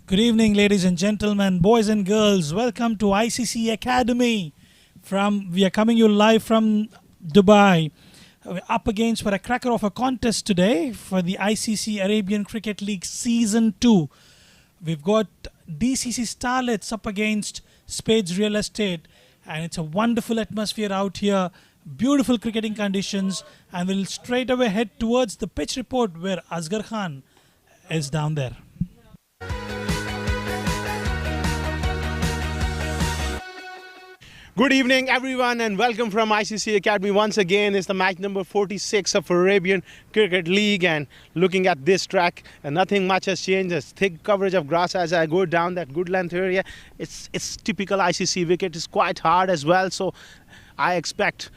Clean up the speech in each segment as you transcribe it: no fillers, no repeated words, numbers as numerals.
Good evening, ladies and gentlemen, boys and girls. Welcome to ICCA Academy. We are coming you live from Dubai. We're up against for a cracker of a contest today for the ICC Arabian Cricket League Season 2. We've got DCC Starlets up against Spades Real Estate, and it's a wonderful atmosphere out here. Beautiful cricketing conditions, and we'll straight away head towards the pitch report where Asghar Khan is down there. Good evening, everyone, and welcome from ICCA Academy. Once again, it's the match number 46 of Arabian Cricket League, and looking at this track, nothing much has changed. There's thick coverage of grass as I go down that good length area. It's typical ICC wicket. It's quite hard as well, so I expect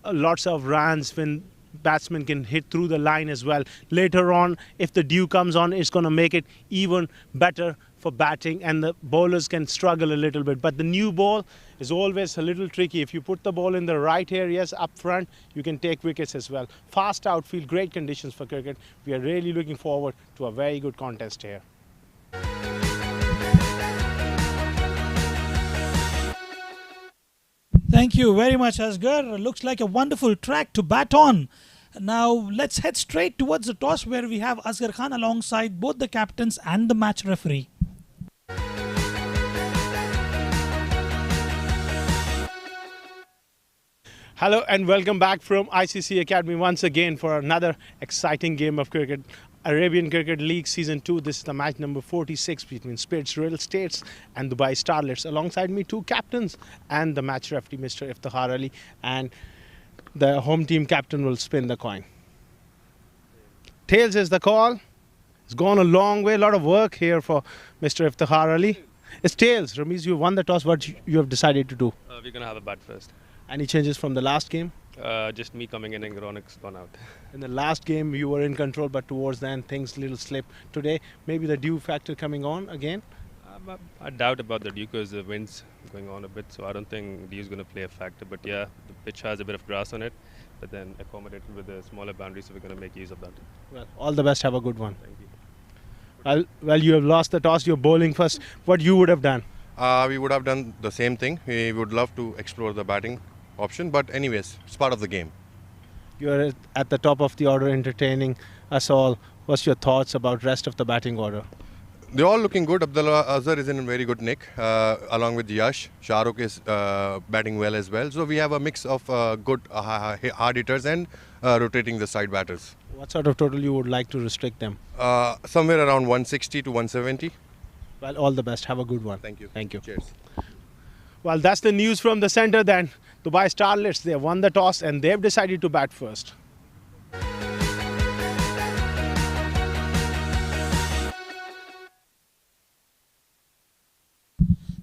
lots of runs when batsmen can hit through the line as well. Later on, if the dew comes on, it's going to make it even better for batting, and the bowlers can struggle a little bit. But the new ball is always a little tricky. If you put the ball in the right areas up front, you can take wickets as well. Fast outfield, great conditions for cricket. We are really looking forward to a very good contest here. Thank you very much, Asghar. Looks like a wonderful track to bat on. Now let's head straight towards the toss where we have Asghar Khan alongside both the captains and the match referee. Hello and welcome back from ICC Academy once again for another exciting game of cricket. Arabian Cricket League Season 2. This is the match number 46 between Spades Real Estates and Dubai Starlets. Alongside me, two captains and the match referee, Mr. Iftikhar Ali, and the home team captain will spin the coin. Tails is the call. It's gone a long way. A lot of work here for Mr. Iftikhar Ali. It's tails. Ramiz, you won the toss. What you have decided to do? We're going to have a bat first. Any changes from the last game? Just me coming in and Ronek's gone out. In the last game, you were in control, but towards the end, things little slip. Today, maybe the dew factor coming on again? I doubt about the dew because the wind's going on a bit, so I don't think dew is going to play a factor. But yeah, the pitch has a bit of grass on it, but then accommodated with the smaller boundaries, so we're going to make use of that. Well, all the best. Have a good one. Thank you. Well, you have lost the toss. You're bowling first. What you would have done? We would have done the same thing. We would love to explore the batting option, but anyways, it's part of the game. You're at the top of the order, entertaining us all. What's your thoughts about rest of the batting order? They're all looking good. Abdullah Azhar is in very good nick, along with Yash. Shahrukh is batting well as well. So we have a mix of good hard hitters and rotating the side batters. What sort of total you would like to restrict them? Somewhere around 160 to 170. Well, all the best. Have a good one. Thank you. Thank you. Cheers. Well, that's the news from the centre then. Dubai Starlets, they won the toss and they've decided to bat first.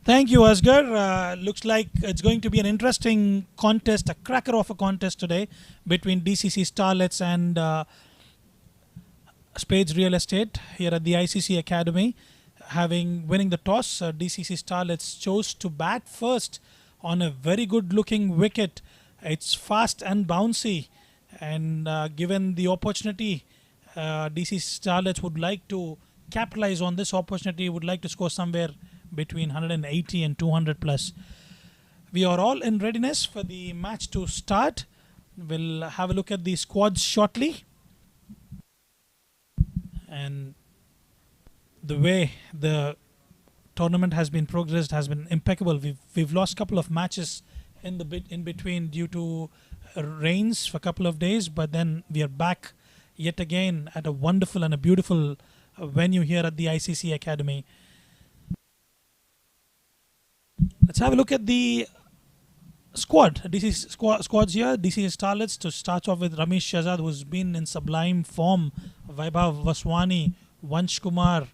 Thank you, Asghar. Looks like it's going to be an interesting contest, a cracker of a contest today between DCC Starlets and Spades Real Estate here at the ICC Academy. Winning the toss, DCC Starlets chose to bat first on a very good looking wicket. It's fast and bouncy, and given the opportunity, DCC Starlets would like to capitalize on this opportunity, would like to score somewhere between 180 and 200 plus. We are all in readiness for the match to start. We'll have a look at the squads shortly. And the way the tournament has been progressed has been impeccable. We've lost a couple of matches in between due to rains for a couple of days, but then we are back yet again at a wonderful and a beautiful venue here at the ICC Academy. Let's have a look at the squad. Squads here. DC Starlets to start off with Ramesh Shahzad, who's been in sublime form. Vaibhav Vaswani, Vansh Kumar,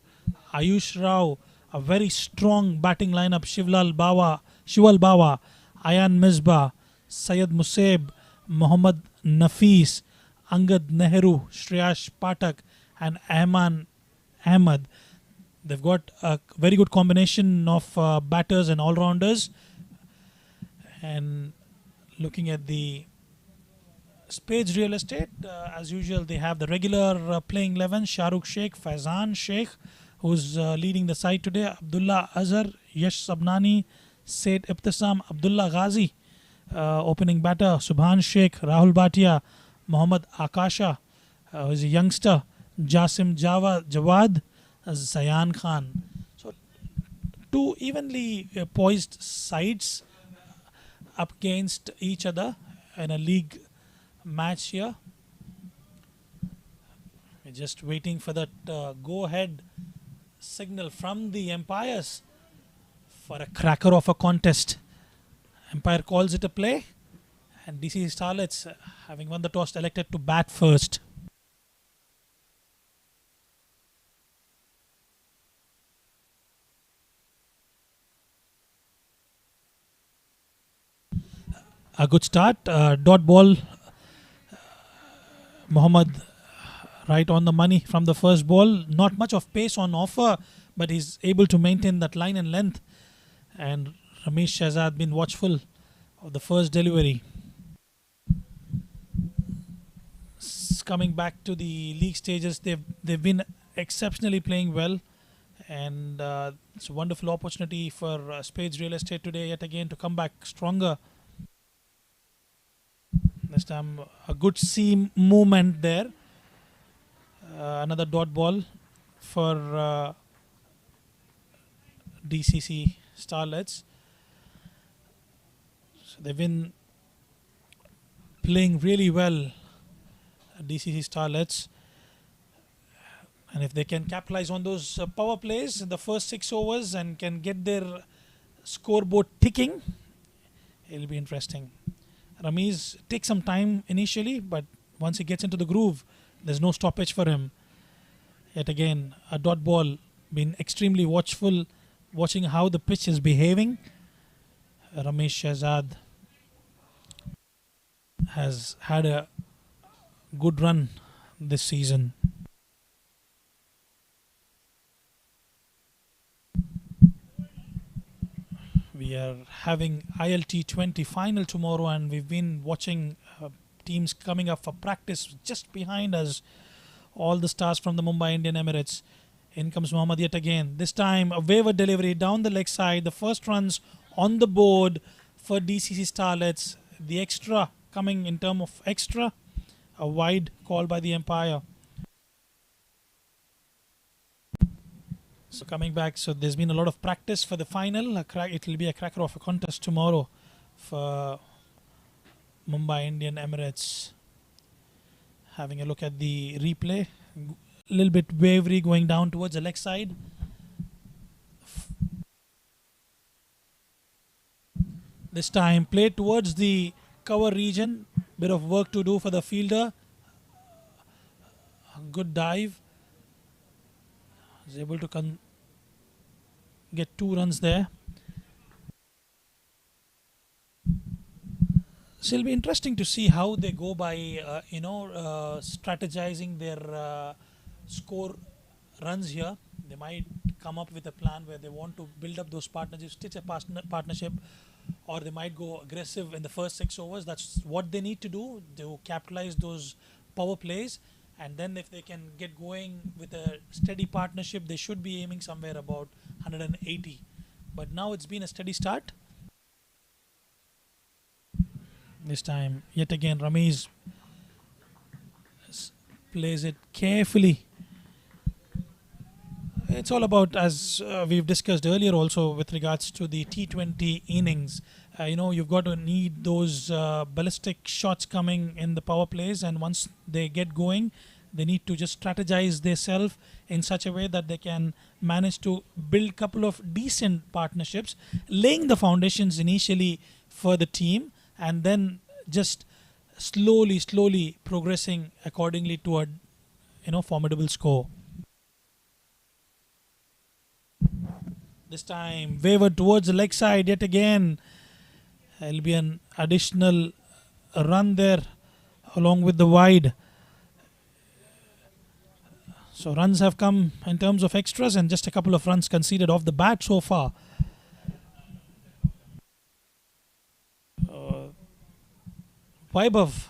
Ayush Rao, a very strong batting lineup. Shival Bawa, Ayan Misbah, Syed Museb, Mohammad Nafis, Angad Nehru, Shreyash Patak, and Ahman Ahmed. They've got a very good combination of batters and all-rounders. And looking at the Spades Real Estate, as usual, they have the regular playing 11, Shahrukh Sheikh, Faizan Sheikh, who's leading the side today. Abdullah Azhar, Yash Sabnani, Said Ibtisam, Abdullah Ghazi, opening batter, Subhan Sheikh, Rahul Bhatia, Mohammad Akasha, who's a youngster, Jasim Jawad, Zayan Khan. So two evenly poised sides up against each other in a league match here. We're just waiting for that go-ahead signal from the umpires for a cracker of a contest. Umpire calls it a play, and DCC Starlets, having won the toss, elected to bat first. A good start. Dot ball. Mohammad right on the money from the first ball. Not much of pace on offer, but he's able to maintain that line and length. And Ramesh Shahzad been watchful of the first delivery. Coming back to the league stages, they've been exceptionally playing well, and it's a wonderful opportunity for Spades Real Estate today yet again to come back stronger. This time a good seam movement there. Another dot ball for DCC Starlets. So they've been playing really well, DCC Starlets, and if they can capitalize on those power plays in the first 6 overs and can get their scoreboard ticking, it'll be interesting. Ramiz takes some time initially, but once he gets into the groove, there's no stoppage for him. Yet again, a dot ball, been extremely watchful, watching how the pitch is behaving. Ramesh Shahzad has had a good run this season. We are having ILT20 final tomorrow, and we've been watching teams coming up for practice just behind us. All the stars from the Mumbai Indian Emirates. In comes Mohammad yet again. This time a waiver delivery down the leg side. The first runs on the board for DCC Starlets. The extra coming in terms of extra. A wide call by the umpire. So coming back, so there's been a lot of practice for the final. It will be a cracker of a contest tomorrow for Mumbai Indian Emirates. Having a look at the replay. A little bit wavery going down towards the leg side. This time played towards the cover region. Bit of work to do for the fielder. A good dive. Was able to get 2 runs there. So it'll be interesting to see how they go by, strategizing their score runs here. They might come up with a plan where they want to build up those partnerships, stitch a partnership, or they might go aggressive in the first 6 overs. That's what they need to do to capitalize those power plays. And then if they can get going with a steady partnership, they should be aiming somewhere about 180. But now it's been a steady start. This time, yet again, Ramiz plays it carefully. It's all about, as we've discussed earlier also with regards to the T20 innings. You've got to need those ballistic shots coming in the power plays, and once they get going, they need to just strategize themselves in such a way that they can manage to build a couple of decent partnerships, laying the foundations initially for the team, and then just slowly progressing accordingly to a formidable score. This time wavered towards the leg side yet again. There'll be an additional run there along with the wide. So runs have come in terms of extras, and just a couple of runs conceded off the bat so far. Vaibhav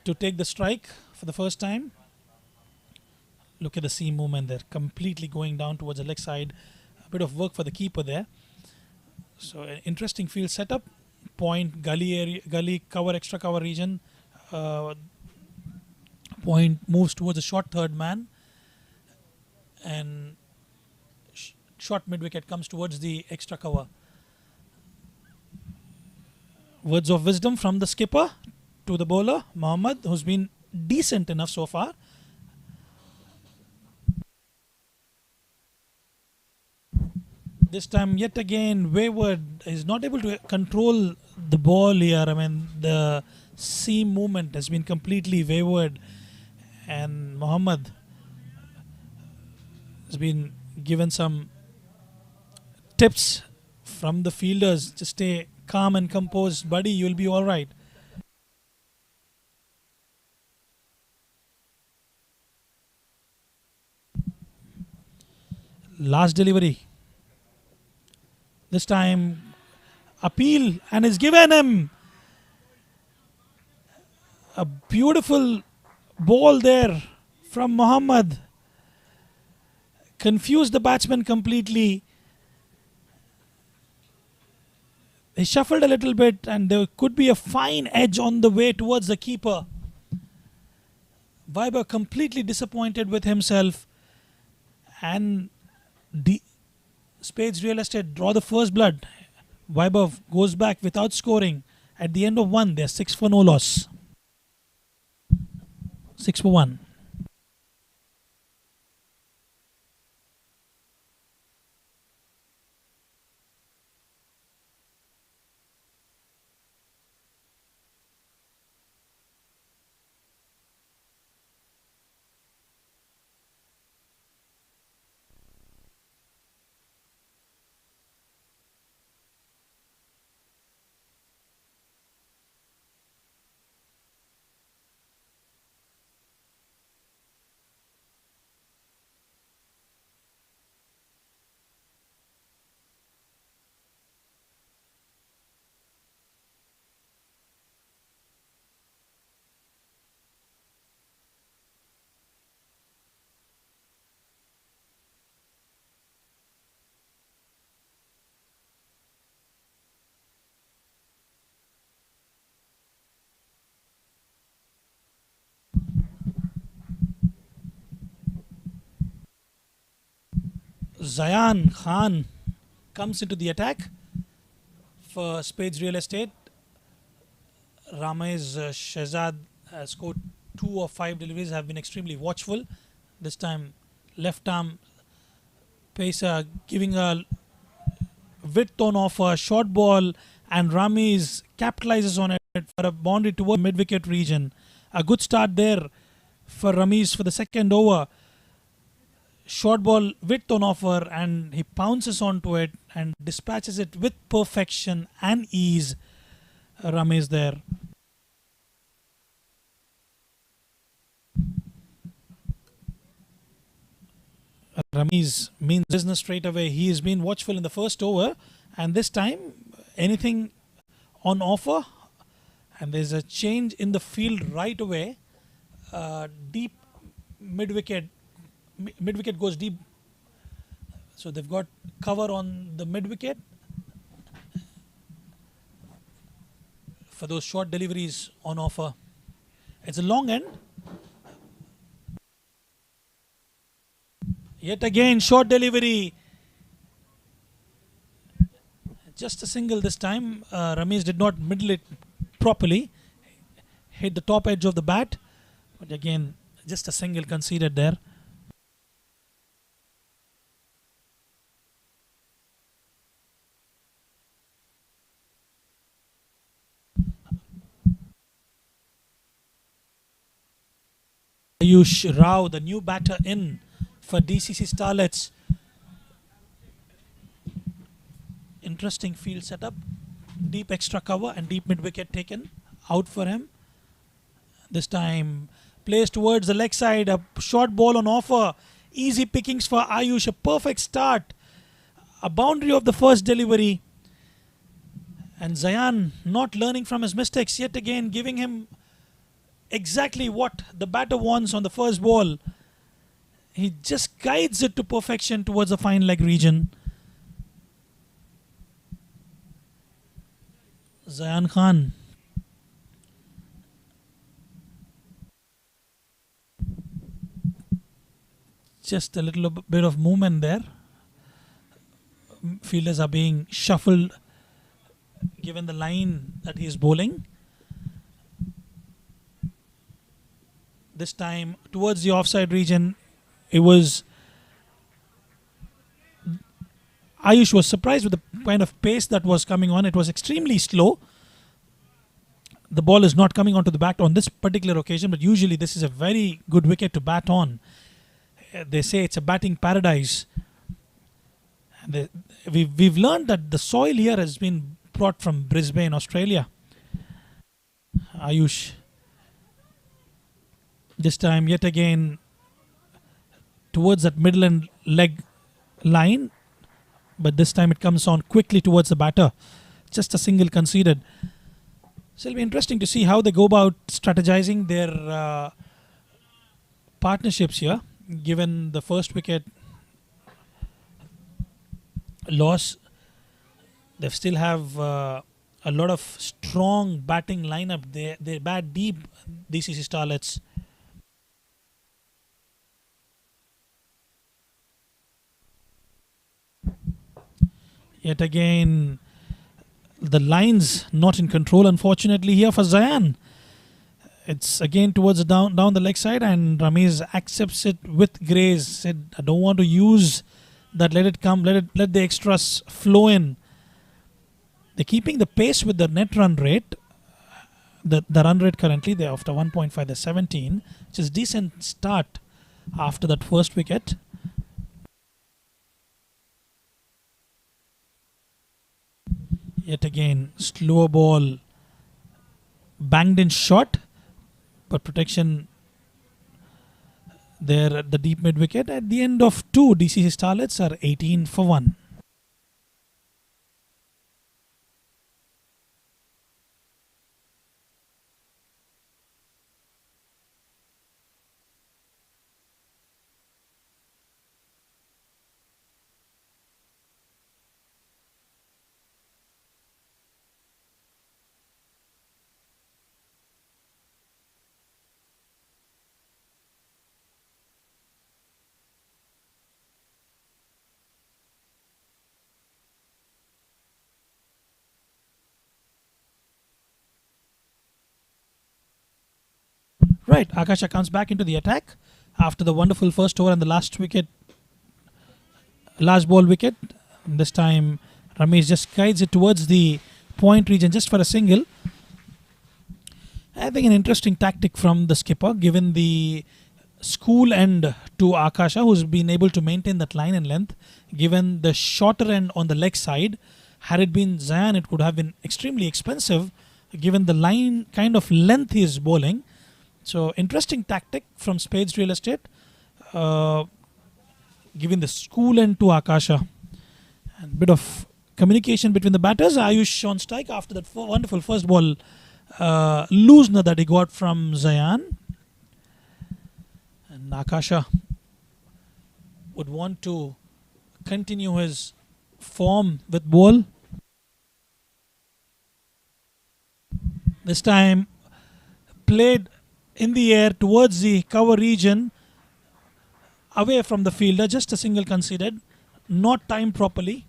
to take the strike for the first time. Look at the seam movement there, completely going down towards the leg side. A bit of work for the keeper there. So an interesting field setup. Point, gully area, gully cover, extra cover region. Point moves towards the short third man, and short mid wicket comes towards the extra cover. Words of wisdom from the skipper to the bowler Mohammad, who's been decent enough so far. This time yet again wayward, is not able to control the ball here. I mean, the seam movement has been completely wayward, and Mohammad has been given some tips from the fielders to stay calm and composed. Buddy, you'll be all right. Last delivery. This time appeal, and is given him a beautiful ball there from Mohammad. Confused the batsman completely. He shuffled a little bit, and there could be a fine edge on the way towards the keeper. Vaibhav completely disappointed with himself, and Spades Real Estate draw the first blood. Vaibhav goes back without scoring. At the end of one, they're 6 for no loss. 6 for 1. Zayan Khan comes into the attack for Spades Real Estate. Ramesh Shehzad has scored 2 of 5 deliveries, have been extremely watchful. This time left arm pacer giving a width on off a short ball, and Ramesh capitalizes on it for a boundary toward mid wicket region. A good start there for Ramesh for the second over. Short ball width on offer, and he pounces onto it and dispatches it with perfection and ease. Ramesh there. Ramesh means business straight away. He has been watchful in the first over, and this time anything on offer, and there's a change in the field right away. Deep mid wicket. Mid wicket goes deep, so they've got cover on the mid wicket for those short deliveries on offer. It's a long end. Yet again short delivery, just a single this time. Ramesh did not middle it properly, hit the top edge of the bat, but again just a single conceded there. Ayush Rao, the new batter in for DCC Starlets. Interesting field setup. Deep extra cover and deep mid wicket taken out for him. This time plays towards the leg side. A short ball on offer. Easy pickings for Ayush. A perfect start. A boundary of the first delivery. And Zayan not learning from his mistakes. Yet again giving him exactly what the batter wants on the first ball. He just guides it to perfection towards the fine leg region. Zayan Khan. Just a little bit of movement there. Fielders are being shuffled given the line that he is bowling. This time towards the offside region, it was Ayush was surprised with the kind of pace that was coming on. It was extremely slow. The ball is not coming onto the bat on this particular occasion, but usually this is a very good wicket to bat on. They say it's a batting paradise. We've learned that the soil here has been brought from Brisbane, Australia. Ayush. This time yet again towards that middle and leg line, but this time it comes on quickly towards the batter. Just a single conceded. So it'll be interesting to see how they go about strategizing their partnerships here, given the first wicket loss. They still have a lot of strong batting lineup. They bat deep, DCC Starlets. Yet again, the lines not in control, unfortunately, here for Zayan. It's again towards down the leg side, and Ramesh accepts it with grace. Said, I don't want to use that. Let it come. Let the extras flow in. They're keeping the pace with the net run rate. The run rate currently, they're after 1.5, they're 17, which is decent start after that first wicket. Yet again, slower ball, banged in shot, but protection there at the deep mid wicket. At the end of 2, DCC Starlets are 18 for 1. Right, Akasha comes back into the attack after the wonderful first over and the last ball wicket. This time Ramesh just guides it towards the point region just for a single. I think an interesting tactic from the skipper, given the school end to Akasha, who's been able to maintain that line and length. Given the shorter end on the leg side, had it been Zayan, it could have been extremely expensive given the line kind of length he is bowling. So interesting tactic from Spades Real Estate, giving the school end to Akasha. And bit of communication between the batters. Ayush on strike after that wonderful first ball loosener that he got from Zayan. And Akasha would want to continue his form with ball. This time played in the air towards the cover region, away from the fielder. Just a single conceded, not timed properly.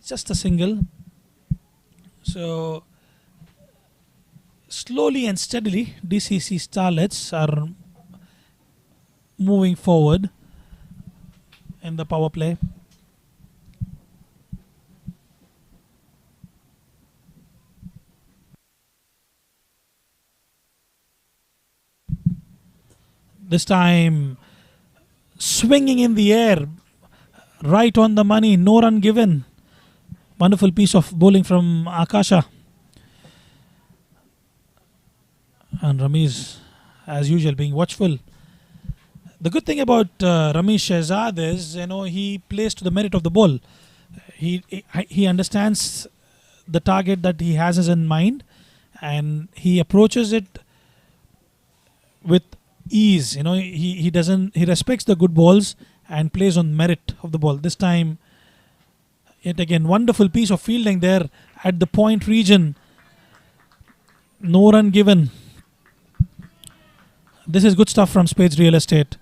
Just a single. So slowly and steadily DCC Starlets are moving forward in the power play. This time swinging in the air, right on the money, no run given. Wonderful piece of bowling from Akasha. And Ramesh, as usual, being watchful. The good thing about Ramesh Shehzad is, he plays to the merit of the ball. He understands the target that he has in mind, and he approaches it with ease. He respects the good balls and plays on merit of the ball. This time, yet again, wonderful piece of fielding there at the point region. No run given. This is good stuff from Spades Real Estate.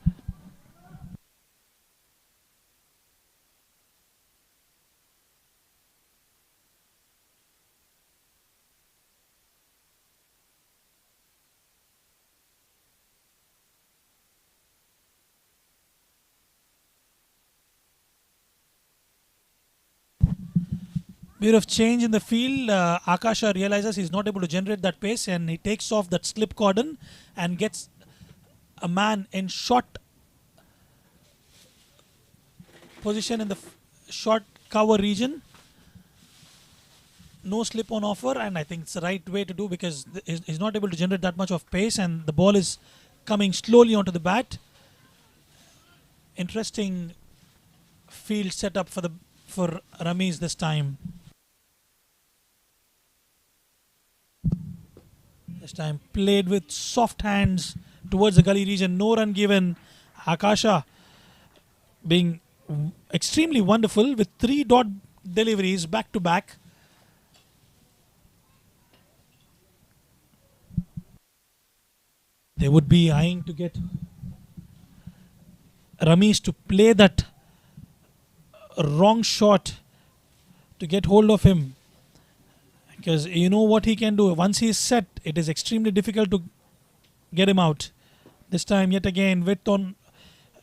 Bit of change in the field. Akasha realizes he's not able to generate that pace, and he takes off that slip cordon and gets a man in short position in the short cover region. No slip on offer, and I think it's the right way to do, because he's not able to generate that much of pace, and the ball is coming slowly onto the bat. Interesting field setup for Ramiz this time. This time played with soft hands towards the gully region. No run given. Akasha being extremely wonderful with 3 dot deliveries back to back. They would be eyeing to get Ramiz to play that wrong shot to get hold of him, because you know what he can do. Once he is set, it is extremely difficult to get him out. This time yet again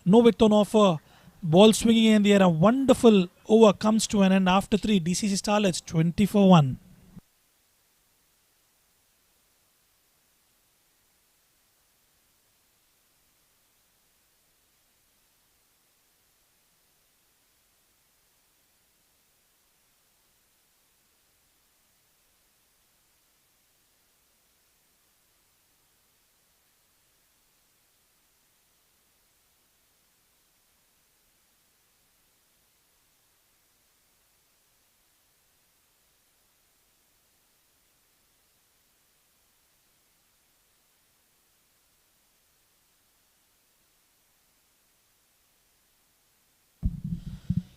no width on offer, ball swinging in the air. A wonderful over comes to an end after 3. DCC Starlets 20-1.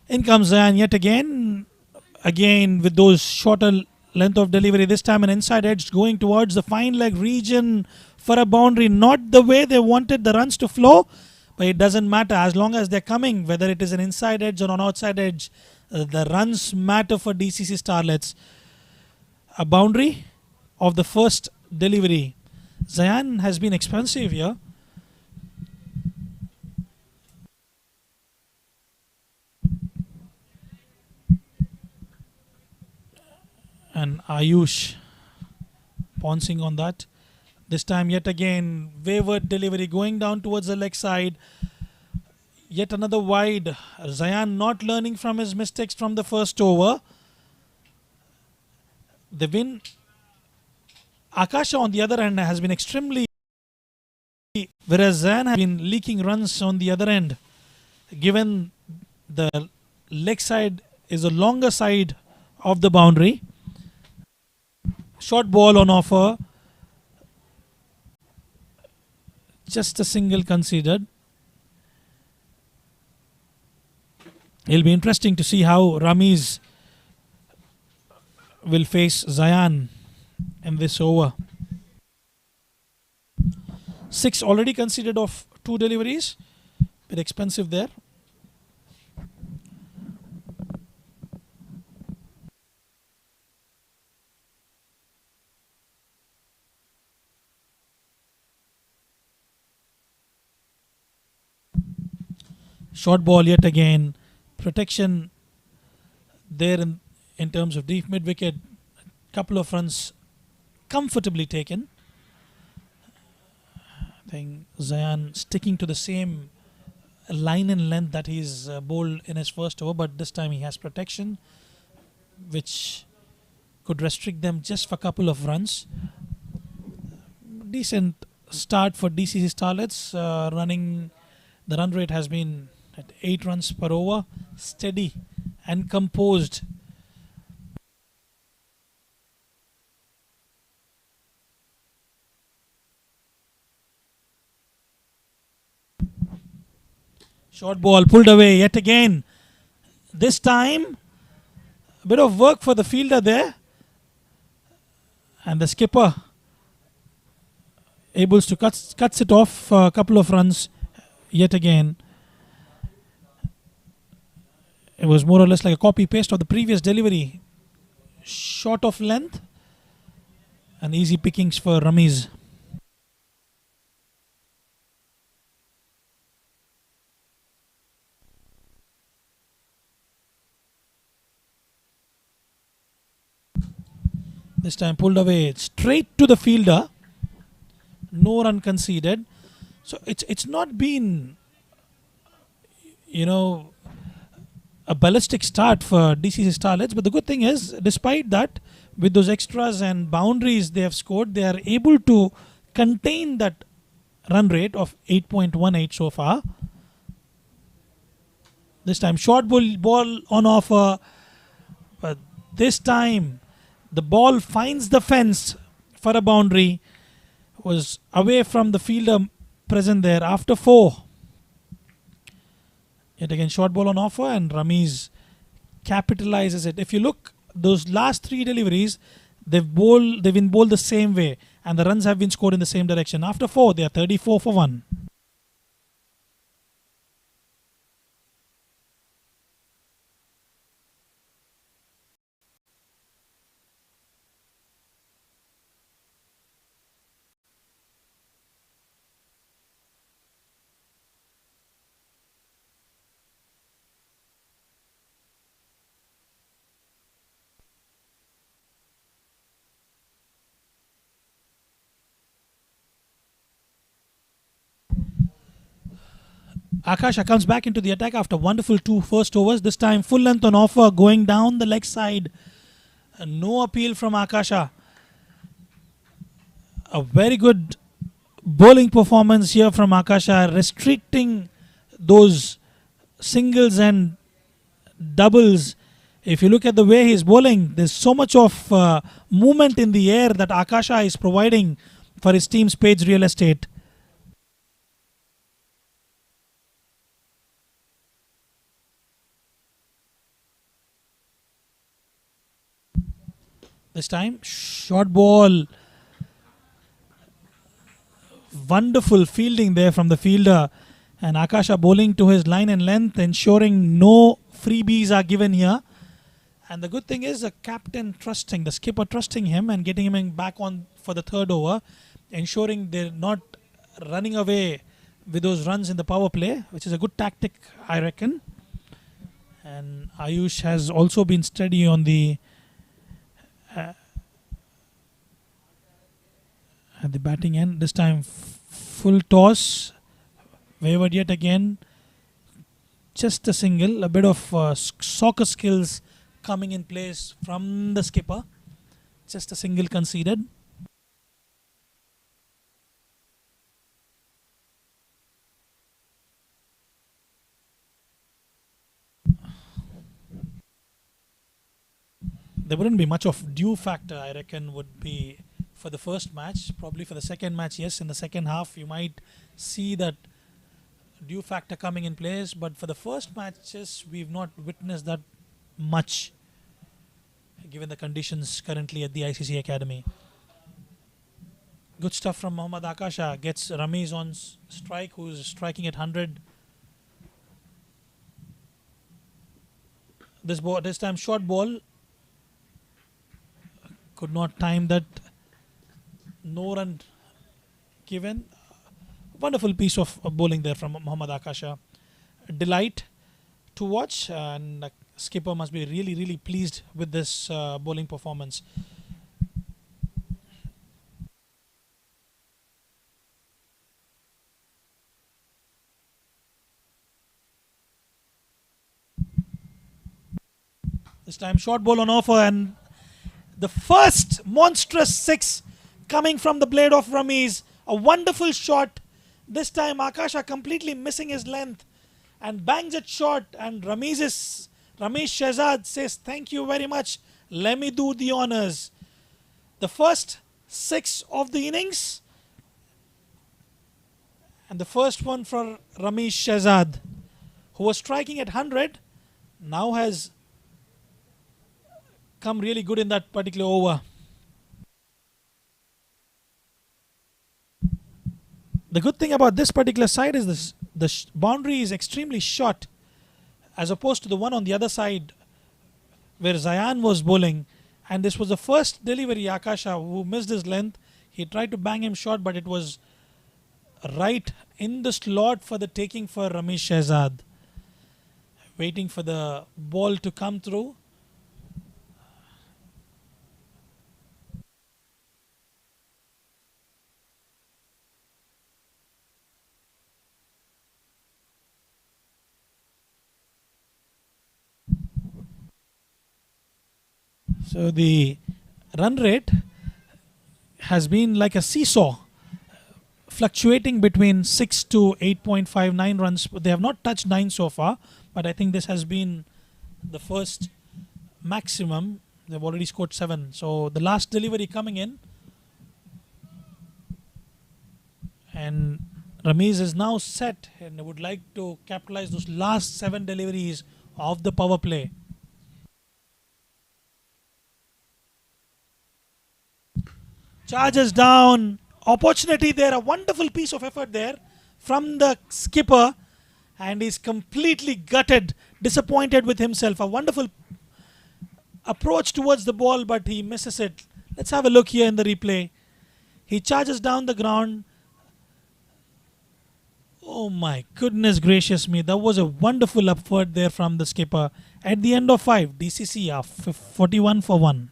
In comes Zayan yet again with those shorter length of delivery. This time an inside edge going towards the fine leg region for a boundary. Not the way they wanted the runs to flow, but it doesn't matter as long as they're coming, whether it is an inside edge or an outside edge. The runs matter for DCC Starlets. A boundary of the first delivery. Zayan has been expensive here. And Ayush pouncing on that. This time yet again wayward delivery going down towards the leg side. Yet another wide. Zayan not learning from his mistakes from the first over. The win. Akasha on the other end has been extremely, whereas Zayan has been leaking runs on the other end, given the leg side is a longer side of the boundary. Short ball on offer. Just a single conceded. It'll be interesting to see how Ramiz will face Zayan in this over. 6 already conceded of 2 deliveries. Bit expensive there. Short ball yet again. Protection there in terms of deep mid wicket. Couple of runs comfortably taken. I think Zayan sticking to the same line and length that he's bowled in his first over, but this time he has protection which could restrict them just for a couple of runs. Decent start for DCC Starlets. Running, the run rate has been at 8 runs per over. Steady and composed. Short ball pulled away yet again. This time, a bit of work for the fielder there. And the skipper able to cuts it off a couple of runs yet again. It was more or less like a copy paste of the previous delivery. Short of length and easy pickings for Ramiz. This time pulled away straight to the fielder. No run conceded. So it's not been, a ballistic start for DCC Starlets. But the good thing is, despite that, with those extras and boundaries they have scored, they are able to contain that run rate of 8.18 so far. This time short ball on offer. But this time the ball finds the fence for a boundary. Was away from the fielder present there after 4. Yet again short ball on offer and Ramiz capitalizes it. If you look, those last 3 deliveries, they've been bowled the same way and the runs have been scored in the same direction. After 4, they are 34 for 1. Akasha comes back into the attack after wonderful 2 first overs. This time full length on offer, going down the leg side. No appeal from Akasha. A very good bowling performance here from Akasha, restricting those singles and doubles. If you look at the way he's bowling, there's so much of movement in the air that Akasha is providing for his team Spades Real Estate. This time, short ball. Wonderful fielding there from the fielder. And Akasha bowling to his line and length, ensuring no freebies are given here. And the good thing is the captain trusting, the skipper trusting him and getting him back on for the 3rd over, ensuring they're not running away with those runs in the power play, which is a good tactic, I reckon. And Ayush has also been steady on the at the batting end. This time full toss, wavered yet again. Just a single, a bit of soccer skills coming in place from the skipper. Just a single conceded. There wouldn't be much of due factor, I reckon, would be for the first match. Probably for the second match, yes, in the second half you might see that due factor coming in place, but for the first matches we've not witnessed that much given the conditions currently at the ICCA Academy. Good stuff from Mohammad Akasha. Gets Ramiz on strike, who's striking at 100. This time short ball. Could not time that. No run given. Wonderful piece of bowling there from Mohammad Akasha. Delight to watch, and the skipper must be really, really pleased with this bowling performance. This time short ball on offer, and the first monstrous 6 coming from the blade of Ramiz. A wonderful shot. This time Akasha completely missing his length and bangs it short, and Ramesh Shehzad says, "Thank you very much. Let me do the honors." The first 6 of the innings, and the first one for Ramesh Shehzad. who was striking at 100, now has come really good in that particular over. The good thing about this particular side is this: the boundary is extremely short, as opposed to the one on the other side where Zayan was bowling. And this was the first delivery, Akasha, who missed his length. He tried to bang him short, but it was right in the slot for the taking for Ramesh Shehzad. Waiting for the ball to come through. So the run rate has been like a seesaw, fluctuating between 6 to 8.59 runs. They have not touched 9 so far, but I think this has been the first maximum. They've already scored 7. So the last delivery coming in, and Ramesh is now set and would like to capitalize those last 7 deliveries of the power play. Charges down, opportunity there, a wonderful piece of effort there from the skipper, and he's completely gutted, disappointed with himself. A wonderful approach towards the ball, but he misses it. Let's have a look here in the replay. He charges down the ground. Oh my goodness gracious me, that was a wonderful effort there from the skipper. At the end of 5, DCC are 41 for 1.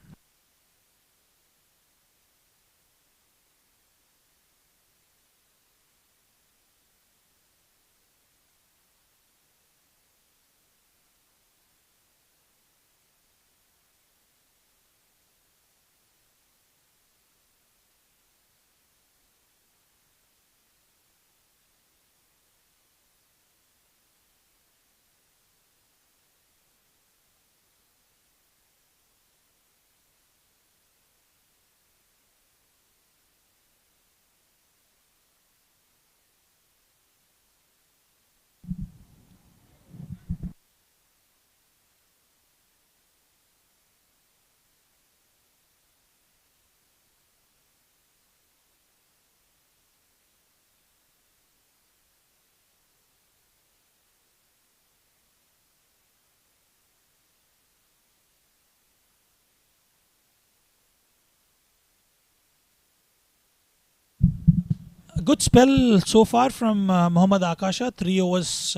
Good spell so far from Mohammad Akasha. 3 overs,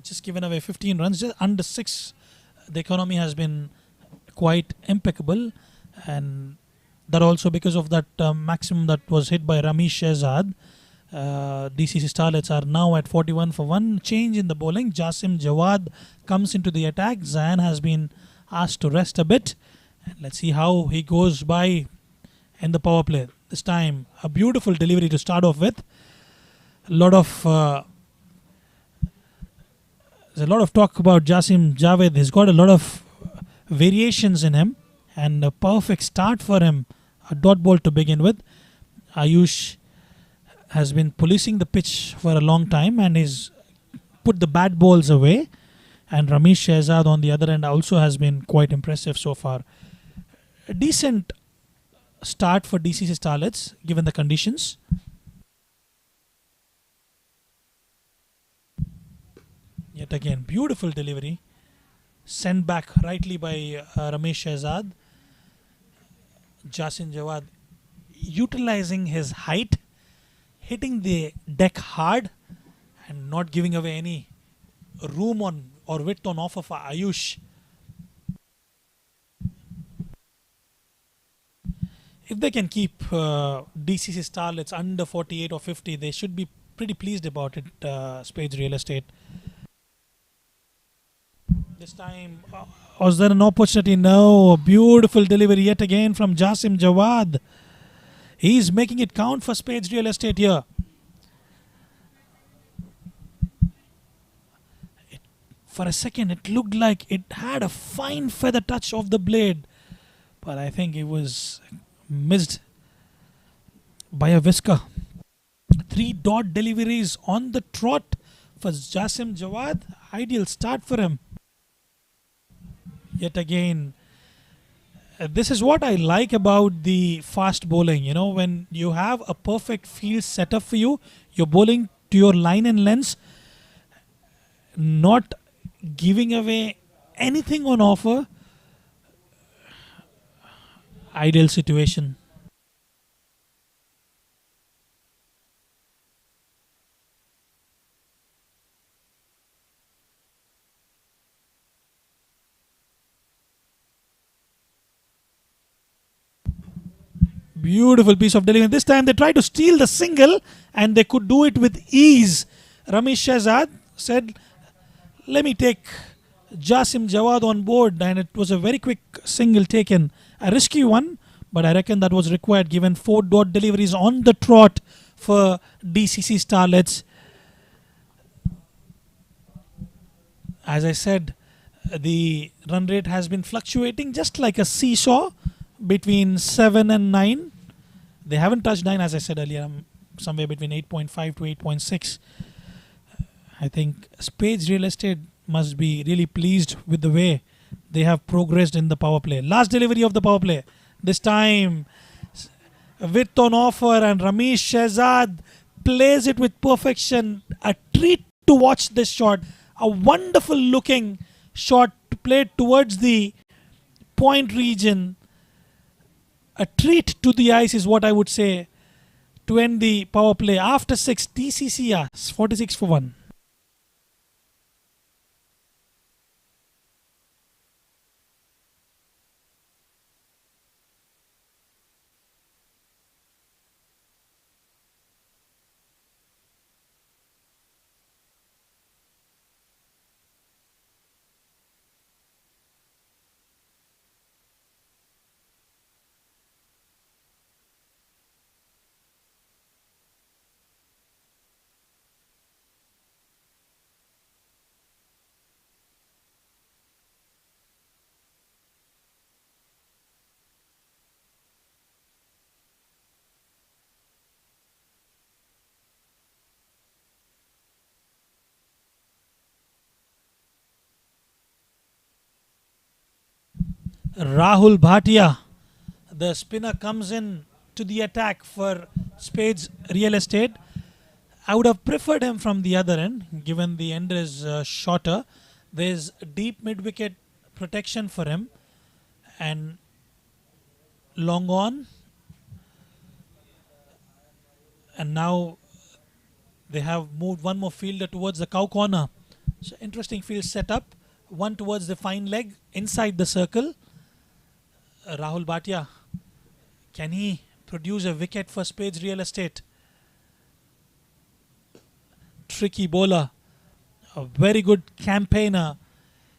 just given away 15 runs, just under 6. The economy has been quite impeccable, and that also because of that maximum that was hit by Ramesh Shehzad. DCC Starlets are now at 41 for 1. Change in the bowling. Jasim Jawad comes into the attack. Zayan has been asked to rest a bit. And let's see how he goes by in the power play. This time, a beautiful delivery to start off with. There's a lot of talk about Jasim Javed. He's got a lot of variations in him, and a perfect start for him. A dot ball to begin with. Ayush has been policing the pitch for a long time and he's put the bad balls away. And Ramesh Shehzad on the other end also has been quite impressive so far. A decent start for DCC Starlets given the conditions. Yet again, beautiful delivery. Sent back rightly by Ramesh Shehzad. Jasim Jawad utilizing his height, hitting the deck hard and not giving away any room on or width on offer for Ayush. If they can keep DCC Starlets under 48 or 50, they should be pretty pleased about it, Spades Real Estate. This time, was there an opportunity? No. A beautiful delivery yet again from Jasim Jawad. He's making it count for Spades Real Estate here. For a second, it looked like it had a fine feather touch of the blade, but I think it was missed by a whisker. 3 dot deliveries on the trot for for Jasim Jawad. Ideal start for him. Yet again, this is what I like about the fast bowling. You know, when you have a perfect field setup for you, you're bowling to your line and lengths, not giving away anything on offer. Ideal situation. Beautiful piece of delivery. This time they tried to steal the single and they could do it with ease. Ramesh Shahzad said, let me take Jasim Jawad on board, and it was a very quick single taken. A risky one, but I reckon that was required given 4 dot deliveries on the trot for DCC Starlets. As I said, the run rate has been fluctuating just like a seesaw between 7 and 9. They haven't touched 9, as I said earlier, somewhere between 8.5 to 8.6. I think Spades Real Estate must be really pleased with the way they have progressed in the power play. Last delivery of the power play. This time, width on offer, and Ramesh Shahzad plays it with perfection. A treat to watch this shot. A wonderful looking shot played towards the point region. A treat to the eyes is what I would say to end the power play. After 6, DCC 46 for 1. Rahul Bhatia, the spinner, comes in to the attack for Spades Real Estate. I would have preferred him from the other end, given the end is shorter. There's deep mid-wicket protection for him, and long on. And now they have moved one more fielder towards the cow corner. So interesting field setup. One towards the fine leg inside the circle. Rahul Bhatia, can he produce a wicket for Spades Real Estate? Tricky bowler, a very good campaigner.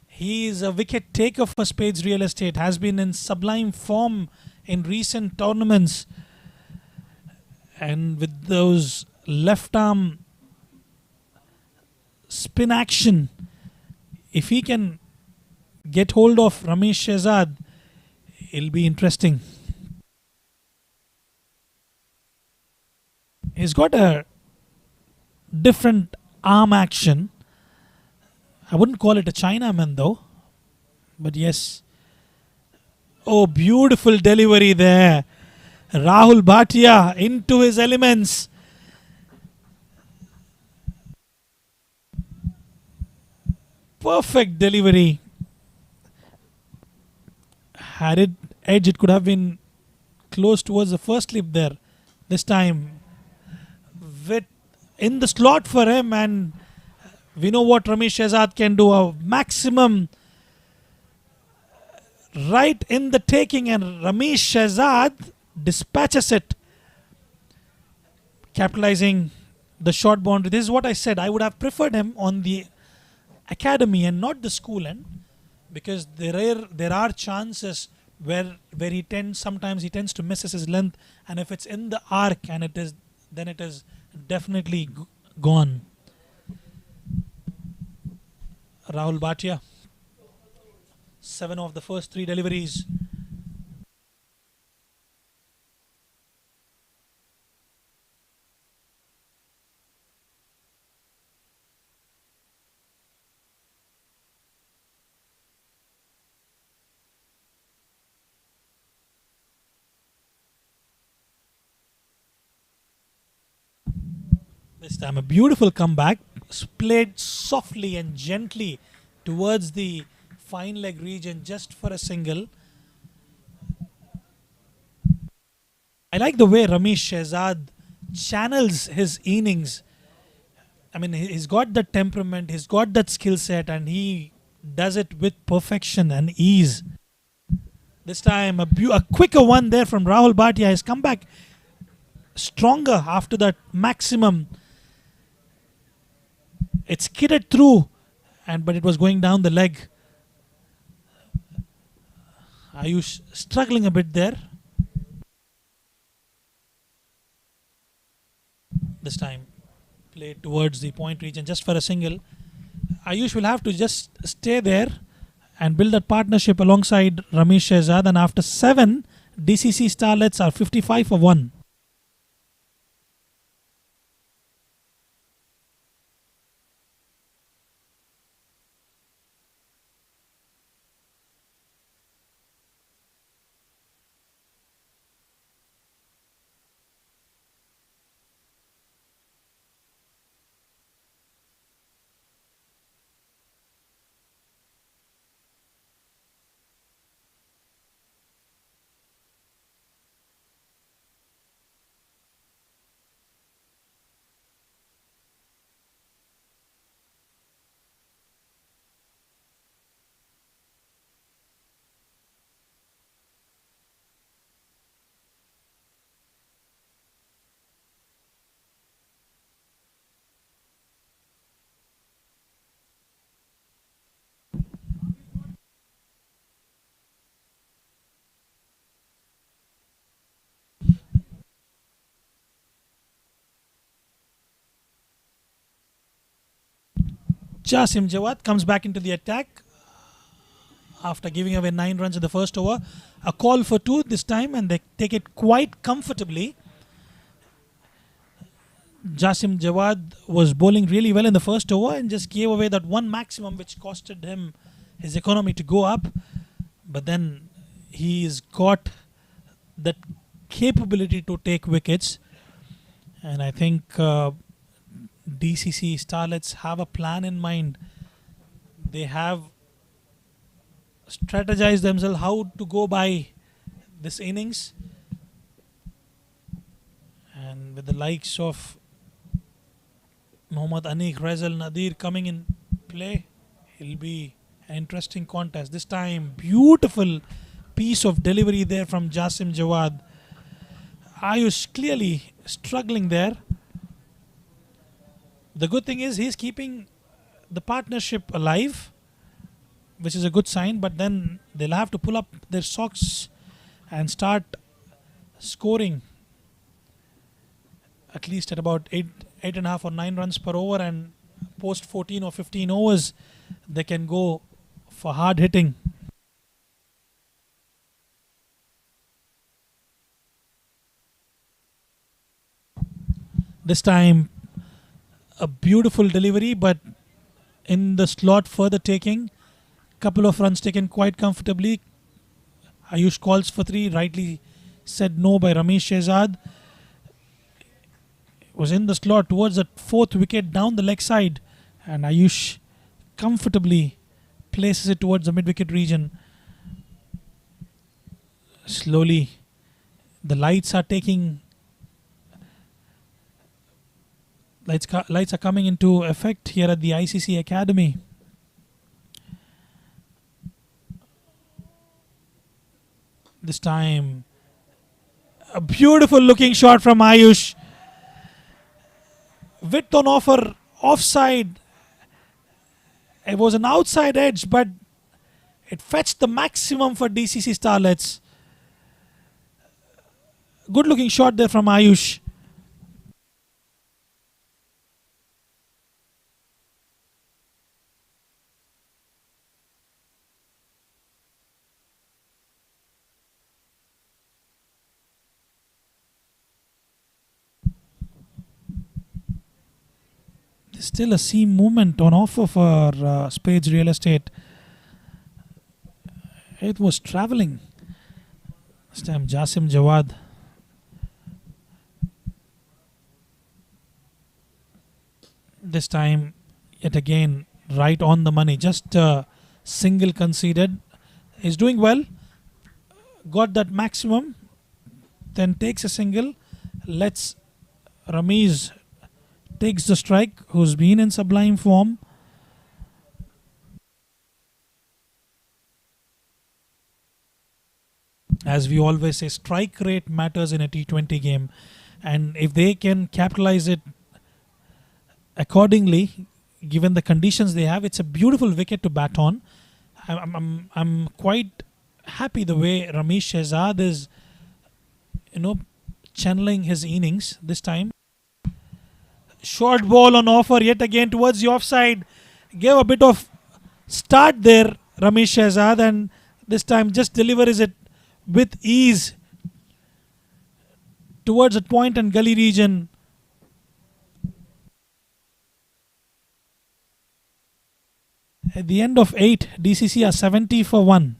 He is a wicket taker for Spades Real Estate, has been in sublime form in recent tournaments, and with those left arm spin action, if he can get hold of Ramesh Shahzad, it'll be interesting. He's got a different arm action. I wouldn't call it a Chinaman though, but yes. Oh, beautiful delivery there. Rahul Bhatia into his elements. Perfect delivery. Had it edge, it could have been close towards the first slip there. This time, with in the slot for him, and we know what Ramesh Shahzad can do. A maximum right in the taking, and Ramesh Shahzad dispatches it, capitalizing the short boundary. This is what I said. I would have preferred him on the academy and not the school end, because there are chances where he sometimes he tends to misses his length, and if it's in the arc, and then it is definitely gone. Rahul Bhatia, 7 of the first 3 deliveries. This time a beautiful comeback, played softly and gently towards the fine leg region just for a single. I like the way Ramesh Shehzad channels his innings. I mean, he's got that temperament, he's got that skill set, and he does it with perfection and ease. This time, a quicker one there from Rahul Bhatia. Has come back stronger after that maximum. It skidded through, but it was going down the leg. Ayush struggling a bit there. This time, played towards the point region just for a single. Ayush will have to just stay there and build that partnership alongside Ramesh Shehzad. And after 7, DCC Starlets are 55 for 1. Jasim Jawad comes back into the attack after giving away 9 runs in the first over. A call for 2 this time, and they take it quite comfortably. Jasim Jawad was bowling really well in the first over and just gave away that one maximum which costed him his economy to go up. But then he's got that capability to take wickets, and I think DCC Starlets have a plan in mind. They have strategized themselves how to go by this innings, and with the likes of Mohammad Anik, Rezal, Nadir coming in play, it'll be an interesting contest. This time, beautiful piece of delivery there from Jasim Jawad. Ayush clearly struggling there. The good thing is he's keeping the partnership alive, which is a good sign, but then they'll have to pull up their socks and start scoring at least at about 8.5 or 9 runs per over, and post 14 or 15 overs they can go for hard hitting. This time a beautiful delivery, but in the slot further taking. Couple of runs taken quite comfortably. Ayush calls for 3, rightly said no by Ramesh Shehzad. Was in the slot towards the 4th wicket down the leg side, and Ayush comfortably places it towards the mid-wicket region. Slowly the lights are coming into effect here at the ICCA Academy. This time a beautiful looking shot from Ayush. Width on offer, offside. It was an outside edge, but it fetched the maximum for DCC Starlets. Good looking shot there from Ayush. There's still a seam movement on offer for Spades Real Estate. It was travelling. This time Jasim Jawad This time, yet again, right on the money. Just single conceded. He's doing well. Got that maximum. Then takes a single. Lets Ramiz takes the strike, who's been in sublime form. As we always say, strike rate matters in a T20 game, and if they can capitalize it accordingly, given the conditions they have, it's a beautiful wicket to bat on. I'm quite happy the way Ramesh Shehzad is, channeling his innings this time. Short ball on offer yet again towards the offside. Gave a bit of start there, Ramesh Shehzad, and this time just delivers it with ease towards a point and gully region. At the end of 8, DCC are 70 for 1.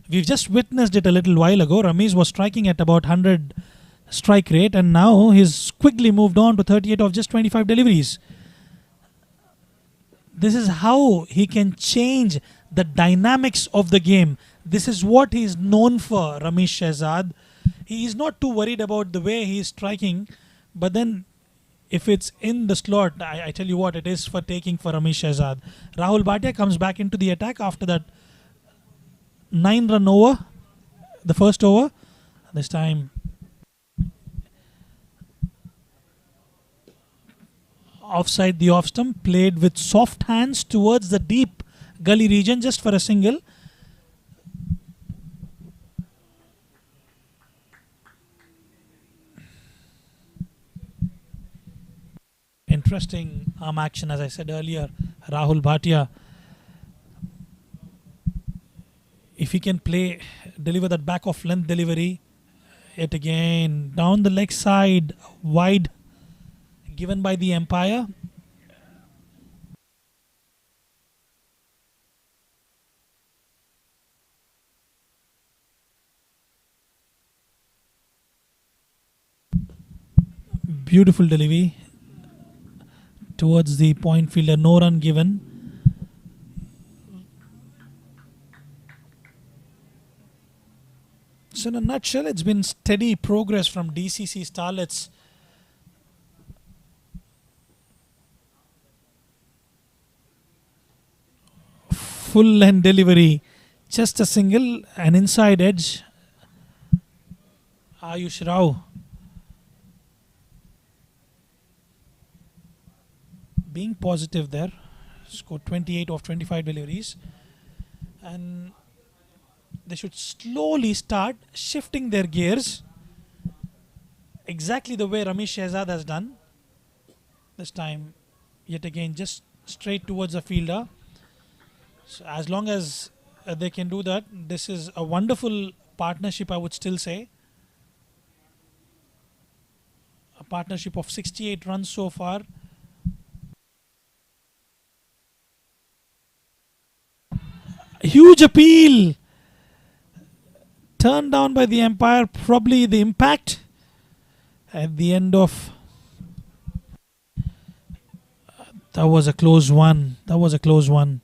We've just witnessed it a little while ago. Ramiz was striking at about 100 strike rate, and now he's quickly moved on to 38 of just 25 deliveries. This is how he can change the dynamics of the game. This is what he's known for, Ramesh Shehzad. He is not too worried about the way he's striking, but then if it's in the slot, I tell you what, it is for taking for Ramesh Shehzad. Rahul Bhatia comes back into the attack after that 9-run over, the first over. This time offside the off stump, played with soft hands towards the deep gully region just for a single. Interesting arm action, as I said earlier. Rahul Bhatia, if he can deliver that back of length delivery, yet again down the leg side, wide, given by the umpire. Beautiful delivery towards the point fielder, no run given. So in a nutshell, it's been steady progress from DCC Starlets. Full length delivery, just a single, an inside edge. Ayush Rao being positive there, scored 28 of 25 deliveries, and they should slowly start shifting their gears exactly the way Ramesh Shehzad has done. This time, yet again, just straight towards the fielder. So as long as they can do that, this is a wonderful partnership, I would still say. A partnership of 68 runs so far. Huge appeal. Turned down by the umpire, probably the impact at the end of. That was a close one. Rahul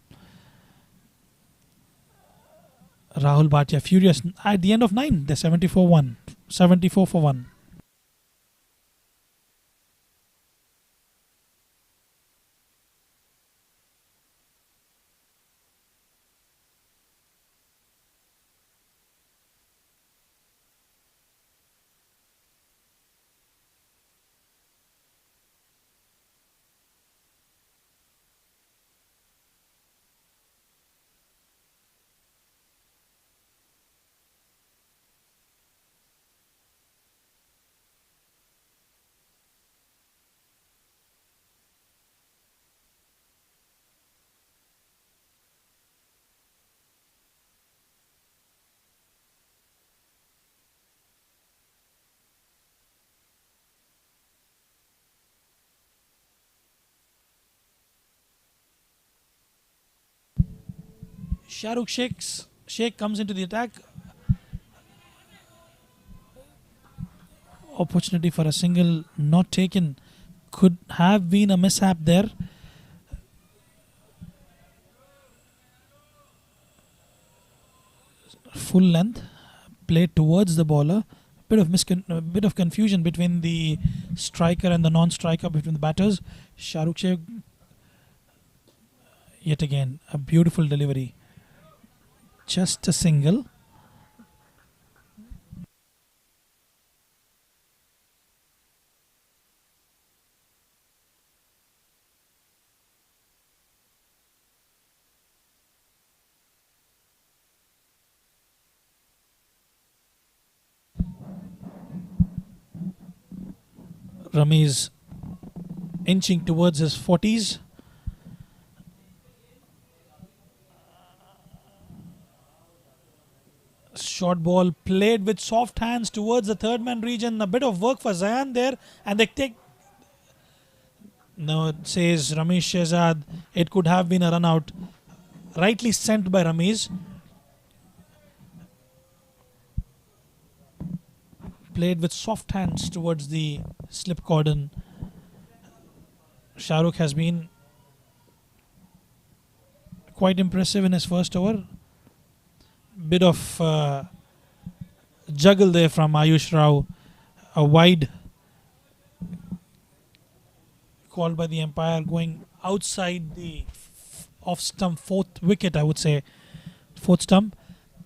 Bhatia furious at the end of 9. They're 74 for 1. Sheikh comes into the attack. Opportunity for a single not taken. Could have been a mishap there. Full length, played towards the bowler. A bit of confusion between the striker and the non-striker, between the batters. Shahrukh Sheikh, yet again a beautiful delivery. Just a single. Ramesh inching towards his 40s. Short ball played with soft hands towards the third man region. A bit of work for Zayan there, and they take. No, it says Ramesh Shehzad. It could have been a run out. Rightly sent by Ramesh. Played with soft hands towards the slip cordon. Shahrukh has been quite impressive in his first over. Bit of juggle there from Ayush Rao. A wide called by the umpire, going outside the off stump, fourth wicket, I would say, fourth stump.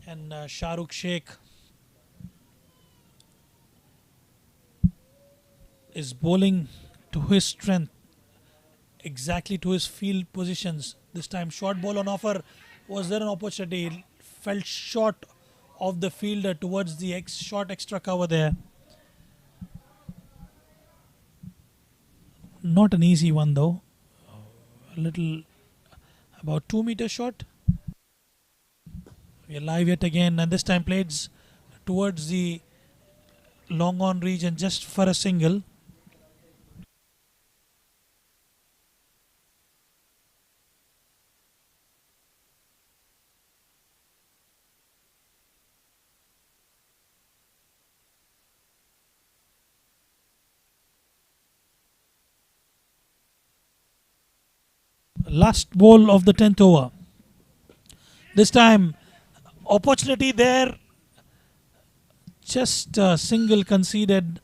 And Shahrukh Sheikh is bowling to his strength, exactly to his field positions. This time short ball on offer. Was there an opportunity? Fell short of the fielder towards the short extra cover there. Not an easy one though. A little, about 2 meter short. We are live yet again, and this time played towards the long on region just for a single. Last ball of the 10th over. This time opportunity there, just a single conceded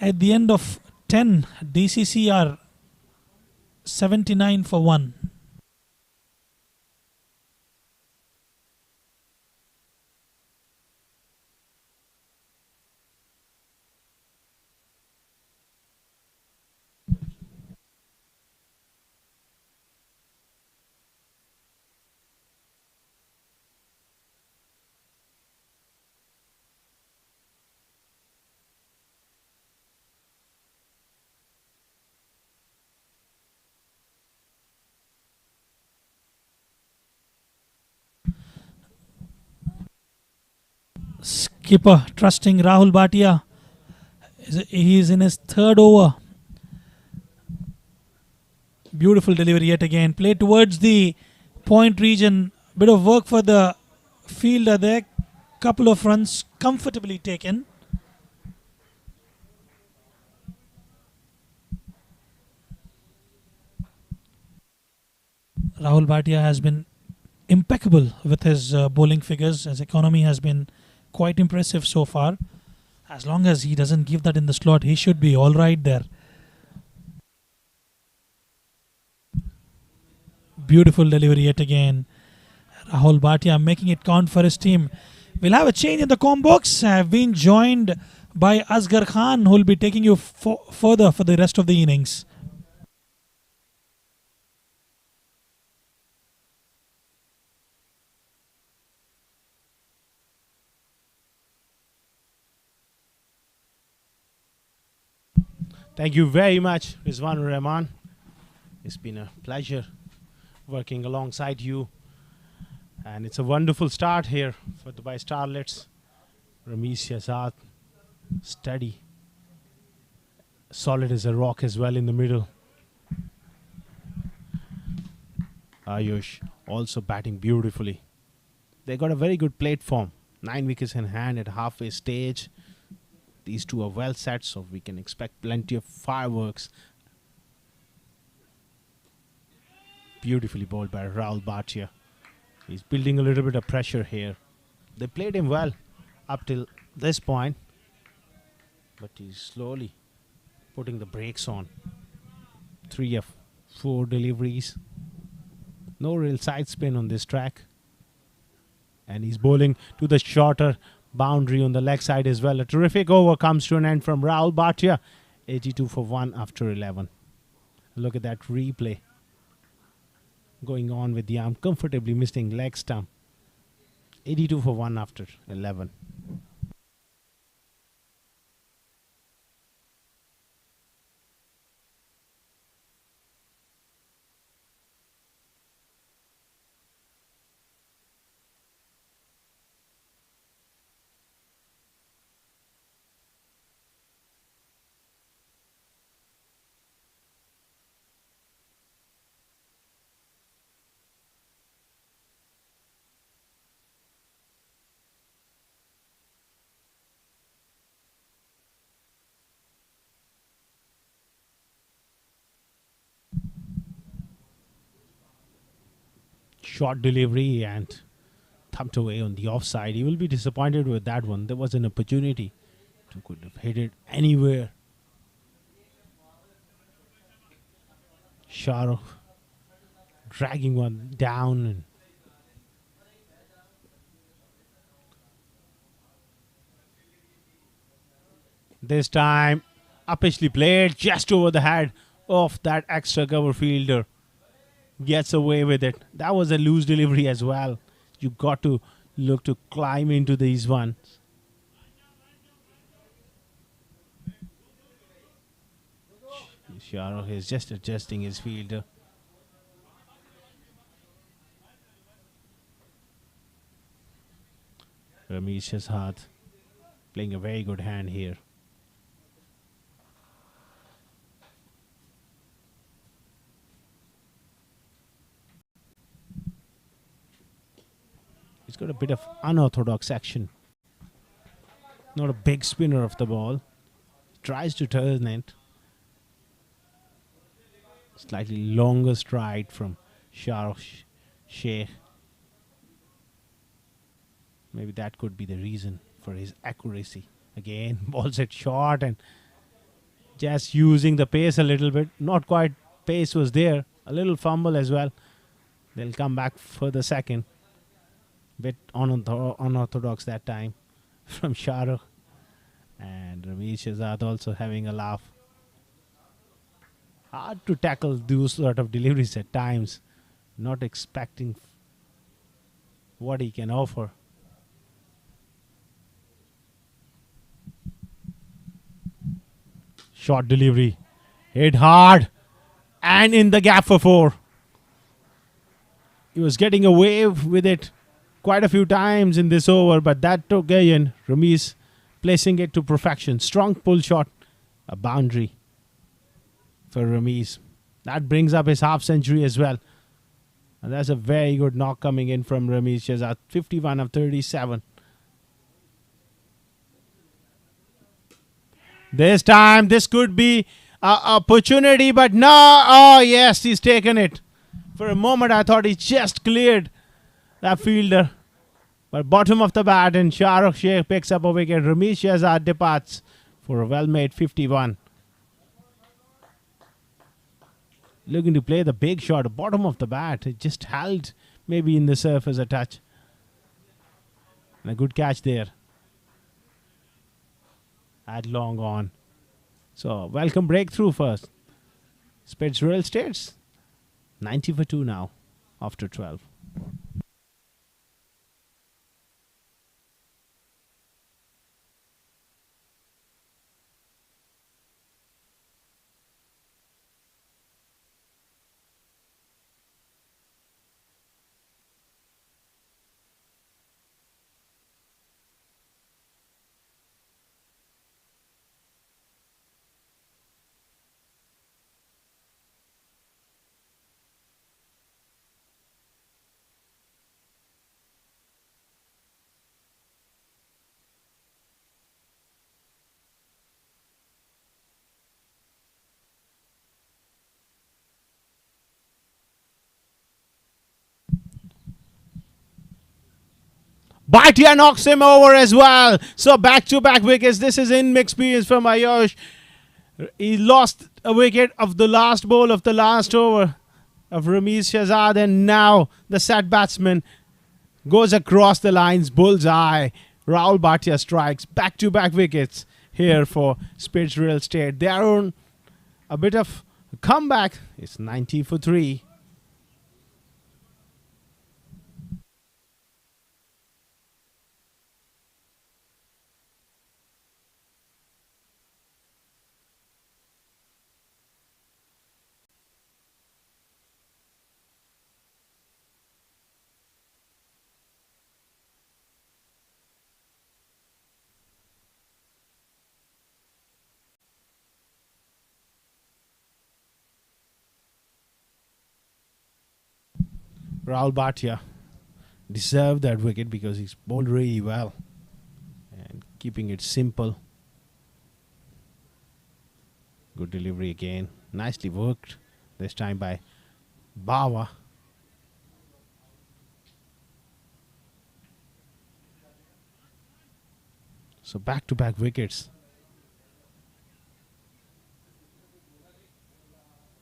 at the end of 10. DCC are 79 for 1. Skipper trusting Rahul Bhatia. He is in his third over. Beautiful delivery yet again. Play towards the point region. Bit of work for the fielder there. Couple of runs comfortably taken. Rahul Bhatia has been impeccable with his bowling figures. His economy has been quite impressive so far. As long as he doesn't give that in the slot, he should be all right there. Beautiful delivery yet again. Rahul Bhatia making it count for his team. We'll have a change in the com box. I've been joined by Asghar Khan, who will be taking you further for the rest of the innings. Thank you very much, Rizwan Rahman. It's been a pleasure working alongside you. And it's a wonderful start here for Dubai Starlets. Ramesh Shehzad, steady. Solid as a rock as well in the middle. Ayush also batting beautifully. They got a very good platform. 9 wickets in hand at halfway stage. These two are well set, so we can expect plenty of fireworks. Beautifully bowled by Rahul Bhatia. He's building a little bit of pressure here. They played him well up till this point, but he's slowly putting the brakes on. 3 of 4 deliveries. No real side spin on this track. And he's bowling to the shorter boundary on the leg side as well. A terrific over comes to an end from Rahul Bhatia. 82 for 1 after 11. Look at that replay. Going on with the arm, comfortably missing leg stump. 82 for 1 after 11. Short delivery and thumped away on the offside. He will be disappointed with that one. There was an opportunity to could have hit it anywhere. Shahrukh dragging one down. And this time, uppishly played just over the head of that extra cover fielder. Gets away with it. That was a loose delivery as well. You got to look to climb into these ones. Shahrukh is just adjusting his fielder. Ramesh Shahzad playing a very good hand here. He's got a bit of unorthodox action. Not a big spinner of the ball. Tries to turn it. Slightly longer stride from Shahrukh Sheikh. Maybe that could be the reason for his accuracy. Again, balls it short and just using the pace a little bit. Not quite pace was there. A little fumble as well. They'll come back for the second. Bit unorthodox that time from Shahrukh. And Ramesh Shahzad also having a laugh. Hard to tackle those sort of deliveries at times. Not expecting what he can offer. Short delivery. Hit hard. And in the gap for 4. He was getting away with it quite a few times in this over, but that took in. Ramesh placing it to perfection. Strong pull shot. A boundary for Ramesh. That brings up his half century as well. And that's a very good knock coming in from Ramesh Shahzad. 51 of 37. This time, this could be an opportunity, but no. Oh, yes, he's taken it. For a moment, I thought he just cleared that fielder. But bottom of the bat, and Shahrukh Sheikh picks up a wicket. Ramesh Shahzad departs for a well-made 51. Looking to play the big shot, bottom of the bat. It just held maybe in the surface a touch. And a good catch there. At long on. So, welcome breakthrough first. Spades Real Estates. 90 for 2 now after 12. Bhatia knocks him over as well. So back-to-back wickets. This is inexperience from Ayush. He lost a wicket of the last ball of the last over of Ramesh Shahzad, and now the set batsman goes across the lines. Bullseye. Rahul Bhatia strikes. Back-to-back wickets here for Spades Real Estate. They are on a bit of a comeback. It's 90 for 3. Rahul Bhatia deserved that wicket because he's bowled really well and keeping it simple. Good delivery again. Nicely worked this time by Bawa. So back-to-back wickets.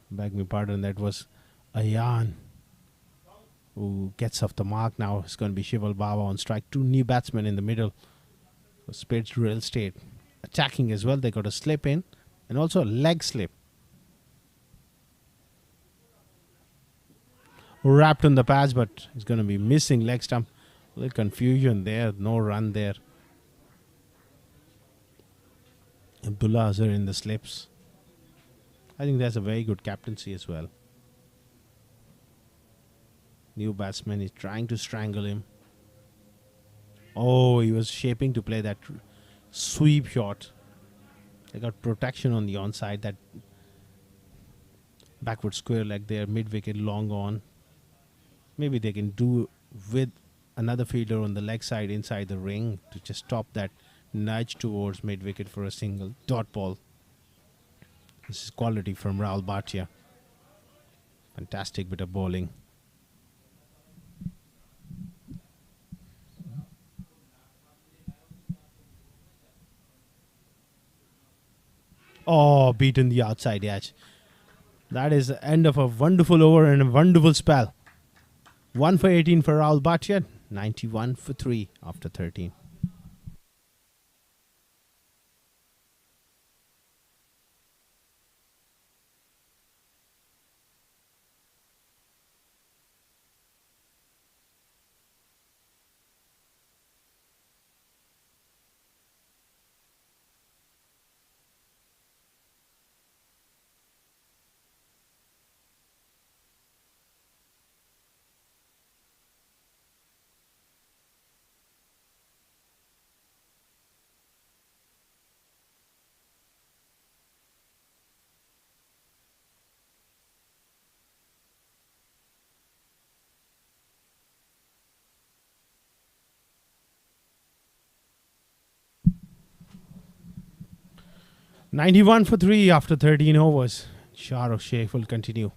Beg me pardon, that was Ayan who gets off the mark now. It's going to be Shival Bawa on strike. 2 new batsmen in the middle. So Spades Real Estate attacking as well. They got a slip in and also a leg slip. Wrapped on the pads, but he's going to be missing leg stump. A little confusion there. No run there. Abdullah Azhar in the slips. I think that's a very good captaincy as well. New batsman is trying to strangle him. Oh, he was shaping to play that sweep shot. They got protection on the onside. That backward square leg there, mid-wicket, long on. Maybe they can do with another fielder on the leg side inside the ring to just stop that nudge towards mid-wicket for a single dot ball. This is quality from Rahul Bhatia. Fantastic bit of bowling. Oh, beaten the outside edge. That is the end of a wonderful over and a wonderful spell. 1 for 18 for Rahul Bhatia. 91 for 3 after 13. "91 for 3 after 13 overs. Shahrukh Sheikh will continue.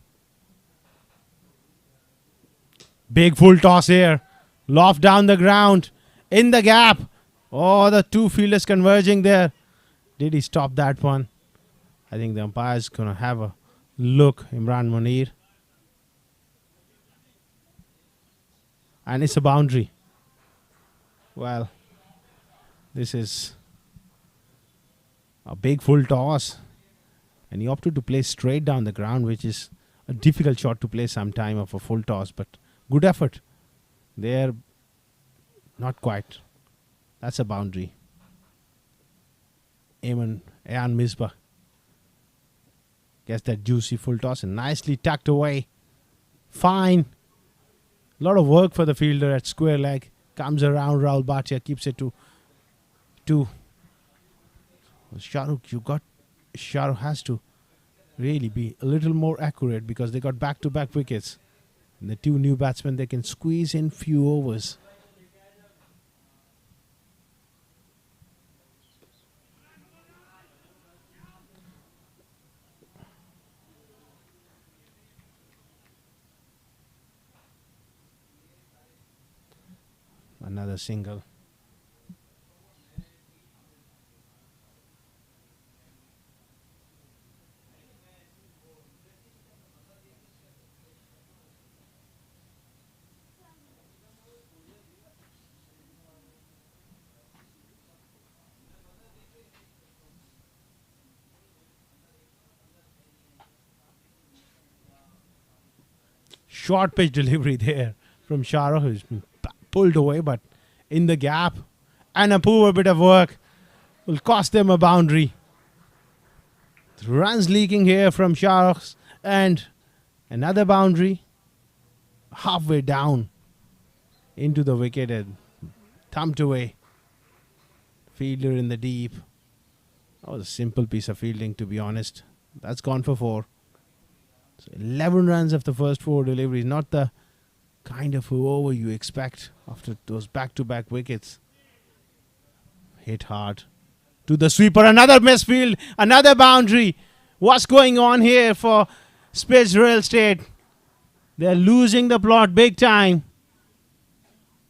Big full toss here. Loft down the ground. In the gap. Oh, the two fielders converging there. Did he stop that one? I think the umpire's going to have a look. Imran Munir. And it's a boundary. Well, this is a big full toss. And he opted to play straight down the ground, which is a difficult shot to play sometime of a full toss. But good effort. There, not quite. That's a boundary. Ayan Misbah gets that juicy full toss and nicely tucked away. Fine. A lot of work for the fielder at square leg. Comes around, Rahul Bhatia keeps it to 2. Shahrukh has to really be a little more accurate because they got back-to-back wickets. And the two new batsmen, they can squeeze in few overs. Another single. Short pitch delivery there from Shara, who's been pulled away, but in the gap. And a poor bit of work will cost them a boundary. Runs leaking here from Sharks, and another boundary halfway down into the wicket and thumped away. Fielder in the deep. That was a simple piece of fielding, to be honest. That's gone for 4. So 11 runs of the first 4 deliveries. Not the kind of over you expect after those back-to-back wickets. Hit hard to the sweeper. Another misfield. Another boundary. What's going on here for Spades Real Estate? They're losing the plot big time.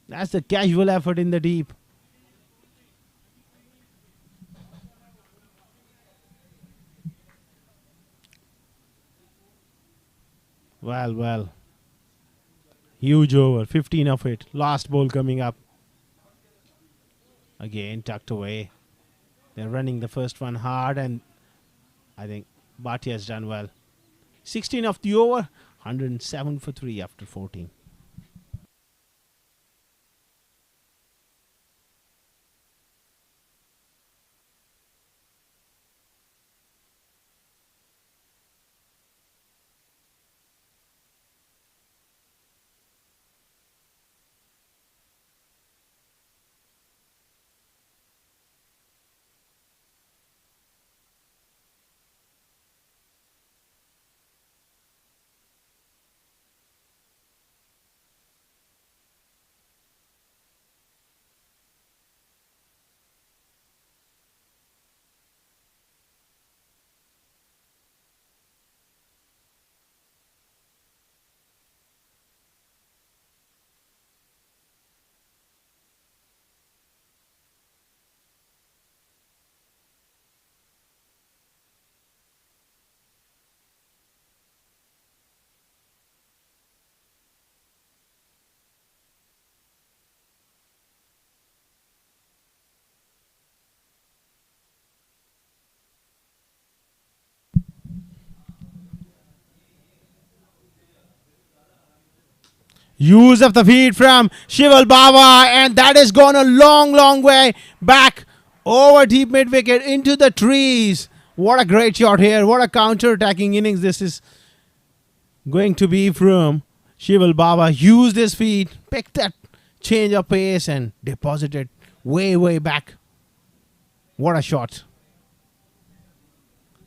That's the casual effort in the deep. Well. Huge over. 15 of it. Last ball coming up. Again, tucked away. They're running the first one hard, and I think Bhatia has done well. 16 of the over. 107 for 3 after 14. Use of the feed from Shival Baba, and that has gone a long way back over deep mid wicket into the trees. What a great shot here. What a counter-attacking innings this is going to be from Shival Baba. Used his feet, picked that change of pace and deposited way back. What a shot.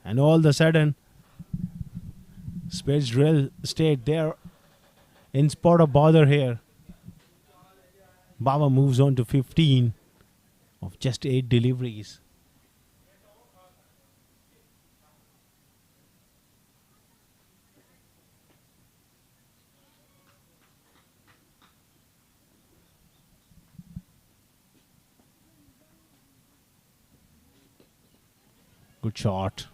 And all of a sudden, Spades Real Estate there in spot of bother here. Baba moves on to 15 of just 8 deliveries. Good shot.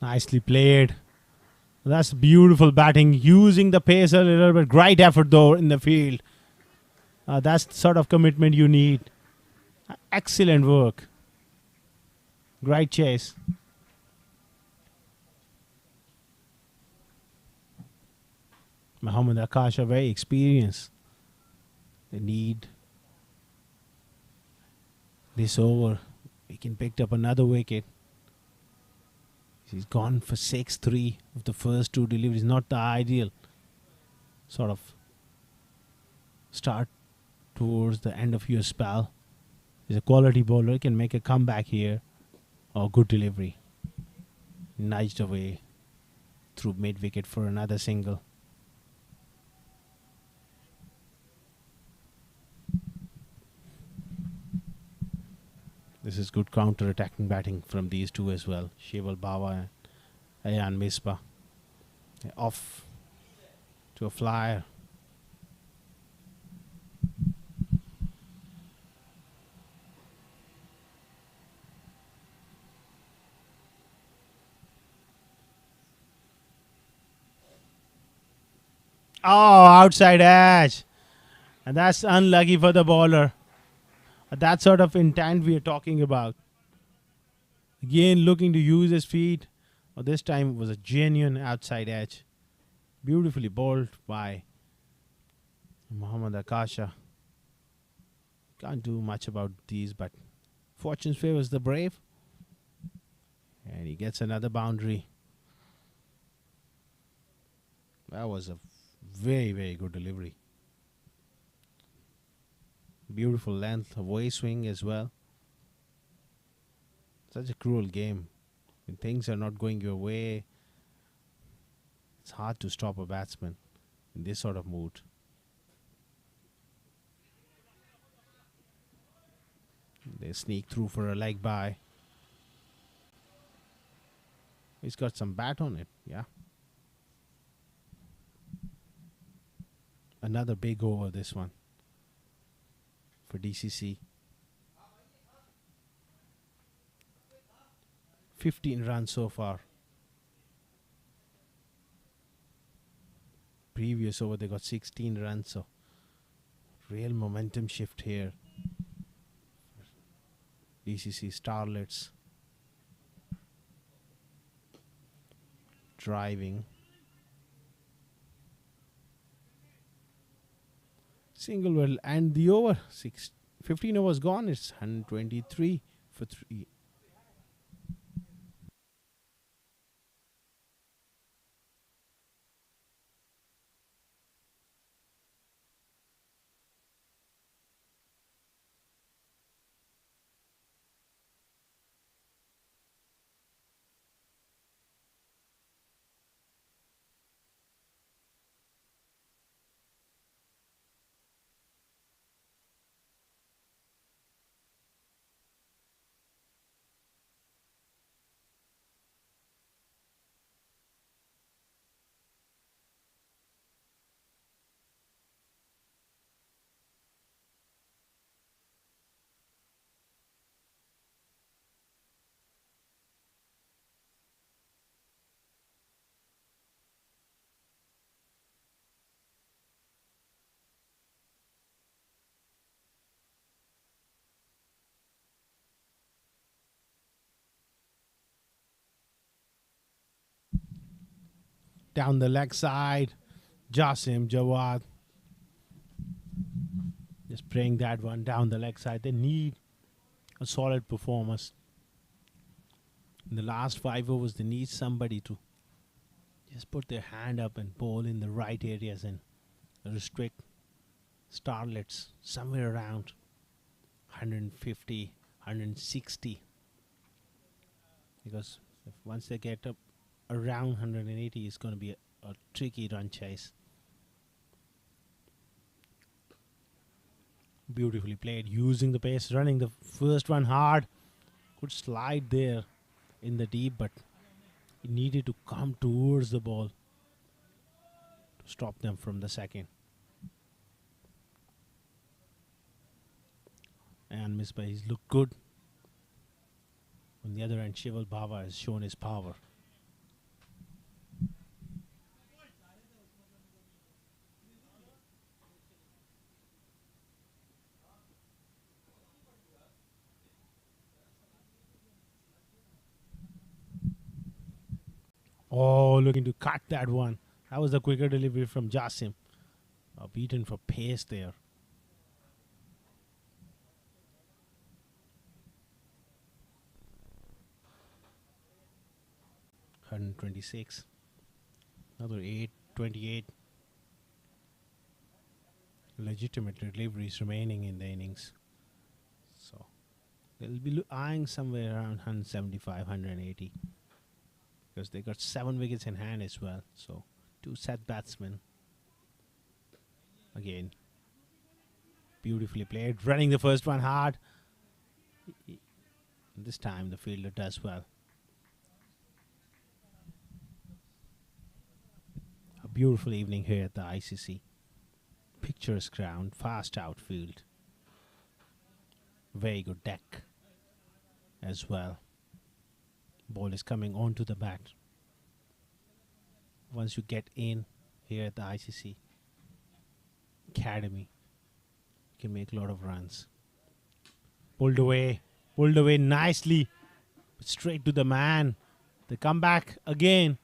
Nicely played. That's beautiful batting, using the pace a little bit. Great effort though in the field. That's the sort of commitment you need. Excellent work. Great chase. Mohammad Akash are very experienced. They need this over. He can pick up another wicket. He's gone for 6-3 of the first 2 deliveries. Not the ideal sort of start towards the end of your spell. He's a quality bowler. He can make a comeback here. Oh, good delivery. Nudged away through mid-wicket for another single. This is good counter-attacking batting from these two as well. Shival Baba and Ayan Misbah. Off to a flyer. Oh, outside edge. And that's unlucky for the bowler. That sort of intent we are talking about. Again, looking to use his feet. Well, this time it was a genuine outside edge. Beautifully bowled by Muhammad Akasha. Can't do much about these, but fortune favors the brave. And he gets another boundary. That was a very, very good delivery. Beautiful length, away swing as well. Such a cruel game. When things are not going your way, it's hard to stop a batsman in this sort of mood. They sneak through for a leg by. He's got some bat on it, yeah. Another big over, this one, for DCC. 15 runs so far. Previous over they got 16 runs, so real momentum shift here. DCC Starlets driving. Single well, and the over 15 overs gone. It's 123 for 3. Down the leg side, Jasim Jawad just playing that one down the leg side. They need a solid performance. In the last 5 overs, they need somebody to just put their hand up and bowl in the right areas and restrict Starlets somewhere around 150, 160. Because if once they get up around 180, it's going to be a tricky run chase. Beautifully played, using the pace, running the first one hard. Good slide there in the deep, but he needed to come towards the ball to stop them from the second. And misplays look good. On the other end, Shival Bhava has shown his power. Oh, looking to cut that one. That was the quicker delivery from Jasim. Beaten for pace there. $126. Another 828. Legitimate deliveries remaining in the innings. So they'll be eyeing somewhere around 175, 180. Because they got 7 wickets in hand as well. So 2 set batsmen. Again, beautifully played. Running the first one hard. This time the fielder does well. A beautiful evening here at the ICC. Picturesque ground, fast outfield. Very good deck as well. Ball is coming onto the bat. Once you get in here at the ICC, academy. Can make a lot of runs. Pulled away nicely, straight to the man. The comeback again,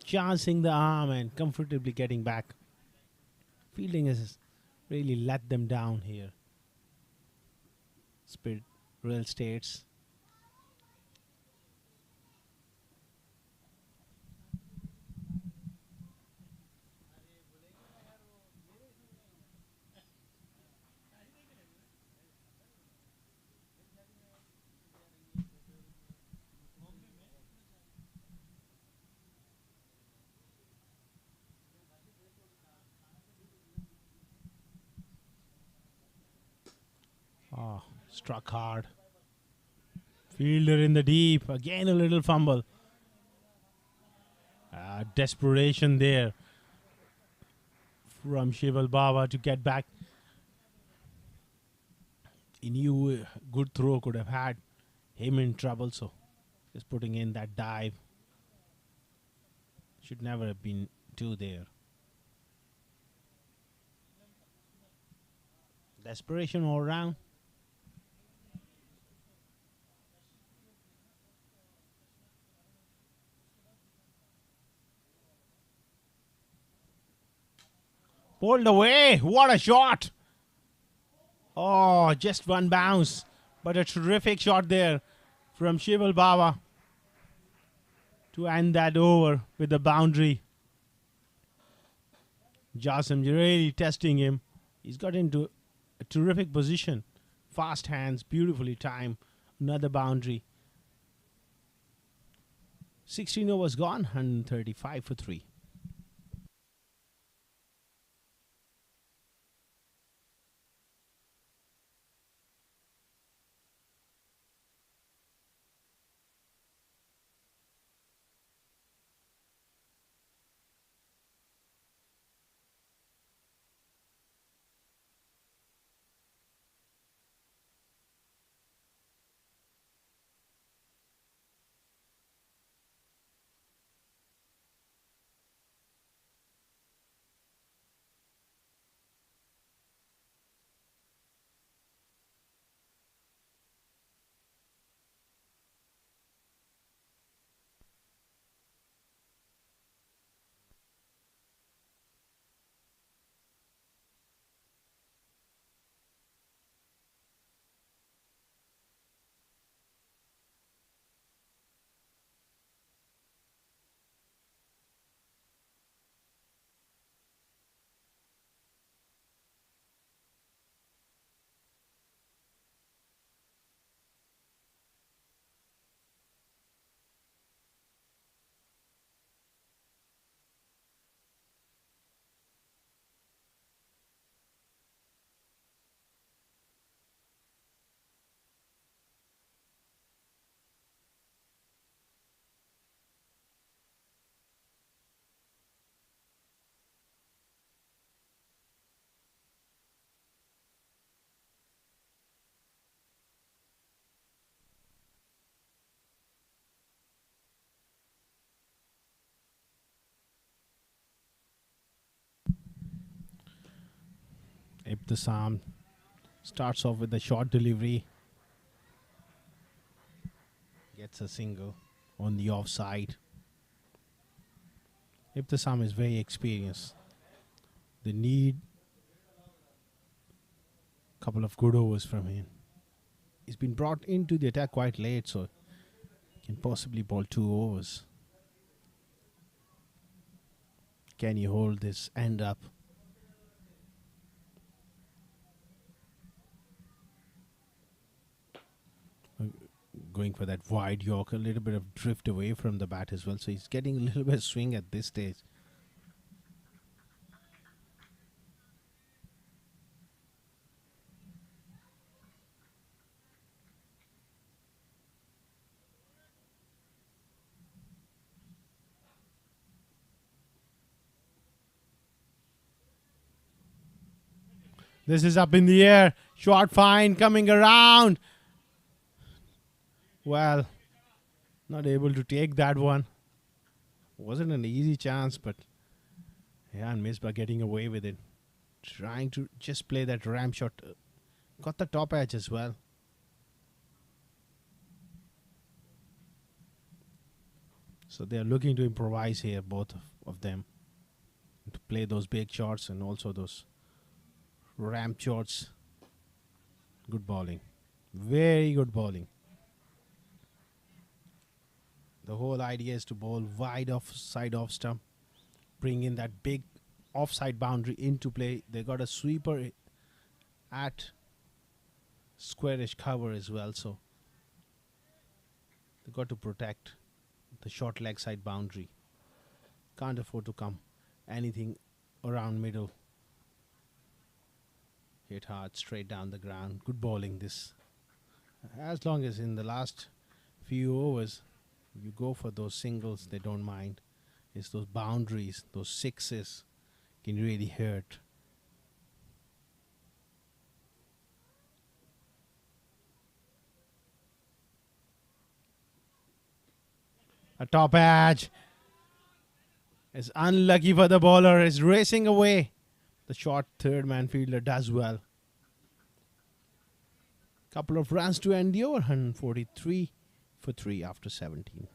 chancing the arm and comfortably getting back. Fielding has really let them down here. Spirit Real Estates. Oh, struck hard. Fielder in the deep. Again a little fumble. Desperation there from Shival Baba to get back. He knew a good throw could have had him in trouble, so just putting in that dive. Should never have been two there. Desperation all round. Pulled away. What a shot. Oh, just one bounce. But a terrific shot there from Shival Baba to end that over with the boundary. Jassim really testing him. He's got into a terrific position. Fast hands, beautifully timed. Another boundary. 16 overs gone, 135 for 3. Ibtisam starts off with a short delivery. Gets a single on the offside. Ibtisam is very experienced. They need a couple of good overs from him. He's been brought into the attack quite late, so can possibly bowl 2 overs. Can you hold this end up? Going for that wide York, a little bit of drift away from the bat as well, so he's getting a little bit of swing at this stage. This is up in the air. Short fine coming around. Well, not able to take that one. Wasn't an easy chance, but yeah, and missed by getting away with it. Trying to just play that ramp shot. Got the top edge as well. So they are looking to improvise here, both of them, to play those big shots and also those ramp shots. Good bowling. Very good bowling. The whole idea is to bowl wide offside off stump, bring in that big offside boundary into play. They got a sweeper at squarish cover as well, so they got to protect the short leg side boundary. Can't afford to come anything around middle. Hit hard straight down the ground. Good bowling this. As long as in the last few overs you go for those singles, they don't mind. It's those boundaries, those sixes can really hurt. A top edge. It's unlucky for the bowler. Is racing away. The short third man fielder does well. Couple of runs to end the over. 143 for 3 after 17.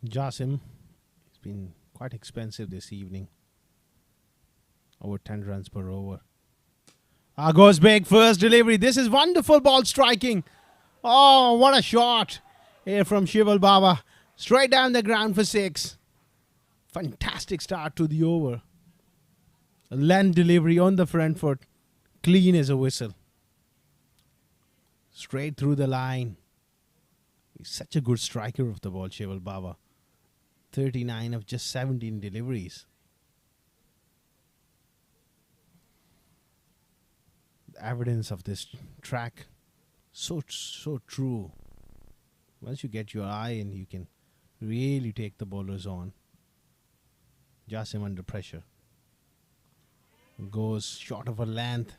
Jasim, it's been quite expensive this evening. Over 10 runs per over. Goes big first delivery. This is wonderful ball striking. Oh, what a shot here from Shival Baba. Straight down the ground for 6. Fantastic start to the over. A length delivery on the front foot. Clean as a whistle. Straight through the line. He's such a good striker of the ball, Shival Baba. 39 of just 17 deliveries. The evidence of this track, so true. Once you get your eye in, you can really take the bowlers on. Jasim under pressure. Goes short of a length.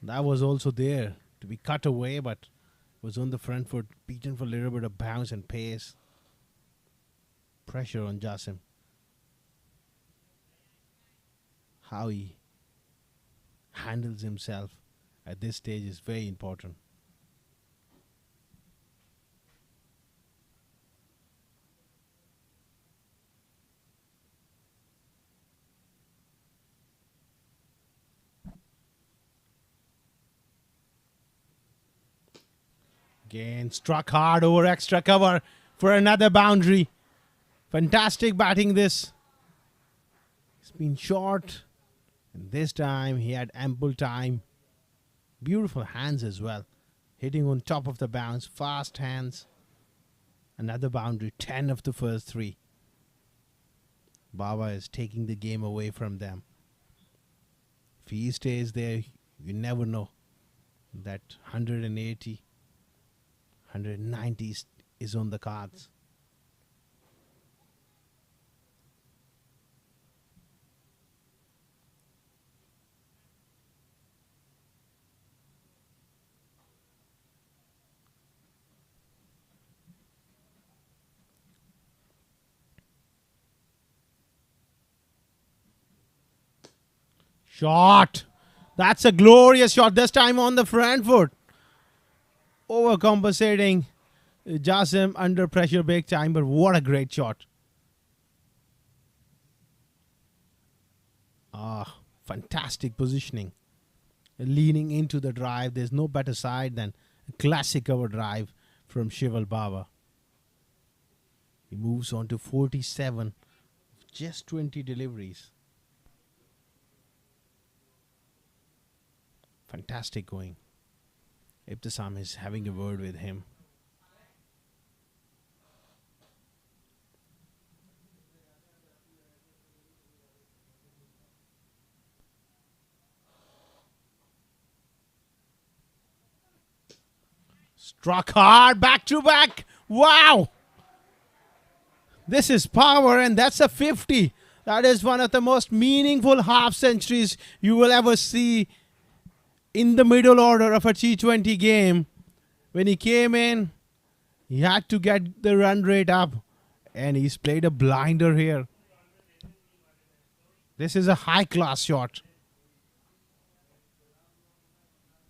That was also there to be cut away, but was on the front foot, beaten for a little bit of bounce and pace. Pressure on Jasim. How he handles himself at this stage is very important. Again, struck hard over extra cover for another boundary. Fantastic batting this. It's been short. And this time he had ample time. Beautiful hands as well. Hitting on top of the bounce. Fast hands. Another boundary. 10 of the first 3. Baba is taking the game away from them. If he stays there, you never know. That 180, 190 is on the cards. Shot. That's a glorious shot. This time on the front foot. Overcompensating. Jasim under pressure big time, but what a great shot. Fantastic positioning. Leaning into the drive. There's no better side than a classic cover drive from Shival Baba. He moves on to 47. Just 20 deliveries. Fantastic going. Ibtisam is having a word with him. Struck hard, back to back. Wow! This is power, and that's a 50. That is one of the most meaningful half centuries you will ever see in the middle order of a T20 game. When he came in, he had to get the run rate up, and he's played a blinder here. This is a high-class shot.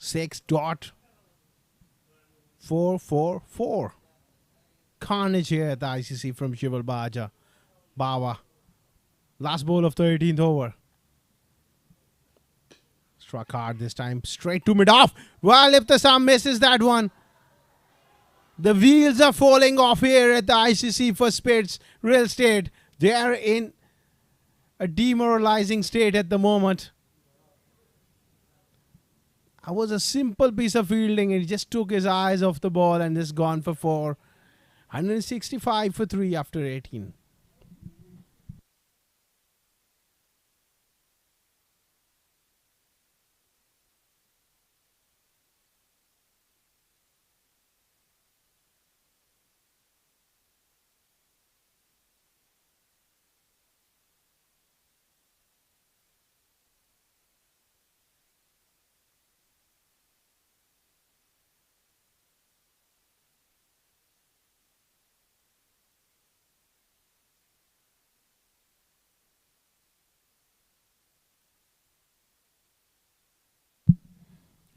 6.444. Carnage here at the ICC from Shival Baba. Last ball of the 18th over. Struck hard this time. Straight to mid-off. Well, if the Sam misses that one. The wheels are falling off here at the ICC for Spades real estate. They are in a demoralizing state at the moment. That was a simple piece of fielding, and he just took his eyes off the ball and is gone for 4. 165 for 3 after 18.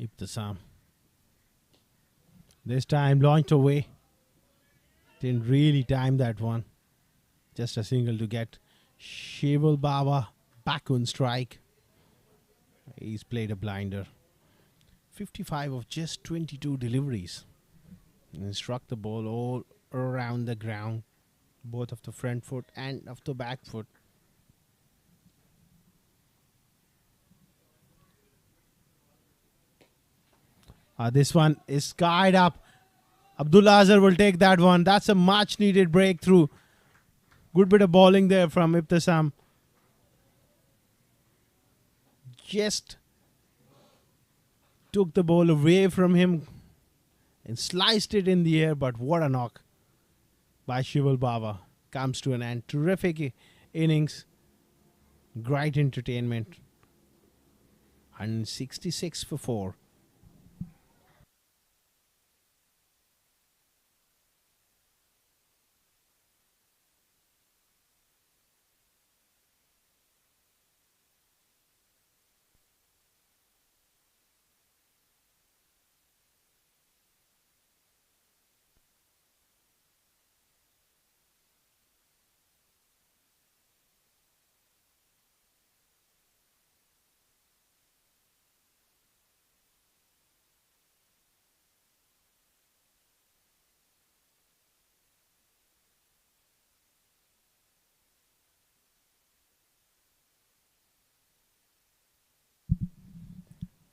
Ibtisam. This time launched away. Didn't really time that one. Just a single to get Shival Baba back on strike. He's played a blinder. 55 of just 22 deliveries. And he struck the ball all around the ground. Both of the front foot and of the back foot. This one is skied up. Abdullah Azhar will take that one. That's a much needed breakthrough. Good bit of bowling there from Ibtisam. Just took the ball away from him and sliced it in the air, but what a knock by Shival Baba. Comes to an end. Terrific innings. Great entertainment. 166 for 4.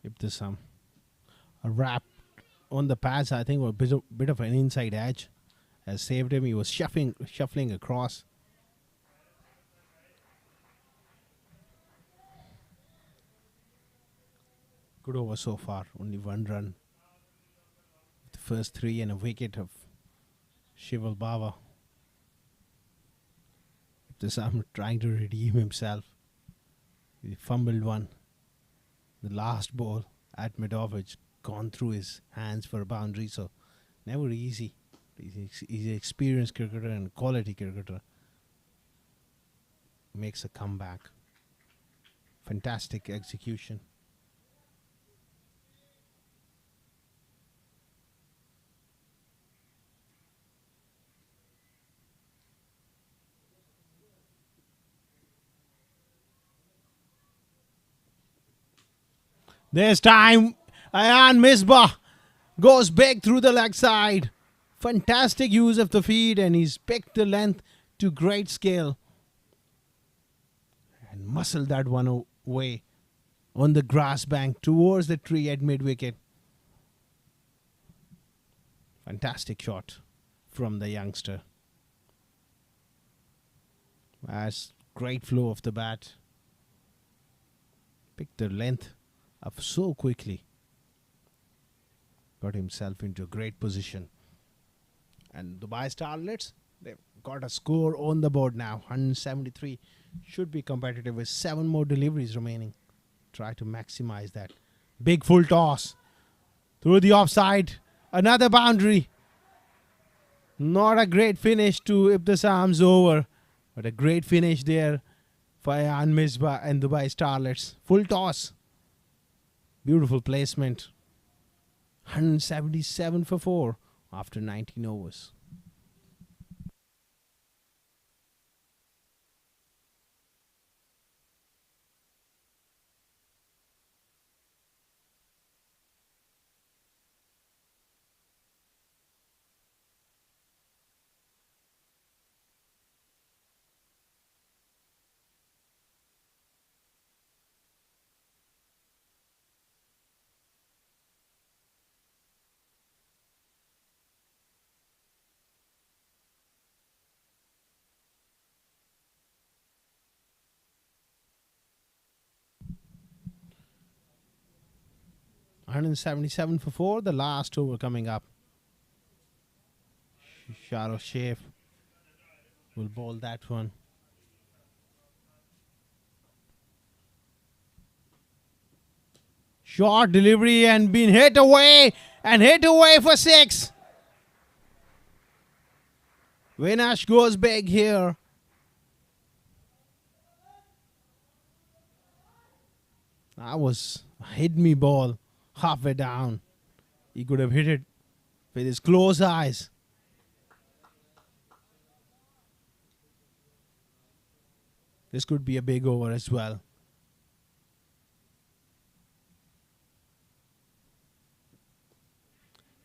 Ibtisam. A wrap on the pads, I think, was a bit of an inside edge. Has saved him. He was shuffling across. Good over so far. Only 1 run. The first 3 and a wicket of Shival Baba. Ibtisam trying to redeem himself. He fumbled one. The last ball at mid-off, it's gone through his hands for a boundary, so never easy. He's an experienced cricketer and quality cricketer. Makes a comeback. Fantastic execution. This time, Ayan Misbah goes big through the leg side. Fantastic use of the feet, and he's picked the length to great scale. And muscled that one away on the grass bank towards the tree at mid-wicket. Fantastic shot from the youngster. That's great flow of the bat. Picked the length up so quickly. Got himself into a great position. And Dubai Starlets, they've got a score on the board now. 173. Should be competitive with 7 more deliveries remaining. Try to maximize that. Big full toss. Through the offside. Another boundary. Not a great finish to Ibtisam's over. But a great finish there for Ayan Misbah and Dubai Starlets. Full toss. Beautiful placement. 177 for 4 after 19 overs. $177 for 4. The last over coming up. Sharo Sheikh will bowl that one. Short delivery and been hit away for 6. Vinash goes big here. That was a hit me ball halfway down. He could have hit it with his closed eyes. This could be a big over as well.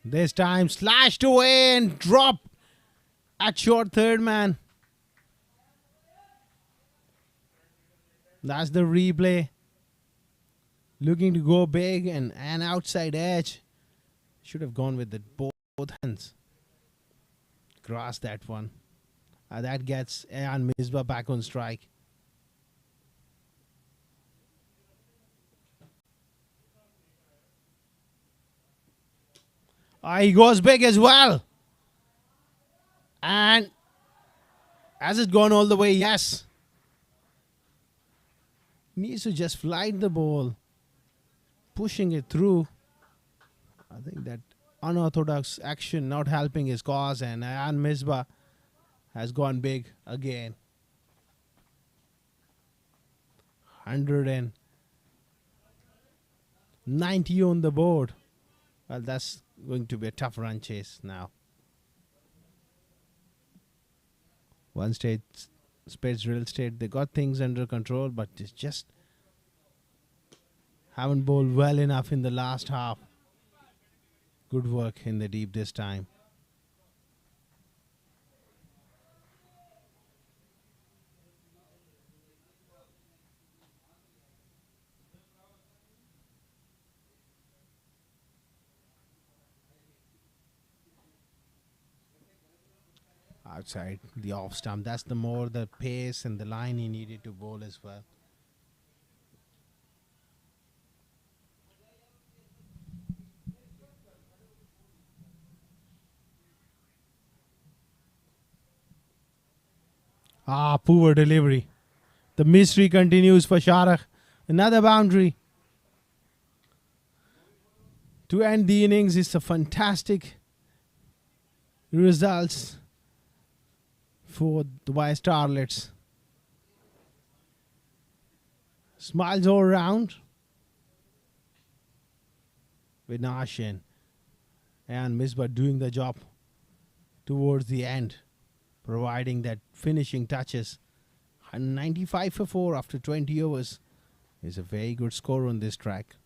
This time slashed away and dropped at short third man. That's the replay. Looking to go big and an outside edge. Should have gone with it both hands. Cross that one. That gets Ayan Misbah back on strike. He goes big as well. And has it gone all the way? Yes. Needs to just flight the ball. Pushing it through. I think that unorthodox action not helping his cause, and Ayan Misbah has gone big again. 190 on the board. Well, that's going to be a tough run chase now. One state, Spades real estate, they got things under control, but it's just haven't bowled well enough in the last half. Good work in the deep this time. Outside the off stump. That's the more the pace and the line he needed to bowl as well. Poor delivery. The mystery continues for Sharakh. Another boundary. To end the innings is a fantastic results for Dubai Starlets. Smiles all around. Vinash and Misbah doing the job towards the end, providing that finishing touches. 195 for 4 after 20 overs is a very good score on this track.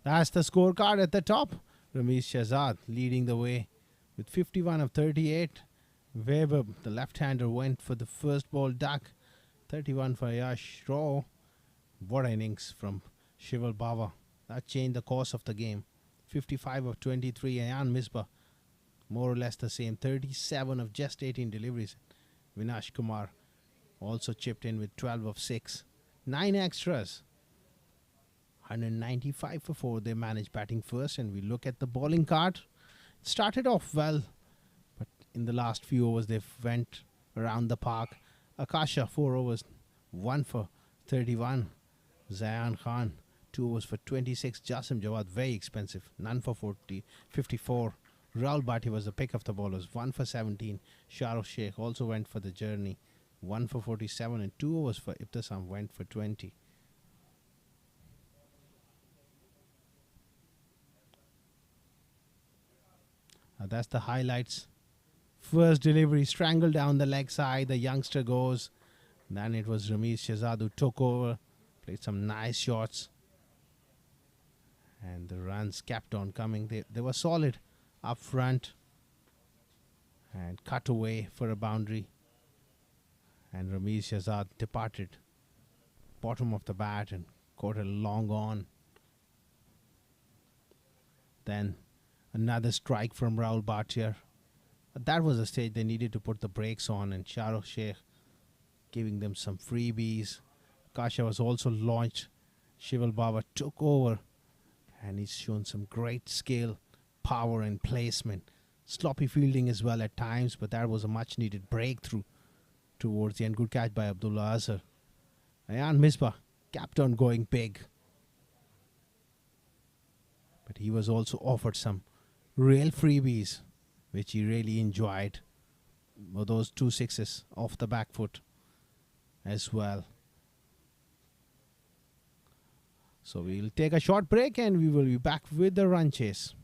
That's the scorecard at the top. Ramesh Shahzad leading the way with 51 of 38. Weber, the left-hander, went for the first ball duck. 31 for Yash Raw. What innings from Shival Baba. That changed the course of the game. 55 of 23. Ayan Misbah, more or less the same. 37 of just 18 deliveries. Vinash Kumar also chipped in with 12 of 6. 9 extras. 195 for 4. They managed batting first, and we look at the bowling card. Started off well, but in the last few overs they went around the park. Akasha 4 overs, 1 for 31. Zayan Khan 2 overs for 26. Jasim Jawad, very expensive, none for 54. Rahul Bhatti was the pick of the bowlers, 1 for 17. Shahrukh Sheikh also went for the journey, 1 for 47, and 2 overs for Ibtisam went for 20. That's the highlights. First delivery, strangled down the leg side. The youngster goes. Then it was Ramesh Shahzad who took over, played some nice shots, and the runs kept on coming. They were solid up front and cut away for a boundary. And Ramesh Shahzad departed bottom of the bat and caught a long on. Then another strike from Rahul Bhatia. That was the stage they needed to put the brakes on, and Shahrukh Sheikh giving them some freebies. Kasha was also launched. Shival Baba took over, and he's shown some great skill, power and placement. Sloppy fielding as well at times, but that was a much needed breakthrough towards the end. Good catch by Abdullah Azhar. Ayan Misbah kept on going big, but he was also offered some real freebies, which he really enjoyed. Those 2 sixes off the back foot as well. So we'll take a short break and we will be back with the run chase.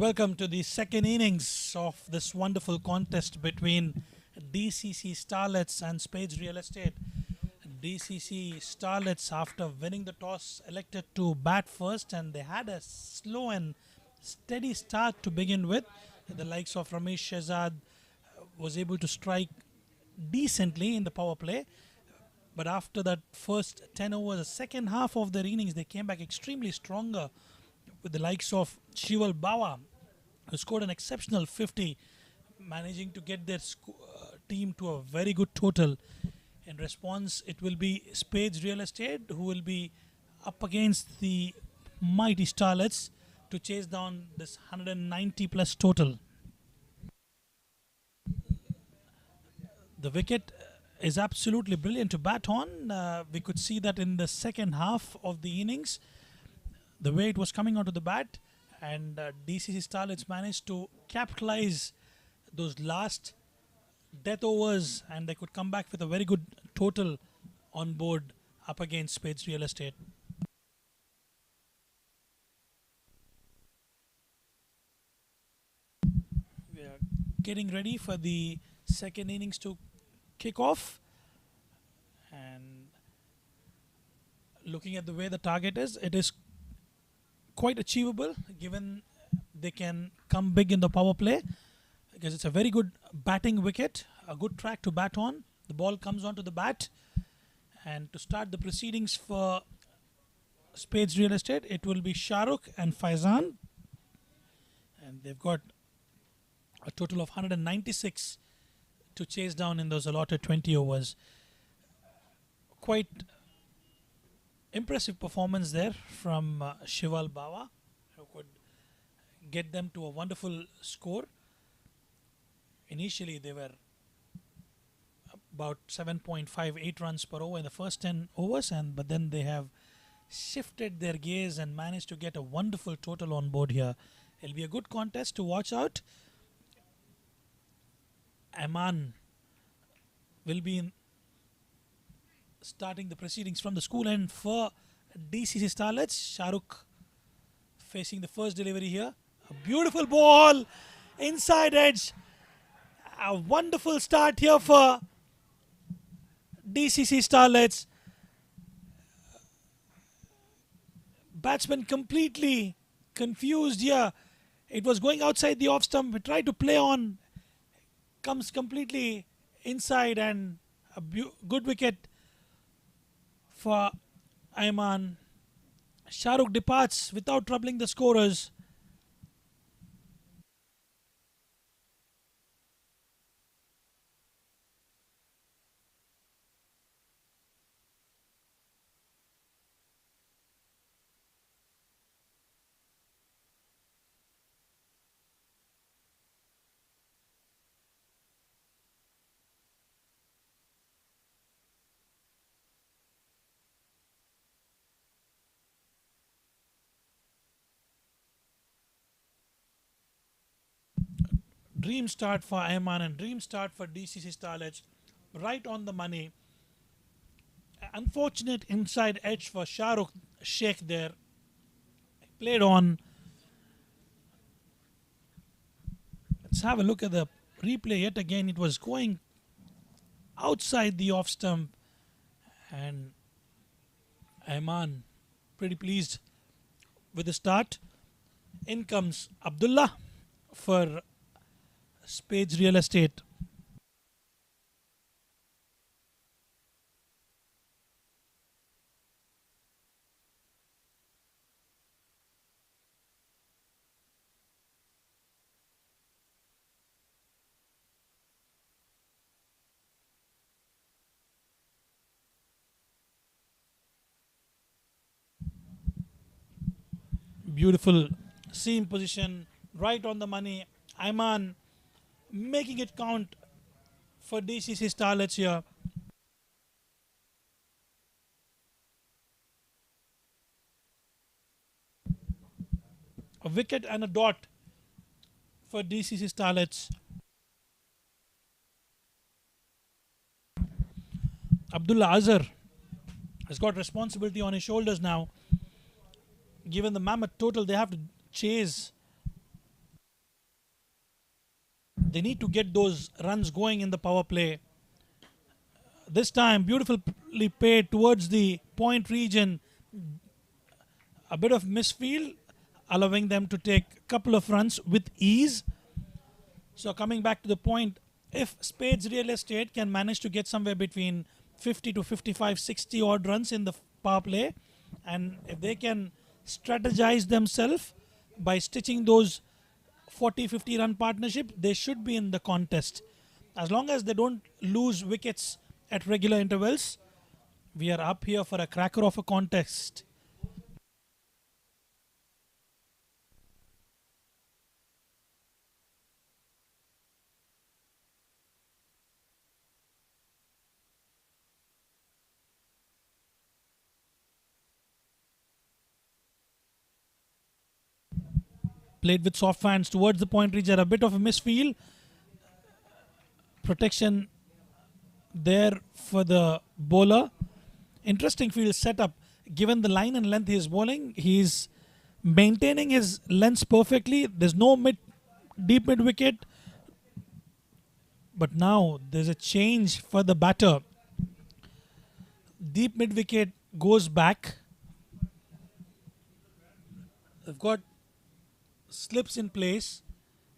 Welcome to the second innings of this wonderful contest between DCC Starlets and Spades Real Estate. DCC Starlets, after winning the toss, elected to bat first, and they had a slow and steady start to begin with. The likes of Ramesh Shehzad was able to strike decently in the power play. But after that first 10 overs, the second half of their innings, they came back extremely stronger with the likes of Shival Bawa, who scored an exceptional 50, managing to get their team to a very good total. In response, it will be Spades Real Estate who will be up against the mighty Starlets to chase down this 190 plus total. The wicket is absolutely brilliant to bat on. We could see that in the second half of the innings, the way it was coming onto the bat, and DCC Starlets managed to capitalize those last death overs, and they could come back with a very good total on board up against Spades Real Estate. We are getting ready for the second innings to kick off, and looking at the way the target is, it is quite achievable given they can come big in the power play, because it's a very good batting wicket, a good track to bat on. The ball comes onto the bat, and to start the proceedings for Spades Real Estate, it will be Shahrukh and Faizan, and they've got a total of 196 to chase down in those allotted 20 overs. Quite impressive performance there from Shival Bawa, who could get them to a wonderful score. Initially, they were about 7.58 runs per over in the first 10 overs, but then they have shifted their gaze and managed to get a wonderful total on board here. It'll be a good contest to watch out. Aman will be starting the proceedings from the school end for DCC Starlets. Shahrukh facing the first delivery here. A beautiful ball, inside edge. A wonderful start here for DCC Starlets. Batsman completely confused here. It was going outside the off stump. We tried to play on. Comes completely inside, and a good wicket for Ayman. Shahrukh departs without troubling the scorers. Dream start for Ayman and dream start for DCC Starlets. Right on the money. Unfortunate inside edge for Shahrukh Sheikh there. Played on. Let's have a look at the replay yet again. It was going outside the off stump, and Ayman pretty pleased with the start. In comes Abdullah for Spades Real Estate. Beautiful seam position, right on the money. Ayman making it count for DCC Starlets here. A wicket and a dot for DCC Starlets. Abdullah Azhar has got responsibility on his shoulders now. Given the mammoth total they have to chase, They need to get those runs going in the power play. This time, beautifully played towards the point region. A bit of misfield, allowing them to take a couple of runs with ease. So coming back to the point, if Spades Real Estate can manage to get somewhere between 50 to 55, 60 odd runs in the power play, and if they can strategize themselves by stitching those 40, 50 run partnership, they should be in the contest. As long as they don't lose wickets at regular intervals, we are up here for a cracker of a contest. Played with soft hands towards the point region. A bit of a misfield. Protection there for the bowler. Interesting field setup. Given the line and length he is bowling, he's maintaining his length perfectly. There's no deep mid wicket. But now there's a change for the batter. Deep mid wicket goes back. They've got slips in place.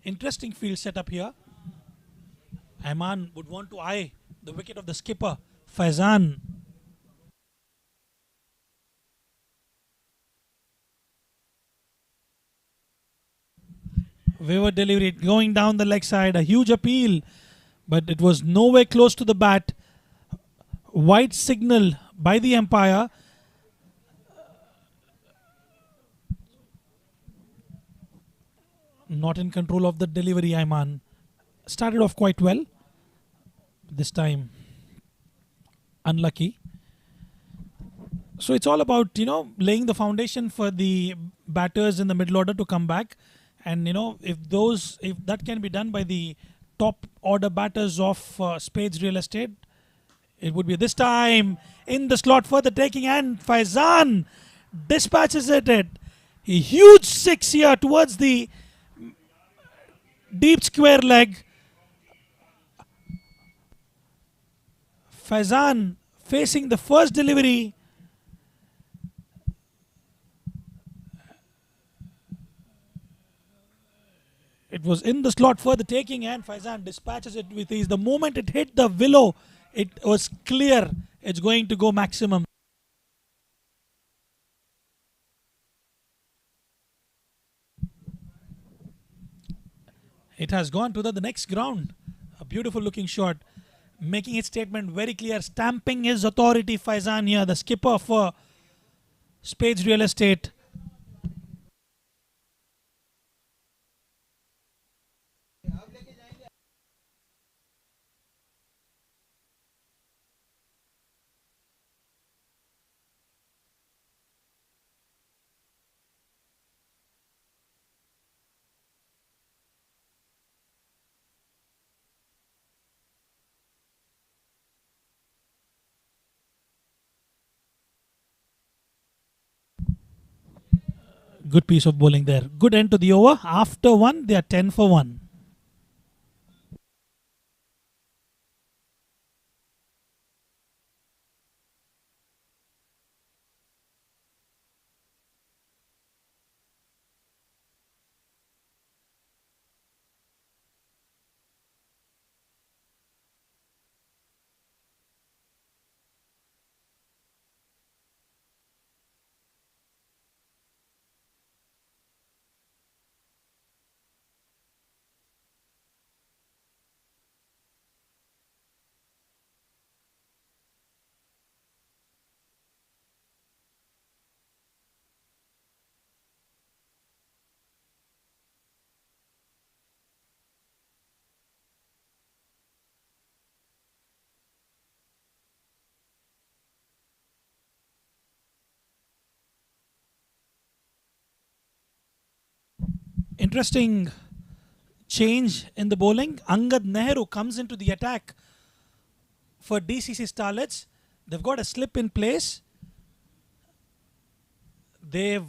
Interesting field setup here. Ayman would want to eye the wicket of the skipper, Faizan. Wayward delivery going down the leg side. A huge appeal, but it was nowhere close to the bat. White signal by the umpire. Not in control of the delivery, Ayman. Started off quite well. This time, unlucky. So it's all about, laying the foundation for the batters in the middle order to come back. And, if that can be done by the top order batters of Spades Real Estate, it would be this time in the slot for the taking, and Faizan dispatches it. A huge six here towards the deep square leg. Faizan facing the first delivery. It was in the slot for the taking, and Faizan dispatches it with ease. The moment it hit the willow, it was clear it's going to go maximum. It has gone to the next ground. A beautiful looking shot, making its statement very clear, stamping his authority. Faizan here, the skipper for Spades Real Estate. Good piece of bowling there. Good end to the over. After one, they are 10 for 1. Interesting change in the bowling. Angad Nehru comes into the attack for DCC Starlets. They've got a slip in place. They've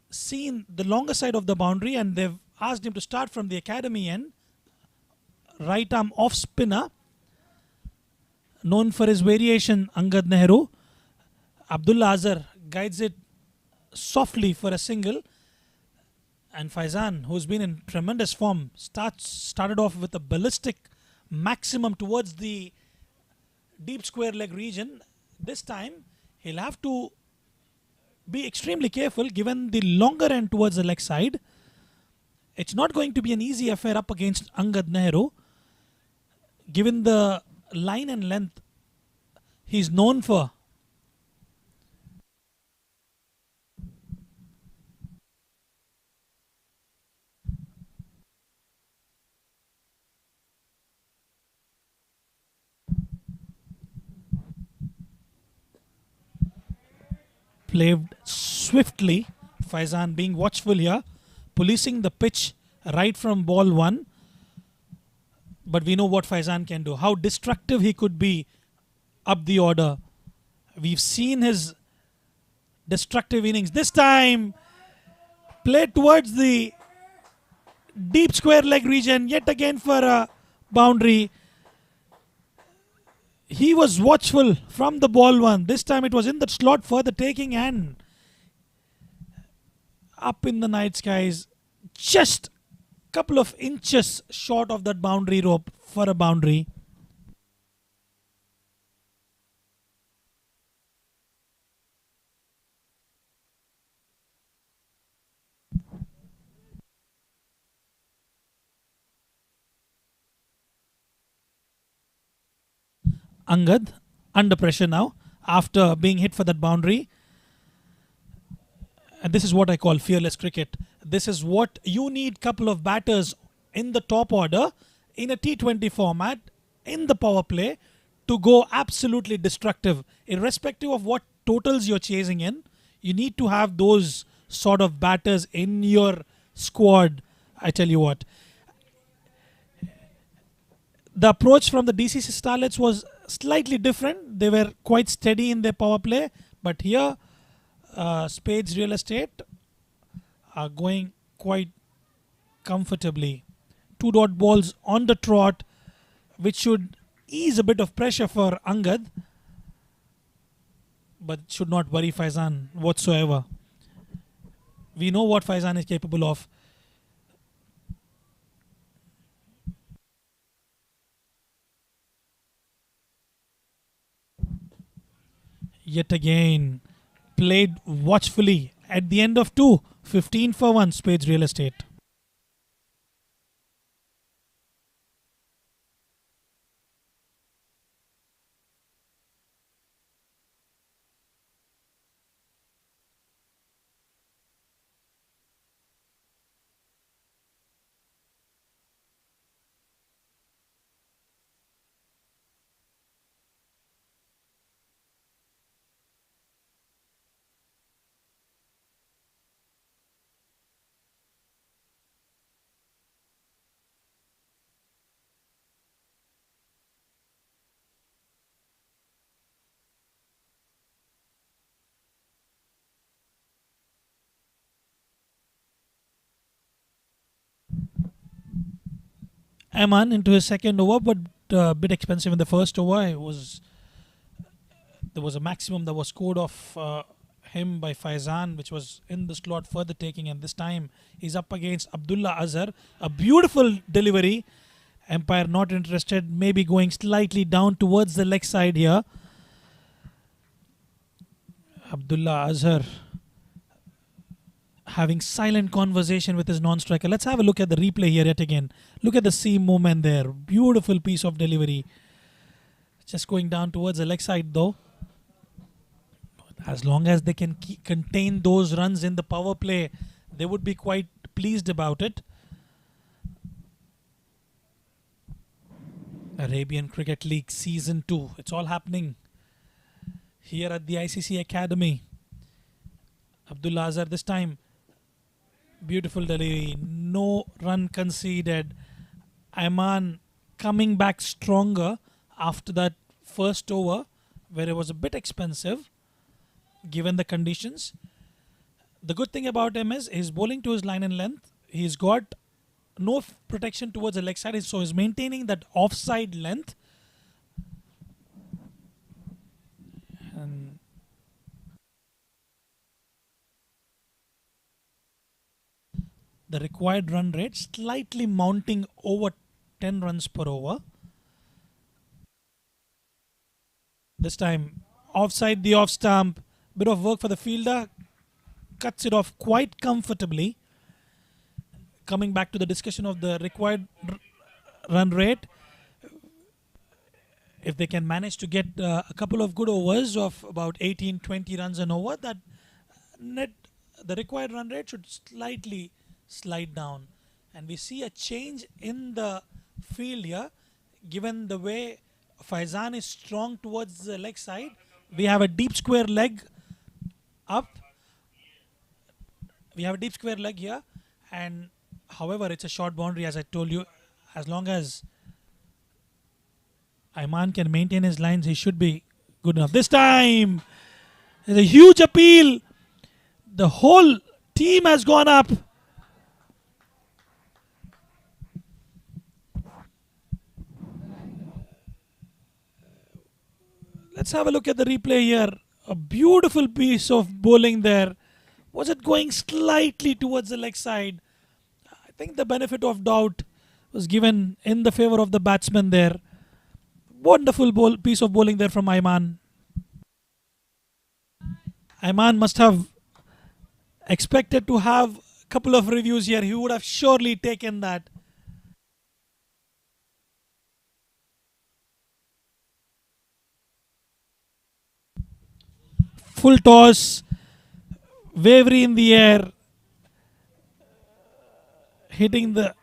seen the longer side of the boundary and they've asked him to start from the academy end. right arm off spinner, known for his variation, Angad Nehru. Abdullah Azhar guides it softly for a single, and Faizan, who's been in tremendous form, started off with a ballistic maximum towards the deep square leg region. This time he'll have to be extremely careful given the longer end towards the leg side. It's not going to be an easy affair up against Angad Nehru, given the line and length he's known for. Played swiftly, Faizan being watchful here, policing the pitch right from ball one. But we know what Faizan can do, how destructive he could be up the order. We've seen his destructive innings. This time, played towards the deep square leg region, yet again for a boundary. He was watchful from the ball one. This time it was in the slot for the taking, and up in the night skies, just a couple of inches short of that boundary rope for a boundary. Angad under pressure now after being hit for that boundary. And this is what I call fearless cricket. This is what you need, couple of batters in the top order in a T20 format in the power play to go absolutely destructive. Irrespective of what totals you're chasing in, you need to have those sort of batters in your squad. I tell you what. The approach from the DCC Starlets was slightly different. They were quite steady in their power play, but here Spades Real Estate are going quite comfortably. 2 dot balls on the trot, which should ease a bit of pressure for Angad, but should not worry Faizan whatsoever. We know what Faizan is capable of. Yet again, played watchfully at the end of 2, 15 for 1, Spades Real Estate. Aman into his second over, but a bit expensive in the first over. There was a maximum that was scored off him by Faizan, which was in the slot for the taking, and this time he's up against Abdullah Azhar. A beautiful delivery. Empire not interested, maybe going slightly down towards the leg side here. Abdullah Azhar having silent conversation with his non-striker. Let's have a look at the replay here yet again. Look at the seam movement there. Beautiful piece of delivery. Just going down towards the leg side though. As long as they can contain those runs in the power play, they would be quite pleased about it. Arabian Cricket League Season 2. It's all happening here at the ICCA Academy. Abdullah Azhar this time. Beautiful delivery. No run conceded. Ayman coming back stronger after that first over where it was a bit expensive given the conditions. The good thing about him is he's bowling to his line and length. He's got no protection towards the leg side, so he's maintaining that offside length. And the required run rate slightly mounting over 10 runs per over. This time offside the off stump, bit of work for the fielder, cuts it off quite comfortably. Coming back to the discussion of the required run rate, if they can manage to get a couple of good overs of about 18-20 runs an over, that the required run rate should slightly slide down. And we see a change in the field here, given the way Faizan is strong towards the leg side. We have a deep square leg up. We have a deep square leg here, and however, it's a short boundary, as I told you. As long as Ayman can maintain his lines, he should be good enough. This time, there's a huge appeal. The whole team has gone up. Let's have a look at the replay here. A beautiful piece of bowling there. Was it going slightly towards the leg side? I think the benefit of doubt was given in the favor of the batsman there. Wonderful piece of bowling there from Ayman. Ayman must have expected to have a couple of reviews here. He would have surely taken that. Full toss, wavery in the air, hitting the,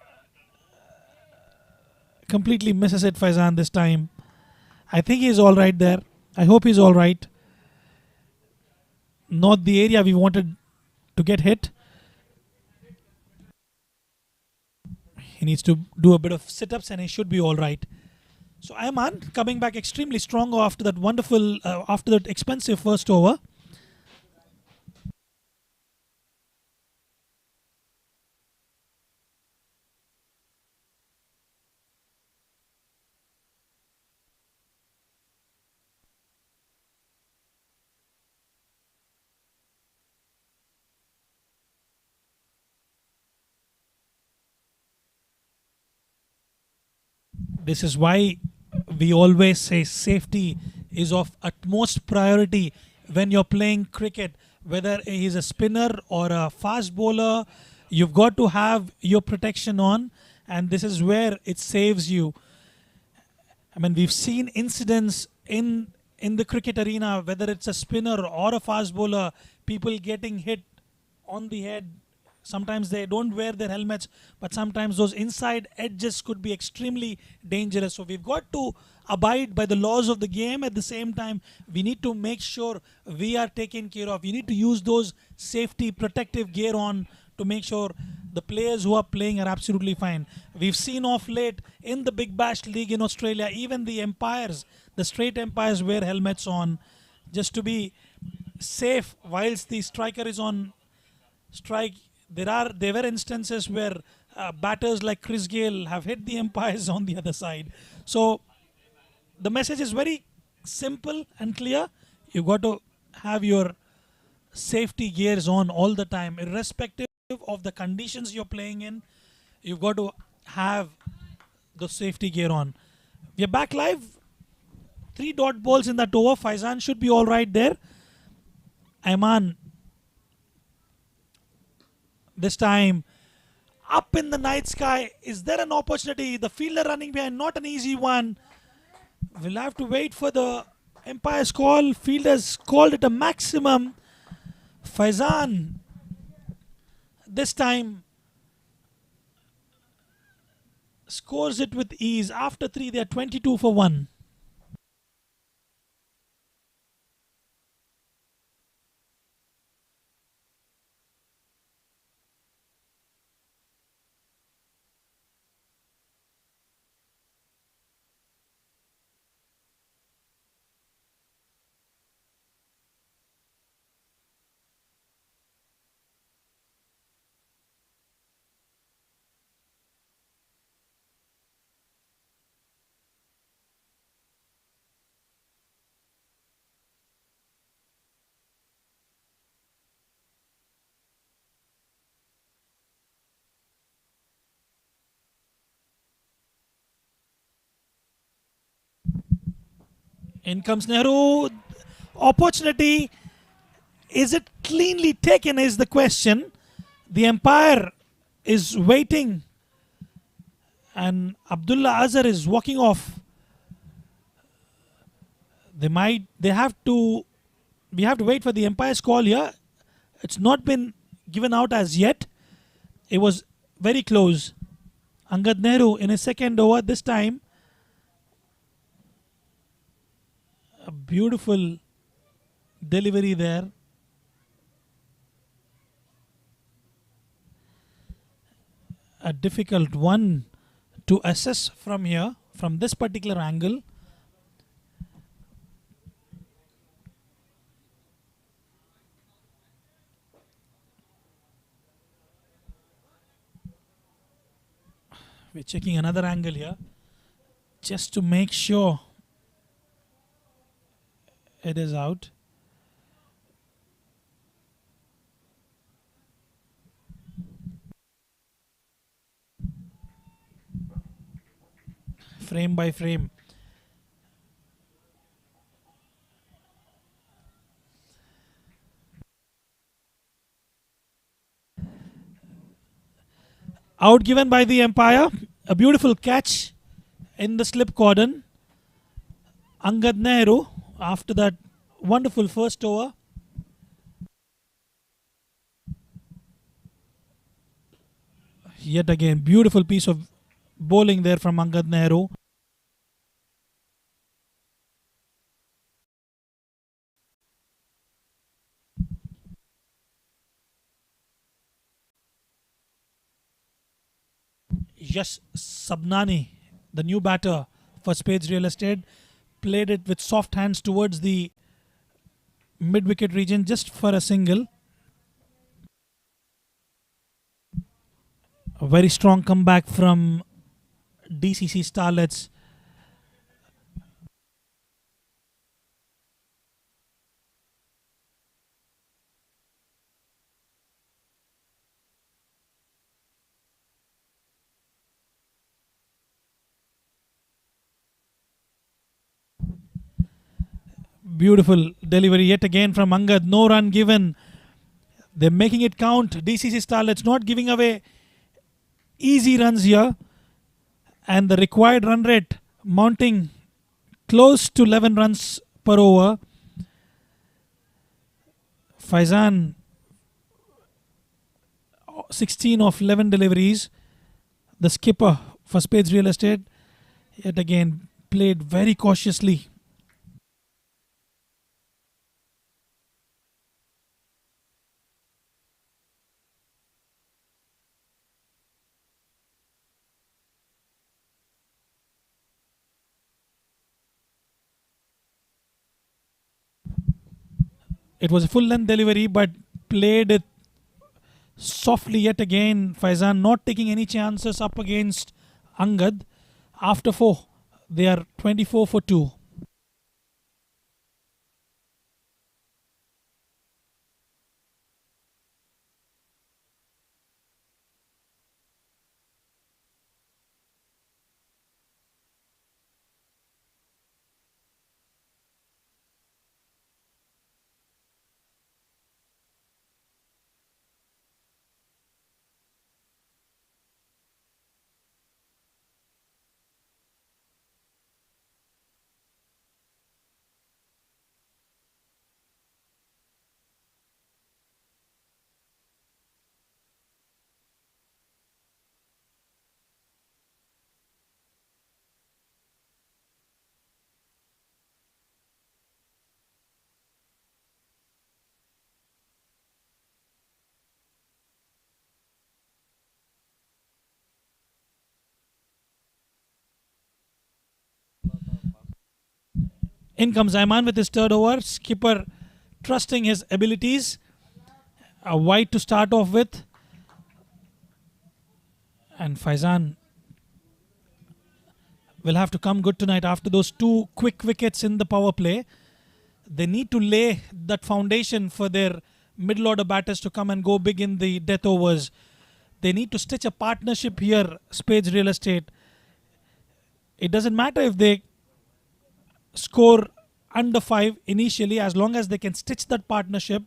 completely misses it Faizan this time. I think he's alright there. I hope he's alright. Not the area we wanted to get hit. He needs to do a bit of sit-ups and he should be alright. So Ayman coming back extremely strong after that wonderful, after that expensive first over. This is why we always say safety is of utmost priority when you're playing cricket. Whether he's a spinner or a fast bowler, you've got to have your protection on, and this is where it saves you. I mean, we've seen incidents in the cricket arena, whether it's a spinner or a fast bowler, people getting hit on the head. Sometimes they don't wear their helmets, but sometimes those inside edges could be extremely dangerous. So we've got to abide by the laws of the game. At the same time, we need to make sure we are taken care of. You need to use those safety protective gear on to make sure the players who are playing are absolutely fine. We've seen off late in the Big Bash League in Australia, even the umpires, the straight umpires wear helmets on just to be safe whilst the striker is on strike. There were instances where batters like Chris Gale have hit the umpires on the other side. So the message is very simple and clear. You've got to have your safety gears on all the time, irrespective of the conditions you're playing in. You've got to have the safety gear on. We're back live. 3 dot balls in that over. Faizan should be all right there. Ayman this time up in the night sky. Is there an opportunity? The fielder running behind, not an easy one. We'll have to wait for the umpire's call. Fielders called it a maximum. Faizan this time scores it with ease. After 3, they are 22 for 1. In comes Nehru. Opportunity. Is it cleanly taken is the question. The umpire is waiting. And Abdullah Azhar is walking off. We have to wait for the umpire's call here. It's not been given out as yet. It was very close. Angad Nehru in his second over this time. A beautiful delivery there. A difficult one to assess from here, from this particular angle. We're checking another angle here just to make sure it is out. Frame by frame. Out given by the umpire. A beautiful catch in the slip cordon. Angad Nehru after that wonderful first over. Yet again, beautiful piece of bowling there from Angad Nehru. Yash Sabnani, the new batter for Spades Real Estate, played it with soft hands towards the mid-wicket region just for a single. A very strong comeback from DCC Starlets. Beautiful delivery yet again from Angad. No run given. They're making it count. DCC Starlets not giving away easy runs here. And the required run rate mounting close to 11 runs per over. Faizan 16 of 11 deliveries. The skipper for Spades Real Estate yet again played very cautiously. It was a full length delivery but played it softly yet again. Faizan not taking any chances up against Angad. After 4, they are 24 for 2. In comes Ayman with his third over. Skipper trusting his abilities. A wide to start off with. And Faizan will have to come good tonight after those 2 quick wickets in the power play. They need to lay that foundation for their middle order batters to come and go big in the death overs. They need to stitch a partnership here, Spades Real Estate. It doesn't matter if they score under 5 initially, as long as they can stitch that partnership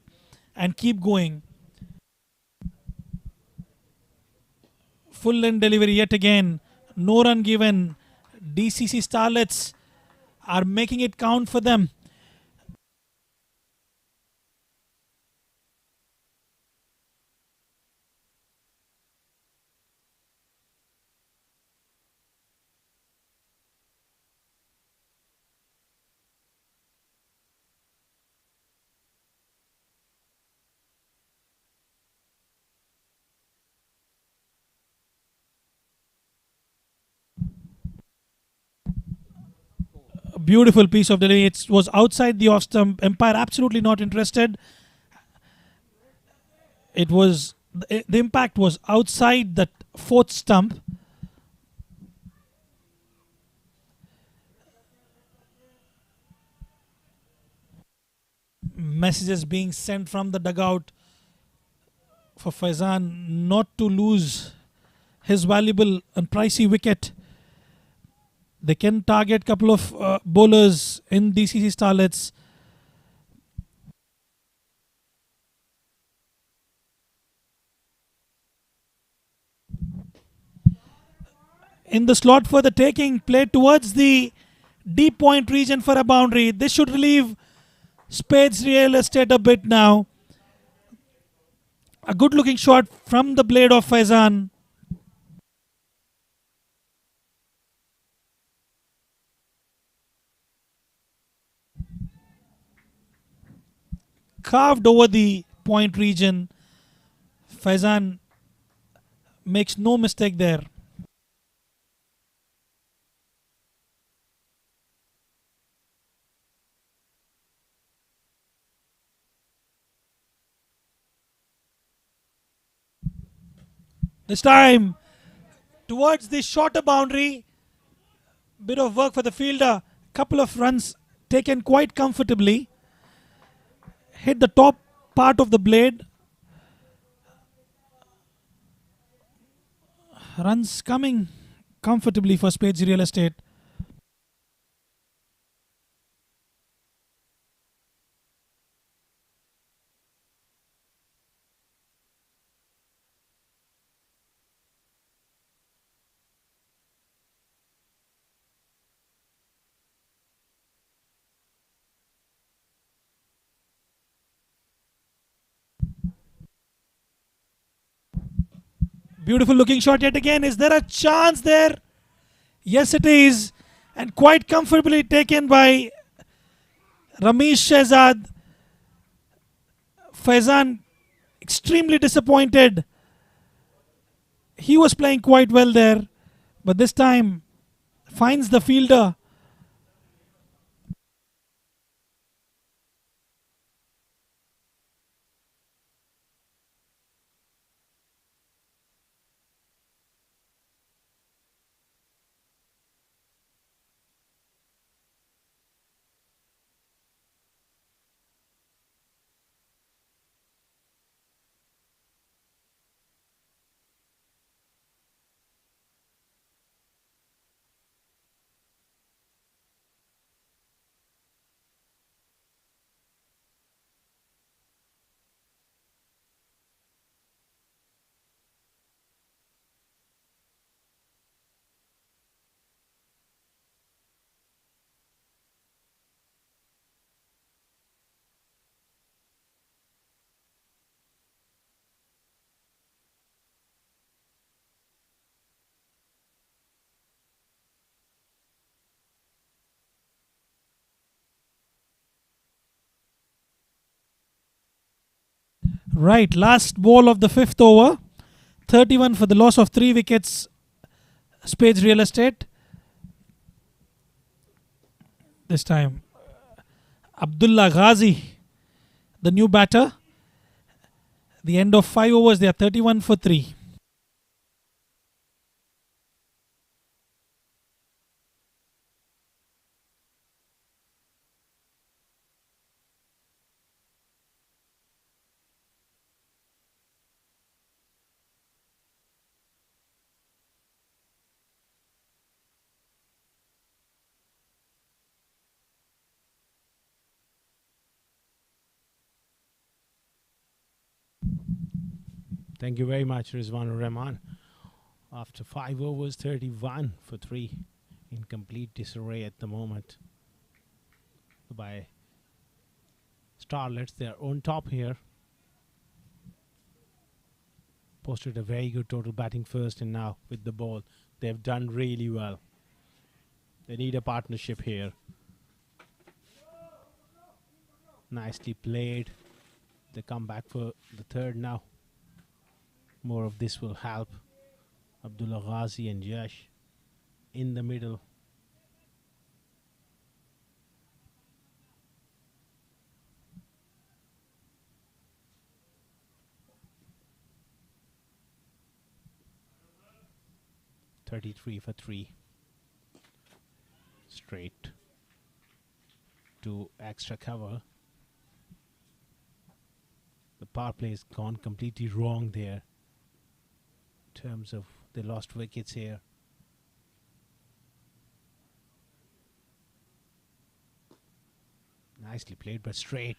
and keep going. Full end delivery yet again. No run given. DCC Starlets are making it count for them. A beautiful piece of delivery. It was outside the off stump. Empire absolutely not interested. It was the impact was outside that fourth stump. Messages being sent from the dugout for Faizan not to lose his valuable and pricey wicket. They can target a couple of bowlers in DCC Starlets. In the slot for the taking, played towards the deep point region for a boundary. This should relieve Spades real estate a bit now. A good looking shot from the blade of Faizan. Carved over the point region. Faizan makes no mistake there. This time towards the shorter boundary. Bit of work for the fielder. Couple of runs taken quite comfortably. Hit the top part of the blade. Runs coming comfortably for Spades Real Estate. Beautiful looking shot yet again. Is there a chance there? Yes, it is. And quite comfortably taken by Ramesh Shehzad. Faizan extremely disappointed. He was playing quite well there, but this time finds the fielder. Right, last ball of the fifth over. 31 for the loss of 3 wickets. Spades Real Estate. This time Abdullah Ghazi, the new batter. The end of 5 overs, they are 31 for 3. Thank you very much, Rizwanur Rahman. After 5 overs, 31 for 3. In complete disarray at the moment by Starlets. They're on top here. Posted a very good total batting first, and now with the ball, they've done really well. They need a partnership here. Nicely played. They come back for the third now. More of this will help. Abdullah Ghazi and Yash in the middle. .33 for 3. Straight to extra cover. The power play has gone completely wrong there in terms of they lost wickets here. Nicely played, but straight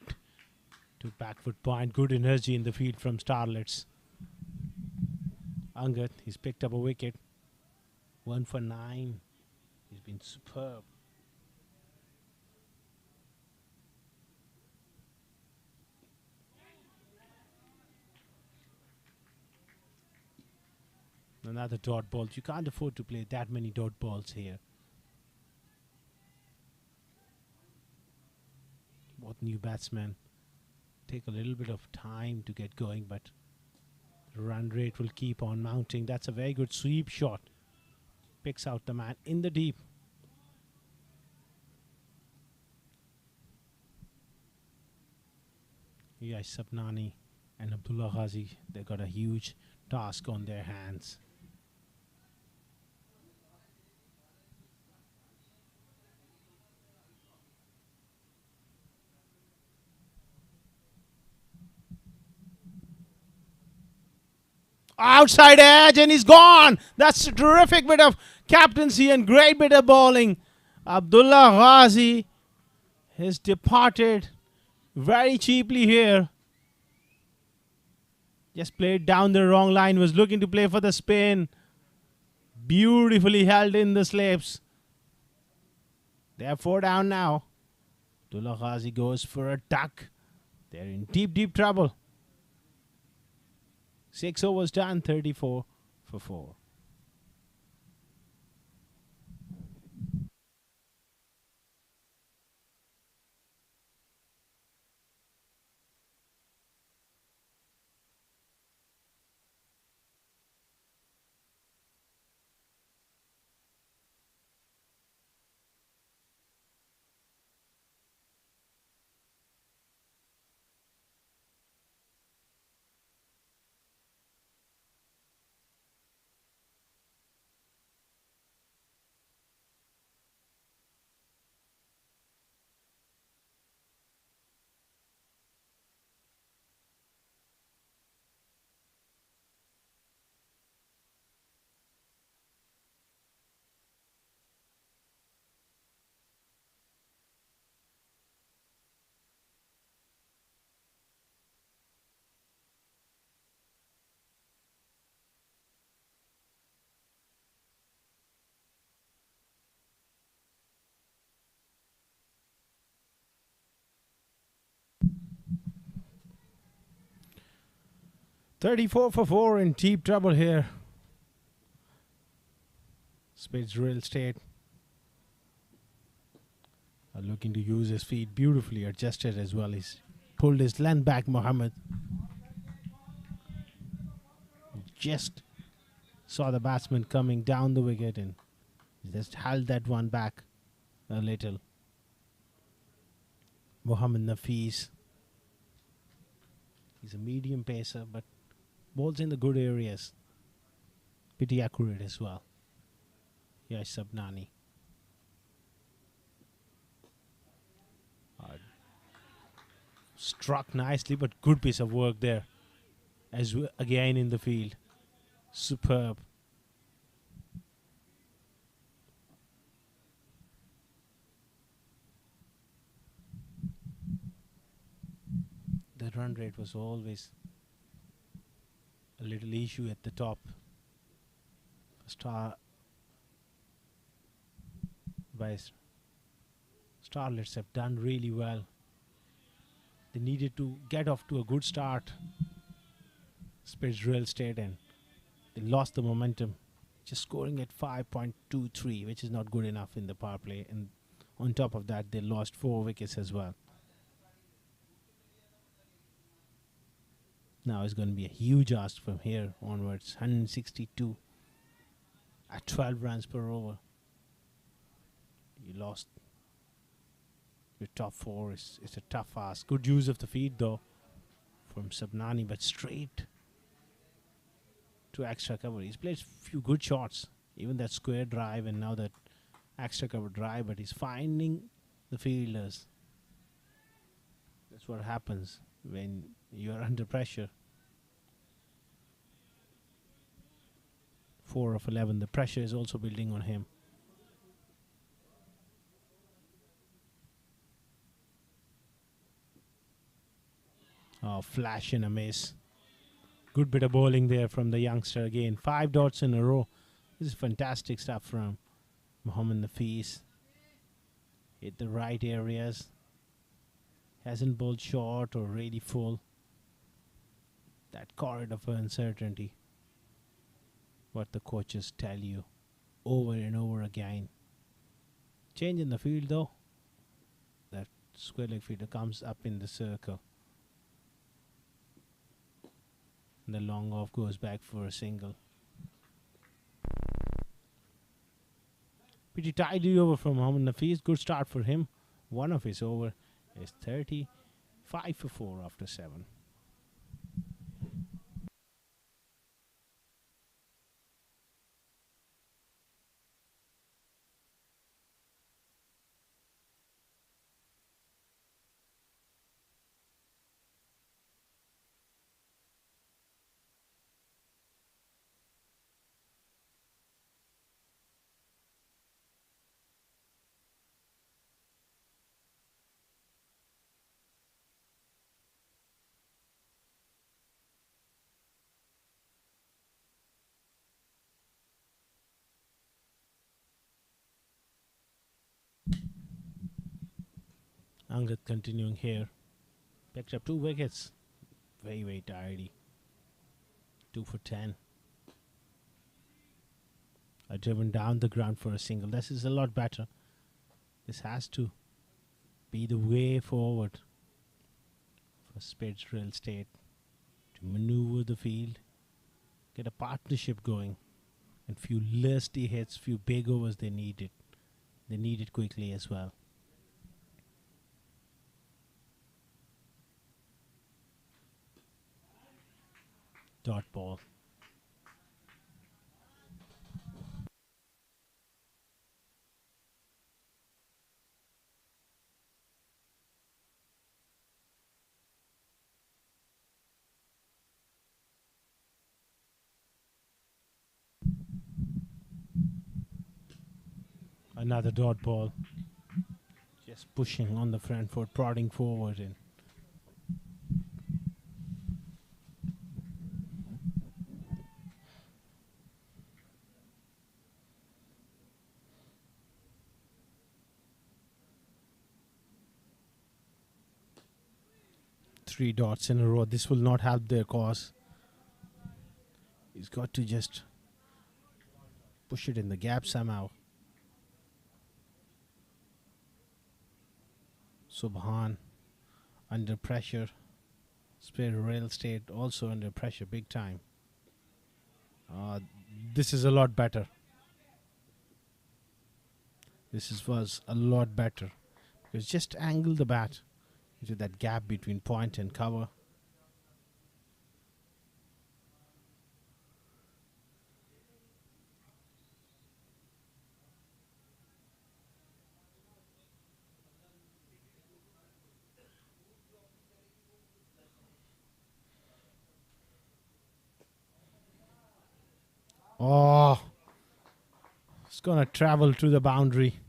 to backfoot point. Good energy in the field from Starlets. Angad, he's picked up a wicket. 1 for 9. He's been superb. Another dot ball. You can't afford to play that many dot balls here. Both new batsmen take a little bit of time to get going, but the run rate will keep on mounting. That's a very good sweep shot. Picks out the man in the deep. Yash Sabnani and Abdullah Ghazi, they got a huge task on their hands. Outside edge, and he's gone. That's a terrific bit of captaincy and great bit of bowling. Abdullah Ghazi has departed very cheaply here. Just played down the wrong line, was looking to play for the spin. Beautifully held in the slips. They are 4 down now. Abdullah Ghazi goes for a duck. They're in deep, deep trouble. 6 overs done, 34 for 4. .34 for 4 in deep trouble here. Spades real estate are looking to use his feet beautifully adjusted as well. He's pulled his length back, Mohammed. Just saw the batsman coming down the wicket and just held that one back a little. Mohammed Nafis. He's a medium pacer, but bowls in the good areas. Pretty accurate as well. Yash Sabnani. Struck nicely, but good piece of work there. As again in the field. Superb. The run rate was always a little issue at the top. Starlets have done really well. They needed to get off to a good start, Spades Real Estate, and they lost the momentum, just scoring at 5.23, which is not good enough in the power play. And on top of that, they lost 4 wickets as well. Now it's going to be a huge ask from here onwards. 162 at 12 runs per over. You lost your top 4. It's a tough ask. Good use of the feed though from Sabnani, but straight to extra cover. He's played a few good shots, even that square drive and now that extra cover drive, but he's finding the fielders. That's what happens when you're under pressure. 4 of 11. The pressure is also building on him. Oh, flash and a miss. Good bit of bowling there from the youngster again. 5 dots in a row. This is fantastic stuff from Mohammad Nafis. Hit the right areas. Hasn't bowled short or really full. That corridor of uncertainty. What the coaches tell you over and over again. Change in the field though. That square leg fielder comes up in the circle. And the long off goes back for a single. Pretty tidy over from Mohammad Nafis. Good start for him. One of his over is 30. 5 for 4 after 7. Angad continuing here. Picked up 2 wickets. Very, very tidy. 2 for 10. Driven down the ground for a single. This is a lot better. This has to be the way forward for Spades Real Estate to maneuver the field, get a partnership going, and few lusty hits, few big overs they needed. They need it quickly as well. Dot ball. Another dot ball. Just pushing on the front foot, prodding forward and three dots in a row. This will not help their cause. He's got to just push it in the gap somehow. Subhan under pressure. Spades Real Estate also under pressure big time. This is a lot better. Was a lot better. Because just angle the bat into that gap between point and cover. Oh, it's gonna travel to the boundary.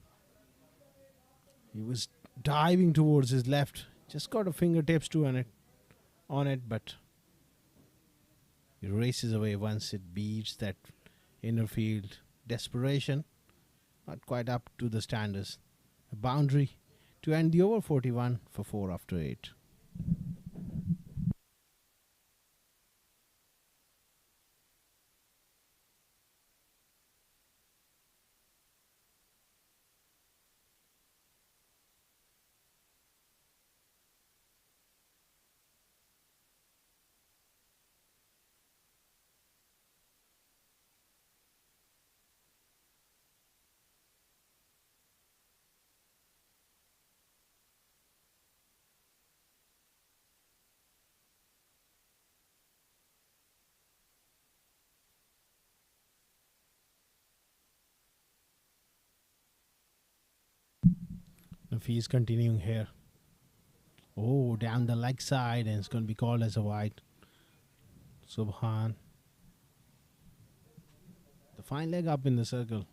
He was diving towards his left. Just got a fingertips to on it, but He races away once it beats that inner field. Desperation, not quite up to the standards. A boundary to end the over 41 for 4 after 8. If he's continuing here. Oh, down the leg side, and it's going to be called as a wide. Subhan. The fine leg up in the circle.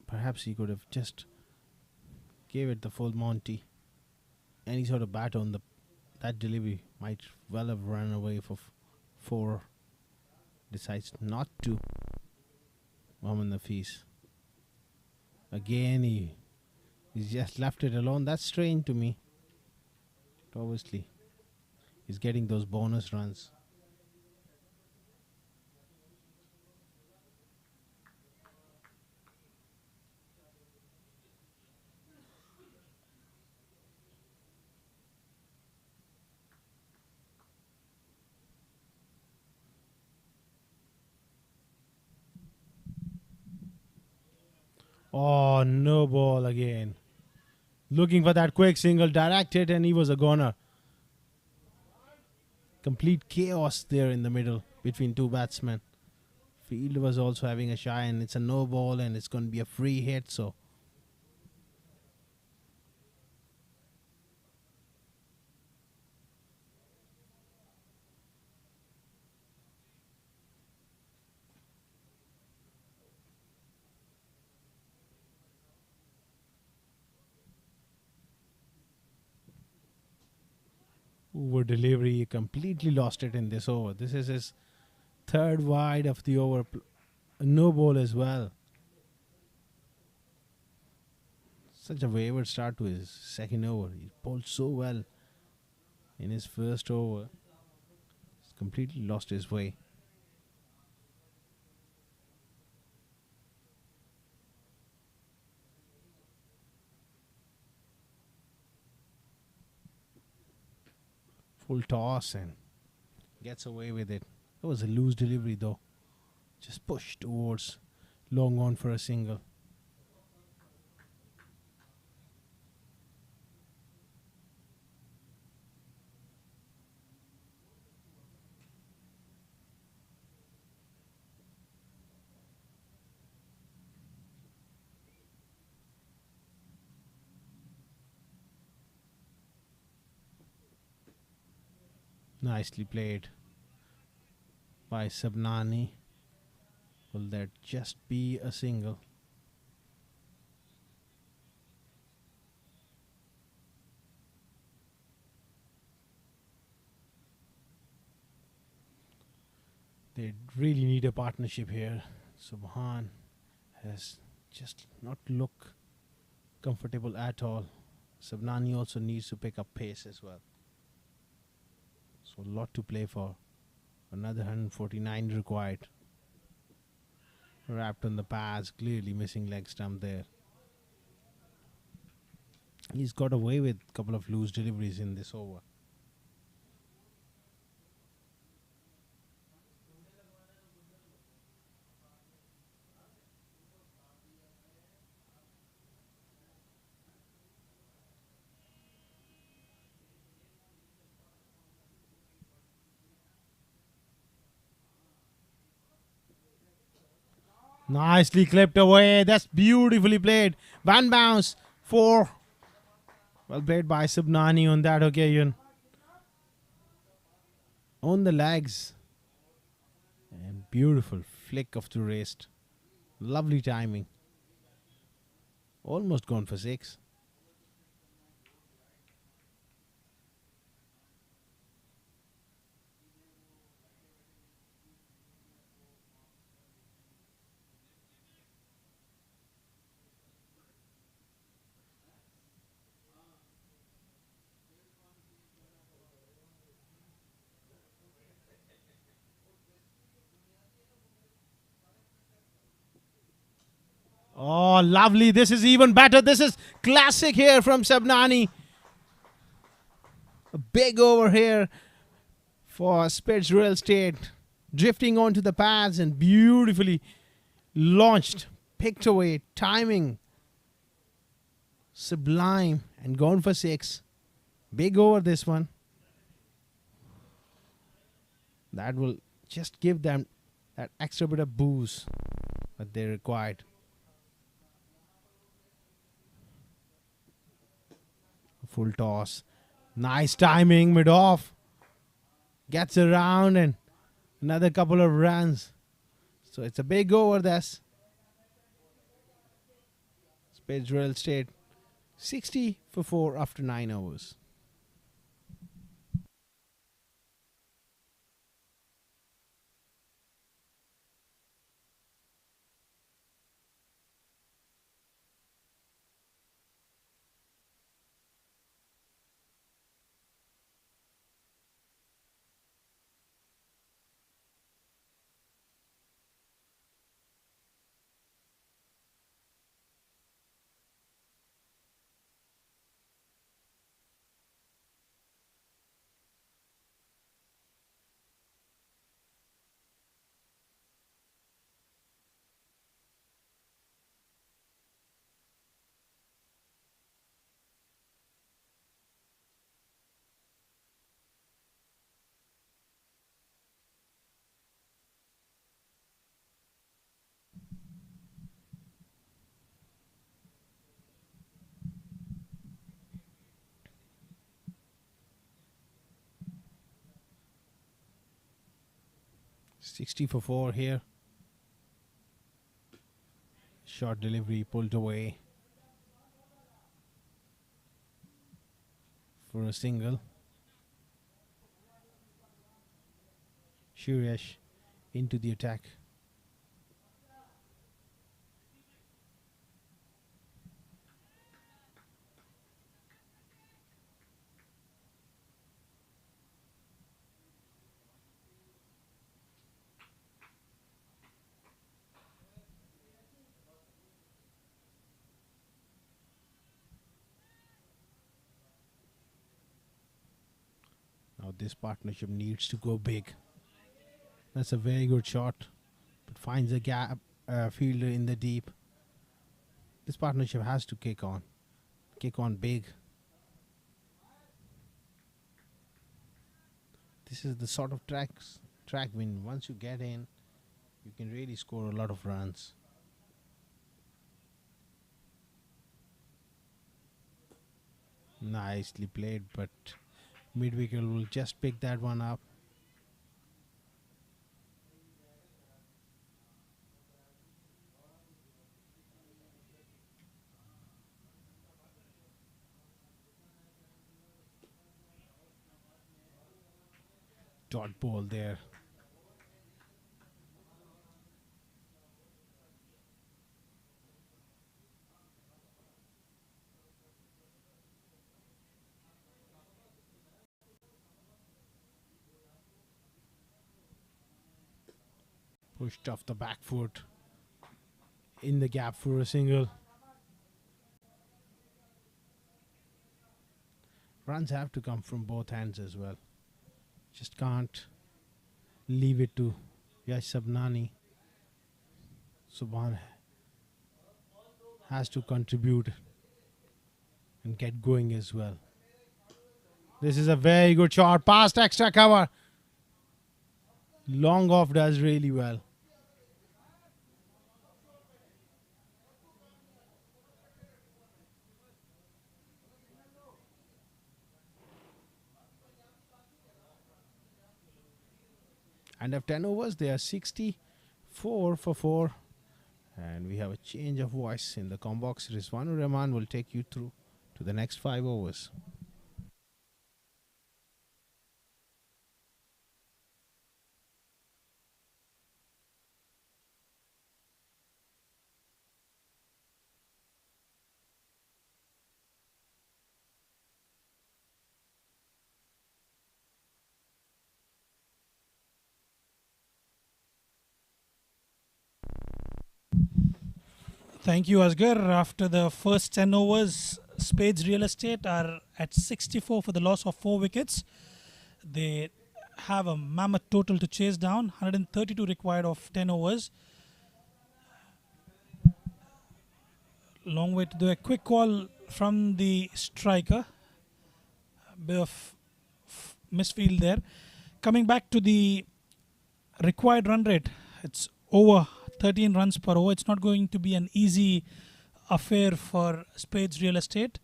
Perhaps he could have just gave it the full Monty. Any sort of bat on that delivery might well have run away for 4. Decides not to. Mohammad Nafis. Again, he's just left it alone. That's strange to me. But obviously, he's getting those bonus runs. Oh, no ball again. Looking for that quick single, direct hit, and he was a goner. Complete chaos there in the middle between two batsmen. Field was also having a shy, and it's a no ball, and it's going to be a free hit, so. Over delivery, he completely lost it in this over. This is his 3rd wide of the over. No ball as well. Such a wayward start to his 2nd over. He bowled so well in his 1st over. He's completely lost his way. Full toss and gets away with it. That was a loose delivery though. Just pushed towards long on for a single. Nicely played by Sabnani. Will that just be a single? They really need a partnership here. Subhan has just not looked comfortable at all. Sabnani also needs to pick up pace as well. So a lot to play for. Another 149 required. Wrapped on the pads, clearly missing leg stump there. He's got away with a couple of loose deliveries in this over. Nicely clipped away. That's beautifully played. One bounce. 4. Well played by Subnani on that occasion. On the legs. And beautiful flick of the wrist. Lovely timing. Almost gone for 6. Oh, lovely. This is even better. This is classic here from Sabnani. A big over here for Spades Real Estate. Drifting onto the pads and beautifully launched. Picked away. Timing. Sublime. And gone for 6. Big over this one. That will just give them that extra bit of boost that they required. Full toss. Nice timing, mid off. Gets around and another couple of runs. So it's a big over this. Spades Real Estate 60 for 4 after 9 overs. $60 for 4 here. Short delivery pulled away for a single. Suresh into the attack. Now this partnership needs to go big. That's a very good shot, but finds a gap fielder in the deep. This partnership has to kick on big. This is the sort of track win. Once you get in, you can really score a lot of runs. Nicely played, but mid-wicket will just pick that one up. Dot ball there. Pushed off the back foot. In the gap for a single. Runs have to come from both hands as well. Just can't leave it to Yash Sabnani. Subhan has to contribute and get going as well. This is a very good shot. Past extra cover. Long off does really well. And of 10 overs, they are 64 for 4. And we have a change of voice in the com box. Rizwanur Rahman will take you through to the next 5 overs. Thank you, Asgar. After the first 10 overs, Spades Real Estate are at 64 for the loss of 4 wickets. They have a mammoth total to chase down, 132 required of 10 overs. Long way to do. A quick call from the striker. A bit of misfield there. Coming back to the required run rate, it's over 13 runs per over. It's not going to be an easy affair for Spades Real Estate.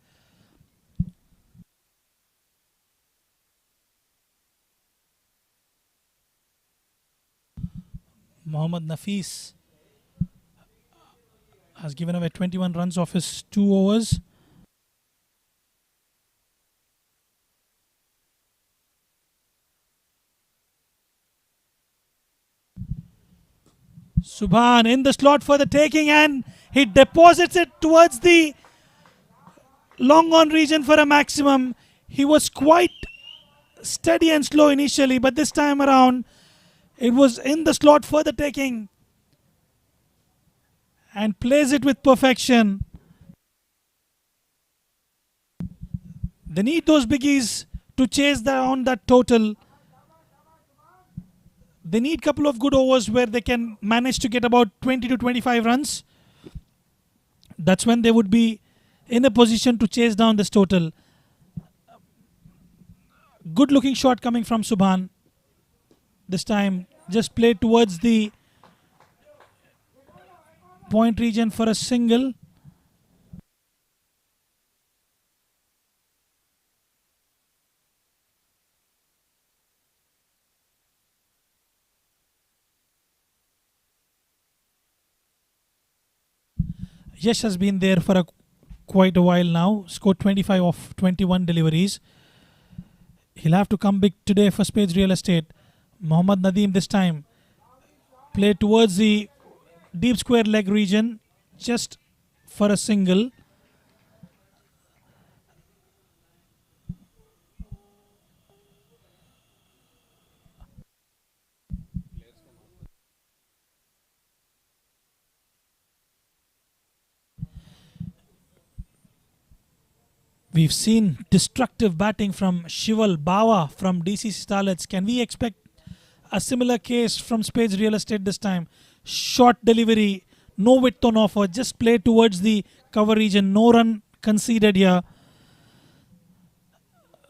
Mohammad Nafis has given away 21 runs off his 2 overs. Subhan in the slot for the taking, and he deposits it towards the long on region for a maximum. He was quite steady and slow initially, but this time around it was in the slot for the taking and plays it with perfection. They need those biggies to chase down that total. They need a couple of good overs where they can manage to get about 20 to 25 runs. That's when they would be in a position to chase down this total. Good looking shot coming from Subhan. This time just played towards the point region for a single. Yash has been there for quite a while now. Scored 25 of 21 deliveries. He'll have to come big today for Spades Real Estate. Mohammad Nadeem this time played towards the deep square leg region just for a single. We've seen destructive batting from Shival Bawa from DCC Starlets. Can we expect a similar case from Spades Real Estate this time? Short delivery, no width on offer, just play towards the cover region, no run conceded here.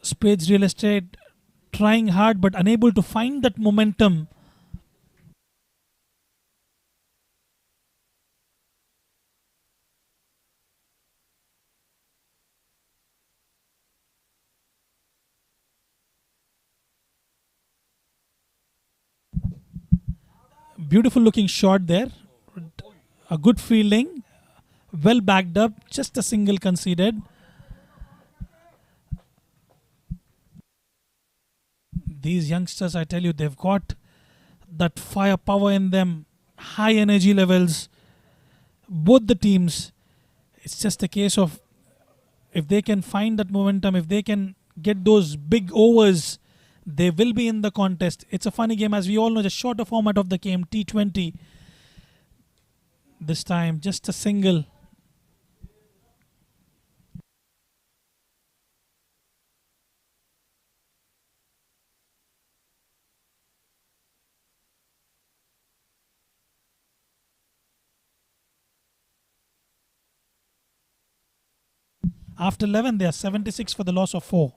Spades Real Estate trying hard but unable to find that momentum. Beautiful looking shot there. A good fielding. Well backed up. Just a single conceded. These youngsters, I tell you, they've got that firepower in them. High energy levels. Both the teams. It's just a case of if they can find that momentum, if they can get those big overs, they will be in the contest. It's a funny game, as we all know, the shorter format of the game, T20. This time, just a single. After 11, they are 76 for the loss of 4.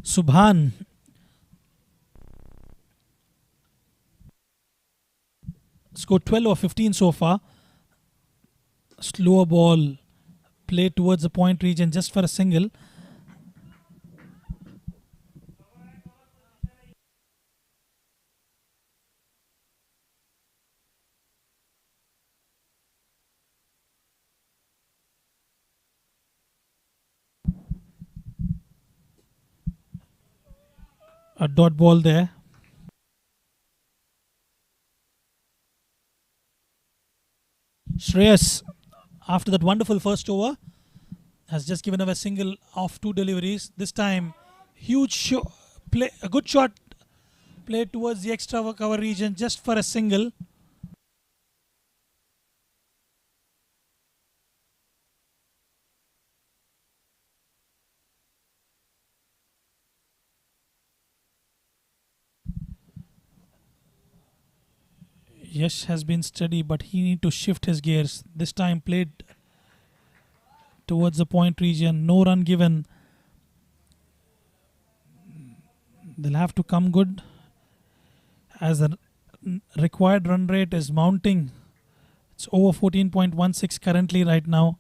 Subhan scored 12 or 15 so far. Slower ball played towards the point region just for a single. A dot ball there. Shreyas, after that wonderful first over, has just given away a single off 2 deliveries. This time, a good shot played towards the extra cover region just for a single. Yash has been steady, but he need to shift his gears. This time played towards the point region. No run given. They'll have to come good as the required run rate is mounting. It's over 14.16 currently right now.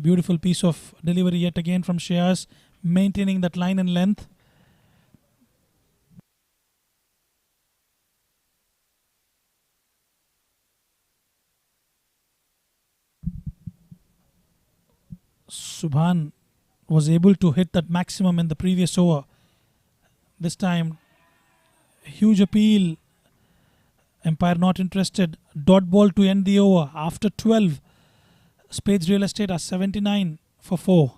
Beautiful piece of delivery yet again from Shreyas, maintaining that line and length. Subhan was able to hit that maximum in the previous over. This time, huge appeal. Empire not interested. Dot ball to end the over. After 12, Spades Real Estate are 79 for 4.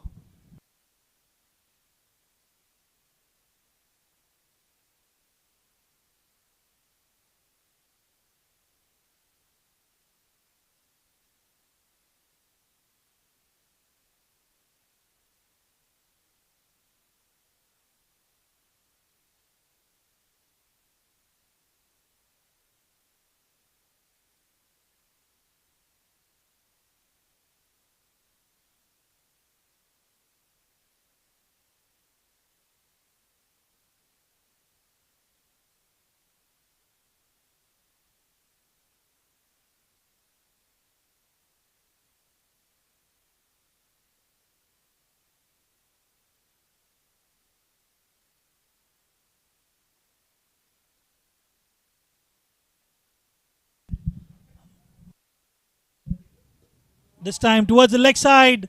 This time towards the leg side.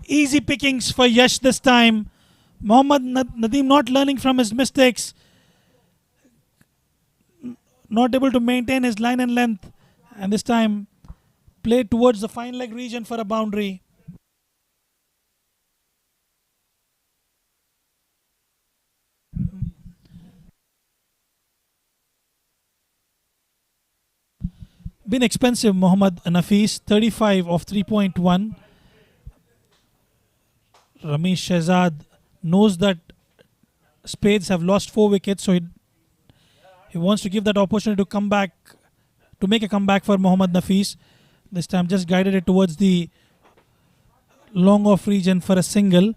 Easy pickings for Yash this time. Mohammad Nadeem not learning from his mistakes. Not able to maintain his line and length. And this time played towards the fine leg region for a boundary. Been expensive, Mohammad Nafis, 35 of 3.1. Ramesh Shehzad knows that Spades have lost 4 wickets, so he wants to give that opportunity to come back, to make a comeback for Mohammad Nafis. This time just guided it towards the long off region for a single.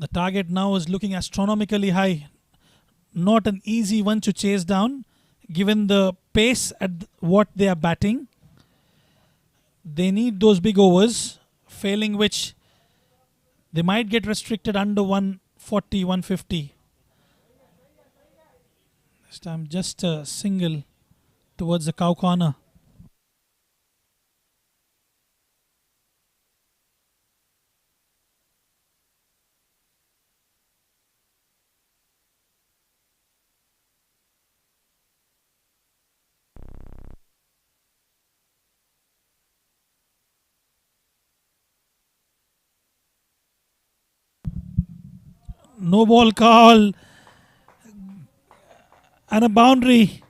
The target now is looking astronomically high. Not an easy one to chase down, given the pace at what they are batting. They need those big overs, failing which they might get restricted under 140, 150. This time just a single towards the cow corner. No ball call and a boundary.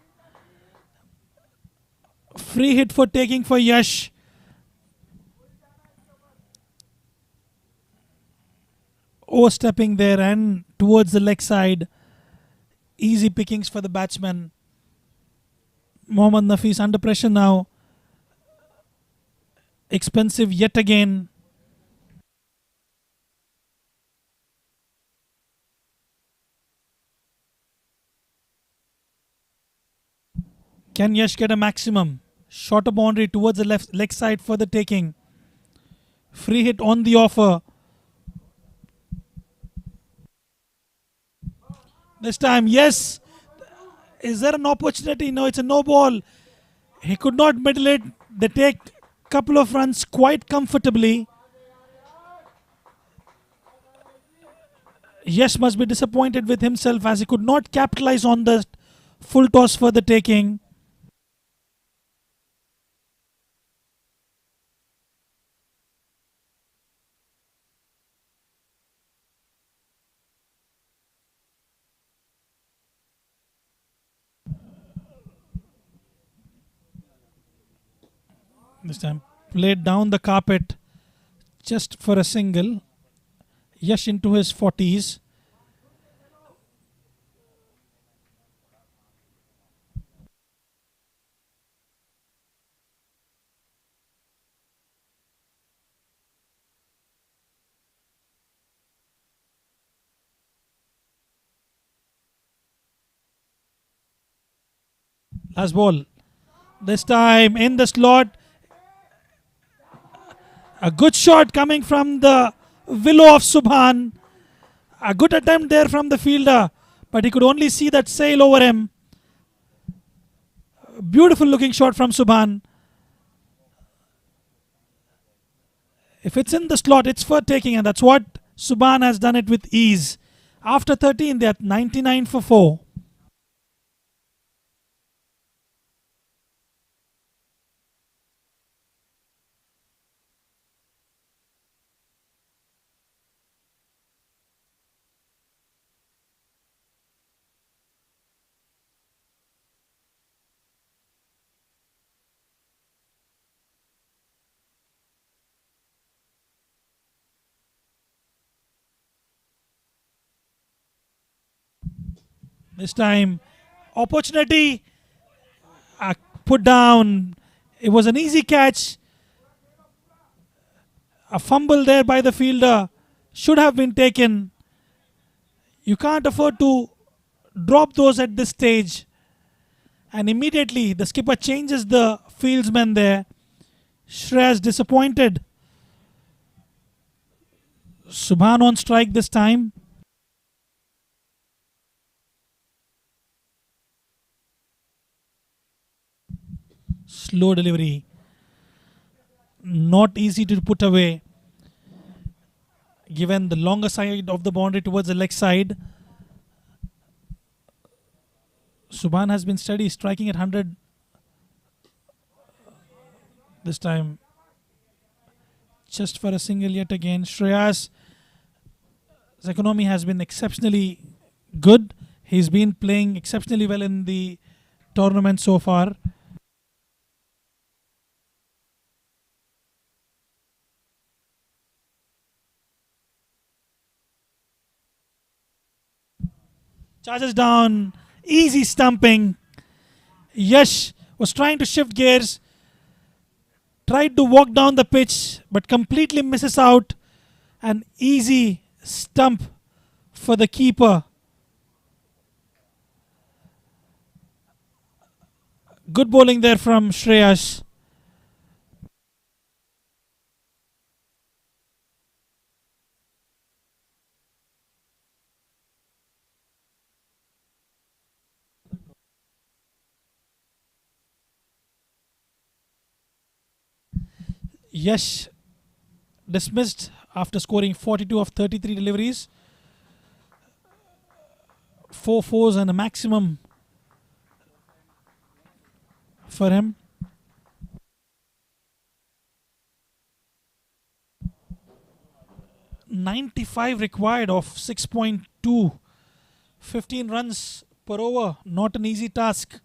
Free hit for taking for Yash. Overstepping there and towards the leg side. Easy pickings for the batsman. Mohammad Nafis under pressure now. Expensive yet again. Can Yash get a maximum? Shorter boundary towards the left leg side for the taking. Free hit on the offer. This time, yes. Is there an opportunity? No, it's a no ball. He could not middle it. They take a couple of runs quite comfortably. Yash must be disappointed with himself as he could not capitalize on the full toss for the taking. This time played down the carpet just for a single. Yash into his 40s. Last ball. This time in the slot. A good shot coming from the willow of Subhan. A good attempt there from the fielder, but he could only see that sail over him. Beautiful looking shot from Subhan. If it's in the slot, it's for taking, and that's what Subhan has done it with ease. After 13, they're at 99 for 4. This time, opportunity put down. It was an easy catch. A fumble there by the fielder should have been taken. You can't afford to drop those at this stage. And immediately the skipper changes the fieldsman there. Shreyas disappointed. Subhan on strike this time. Slow delivery. Not easy to put away, given the longer side of the boundary towards the leg side. Subhan has been steady, striking at 100. This time, just for a single yet again. Shreyas' economy has been exceptionally good. He's been playing exceptionally well in the tournament so far. Charges down, easy stumping. Yash was trying to shift gears, tried to walk down the pitch, but completely misses out. An easy stump for the keeper. Good bowling there from Shreyas. Yash dismissed after scoring 42 of 33 deliveries. 4 fours and a maximum for him. .95 required of 6.2. 15 runs per over. Not an easy task.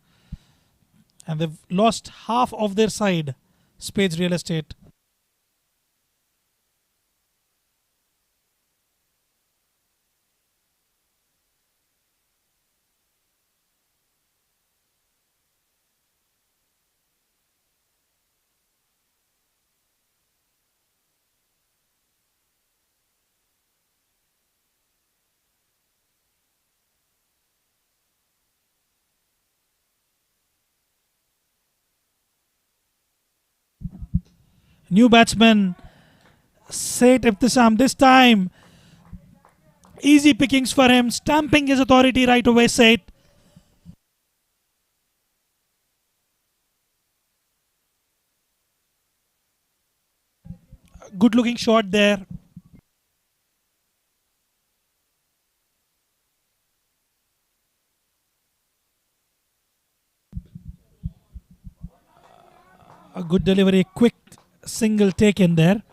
And they've lost half of their side. Spades Real Estate. New batsman, Said Ibtisam. This time, easy pickings for him, stamping his authority right away, Said. Good looking shot there. A good delivery, quick single taken there.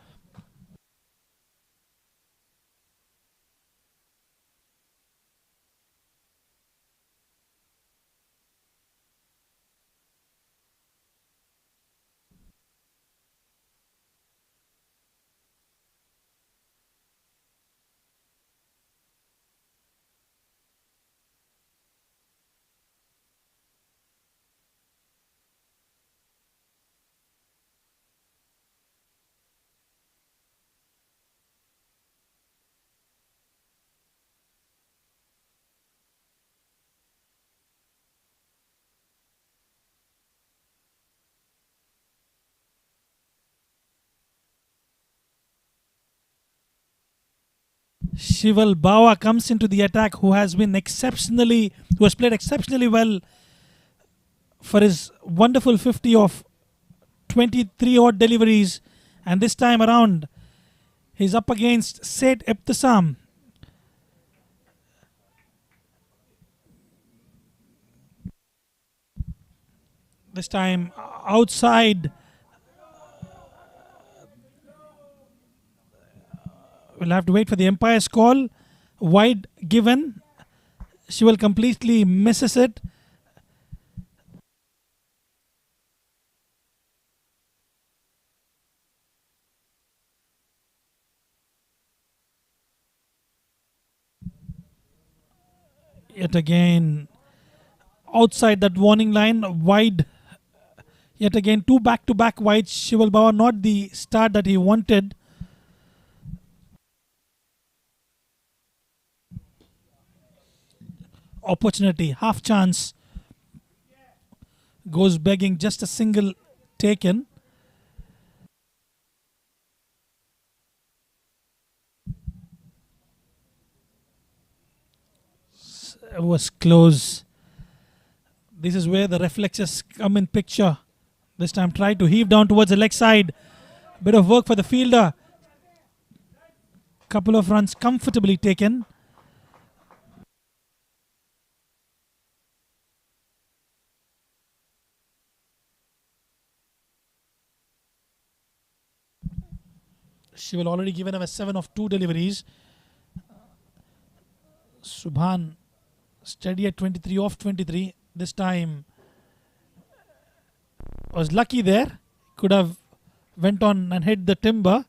Shival Bawa comes into the attack, who has played exceptionally well for his wonderful 50 of 23 odd deliveries, and this time around he's up against Said Ibtisam. This time outside. We'll have to wait for the umpire's call. Wide given. She will completely misses it. Yet again outside that warning line, wide. Yet again two back-to-back wides. Shival Bawa not the start that he wanted. Opportunity, half chance. Goes begging, just a single taken. It was close. This is where the reflexes come in picture. This time tried to heave down towards the leg side. Bit of work for the fielder. Couple of runs comfortably taken. She will already given him a 7 of 2 deliveries. Subhan steady at 23 off 23. This time was lucky there. Could have went on and hit the timber.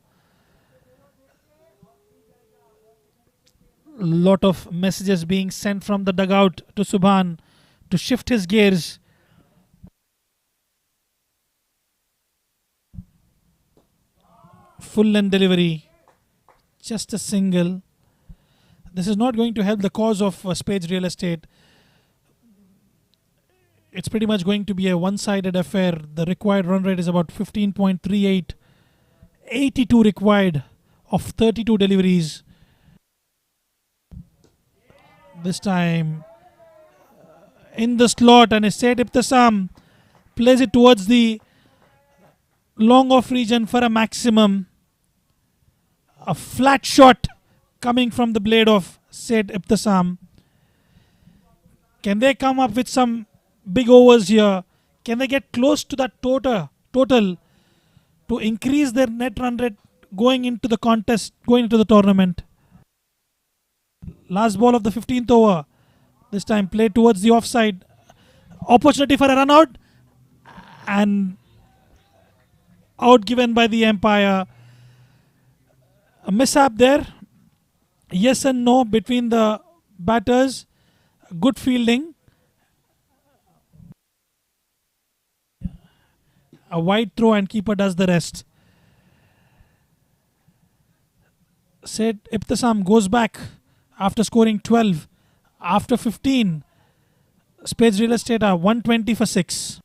Lot of messages being sent from the dugout to Subhan to shift his gears. Full length delivery. Just a single. This is not going to help the cause of Spades Real Estate. It's pretty much going to be a one-sided affair. The required run rate is about 15.38. 82 required of 32 deliveries. This time in the slot, and Said Ibtisam plays it towards the long off region for a maximum. A flat shot coming from the blade of Said Ibtisam. Can they come up with some big overs here? Can they get close to that total to increase their net run rate going into the contest, going into the tournament? Last ball of the 15th over. This time played towards the offside. Opportunity for a run out, and out given by the umpire. A mishap there. Yes and no between the batters. Good fielding. A wide throw and keeper does the rest. Said Ibtisam goes back after scoring 12. After 15, Spades Real Estate are 120 for 6.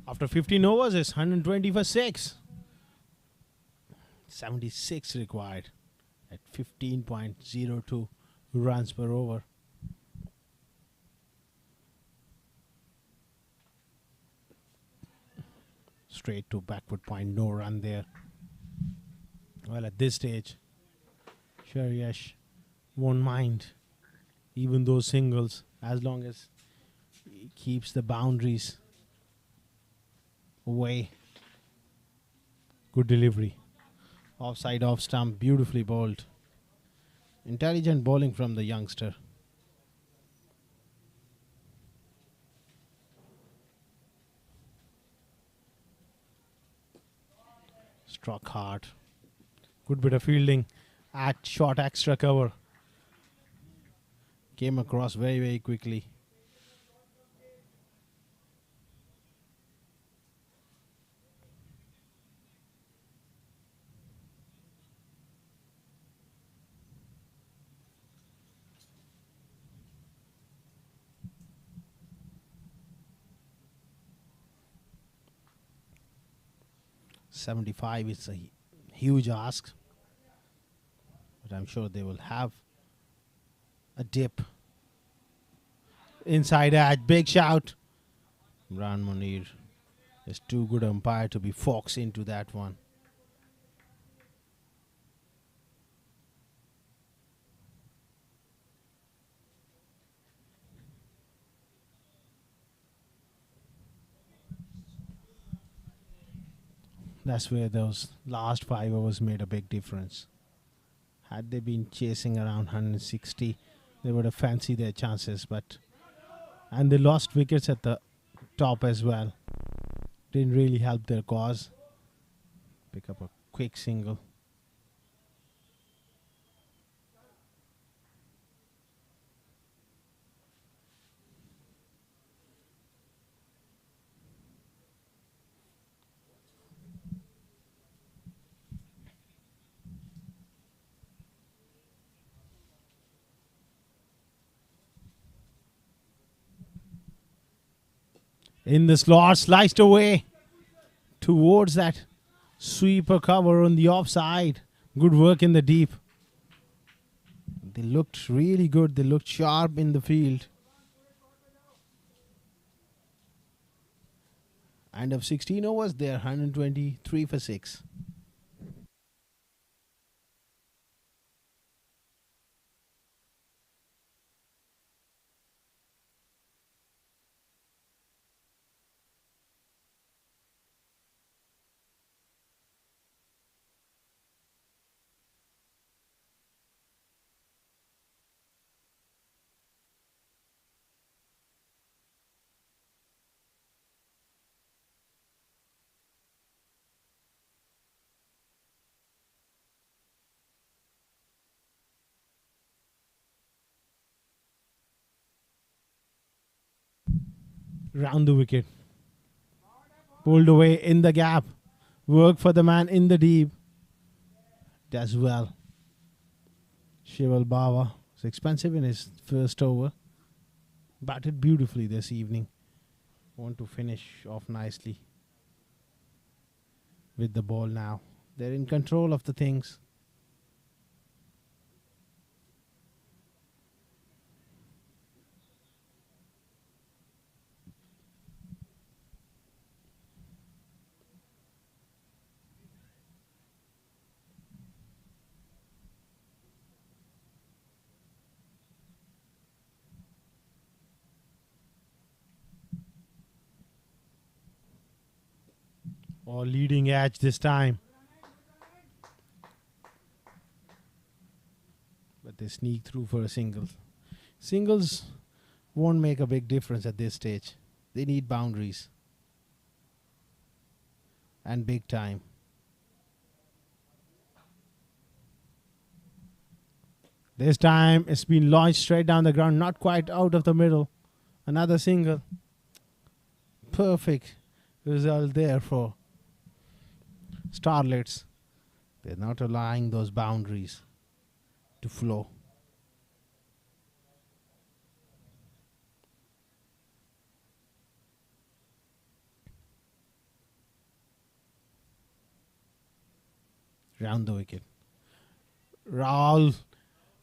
After 15 overs, it's 120 for 6. 76 required at 15.02 runs per over. Straight to backward point, no run there. Well, at this stage, Shreyas won't mind even those singles as long as he keeps the boundaries away. Good delivery. Offside, off stump, beautifully bowled. Intelligent bowling from the youngster. Struck hard. Good bit of fielding at short extra cover. Came across very, very quickly. $75 is a huge ask, but I'm sure they will have a dip. Inside edge, big shout. Imran Munir is too good umpire to be foxed into that one. That's where those last 5 overs made a big difference. Had they been chasing around 160, they would have fancied their chances, and they lost wickets at the top as well. Didn't really help their cause. Pick up a quick single. In the slot, sliced away towards that sweeper cover on the offside. Good work in the deep. They looked really good. They looked sharp in the field. And of 16 overs, they're 123 for 6. Round the wicket. Pulled away in the gap. Work for the man in the deep. Does well. Shival Bawa is expensive in his first over. Batted beautifully this evening. Want to finish off nicely with the ball now. They're in control of the things. Or leading edge this time. But they sneak through for a single. Singles won't make a big difference at this stage. They need boundaries. And big time. This time it's been launched straight down the ground, not quite out of the middle. Another single. Perfect result there for Starlets. They're not allowing those boundaries to flow. round the wicket. Rahul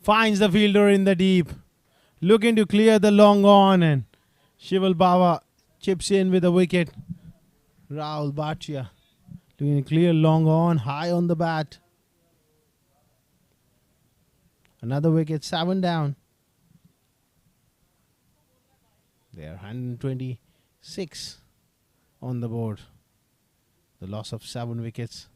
finds the fielder in the deep, looking to clear the long on, and Shival Baba chips in with a wicket. Rahul Bhatia looking to clear long on, high on the bat. Another wicket, 7 down. They are 126 on the board. The loss of 7 wickets.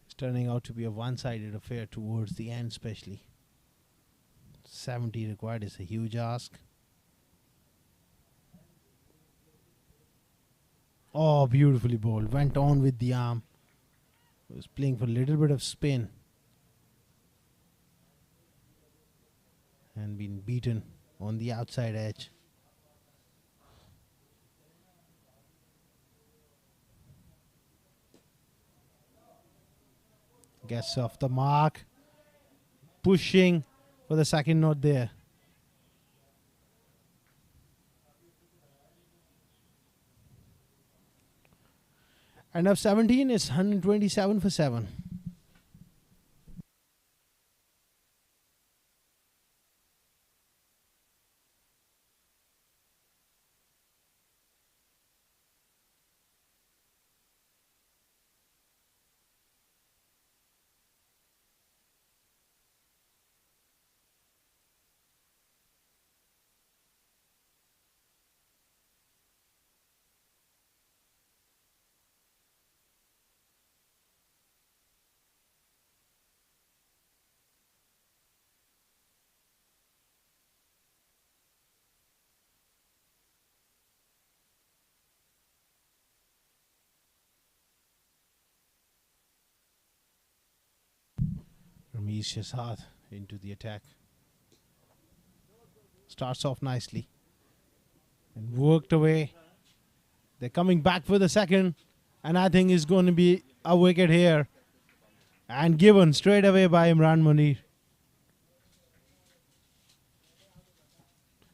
It's turning out to be a one-sided affair towards the end, especially. 70 required is a huge ask. Oh, beautifully bowled. Went on with the arm. Was playing for a little bit of spin. And been beaten on the outside edge. Gets off the mark. Pushing for the second note there. And of 17 is 127 for 7. Ramesh Shahzad into the attack. Starts off nicely. And worked away. They're coming back for the second. And I think it's going to be a wicket here. And given straight away by Imran Munir.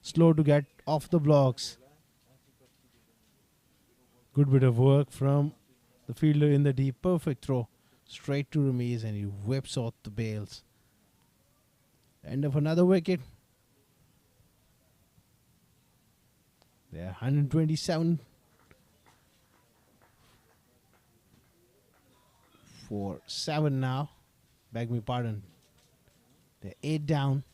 Slow to get off the blocks. Good bit of work from the fielder in the deep. Perfect throw. Straight to Ramesh, and he whips out the bails. End of another wicket. They're 127 for 7 now. Beg me pardon. They're 8 down.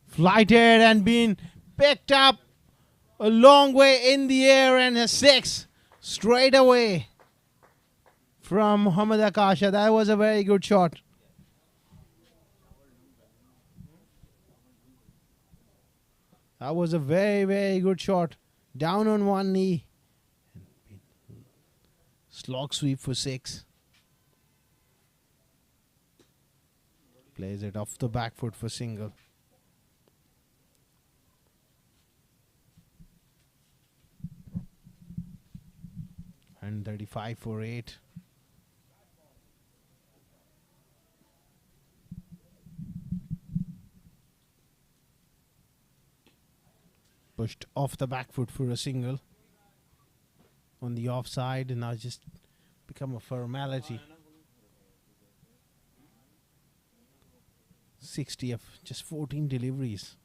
Flighted and been picked up a long way in the air, and a 6 straight away from Muhammad Akasha. That was a very good shot. That was a very, very good shot. Down on one knee. Slog sweep for 6. Plays it off the back foot for single. And 35 for 8. Pushed off the back foot for a single. On the offside, and now just become a formality. 60 of just 14 deliveries.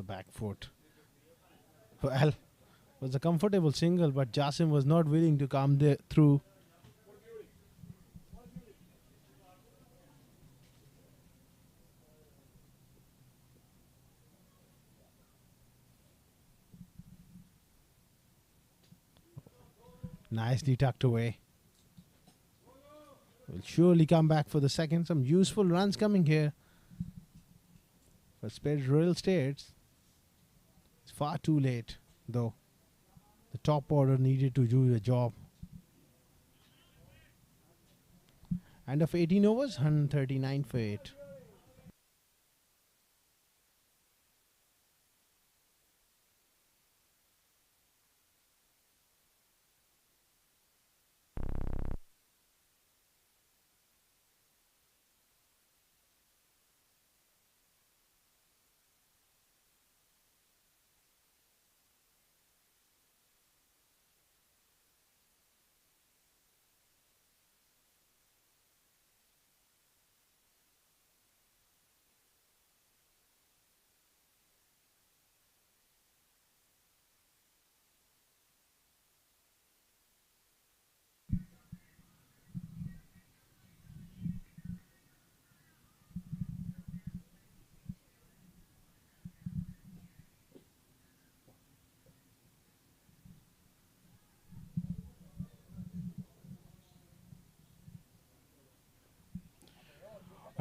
back foot. Well, it was a comfortable single, but Jasim was not willing to come through. Nicely tucked away. Will surely come back for the second. Some useful runs coming here for Spades Real Estates. It's far too late, though. The top order needed to do the job. End of 18 overs, 139 for 8.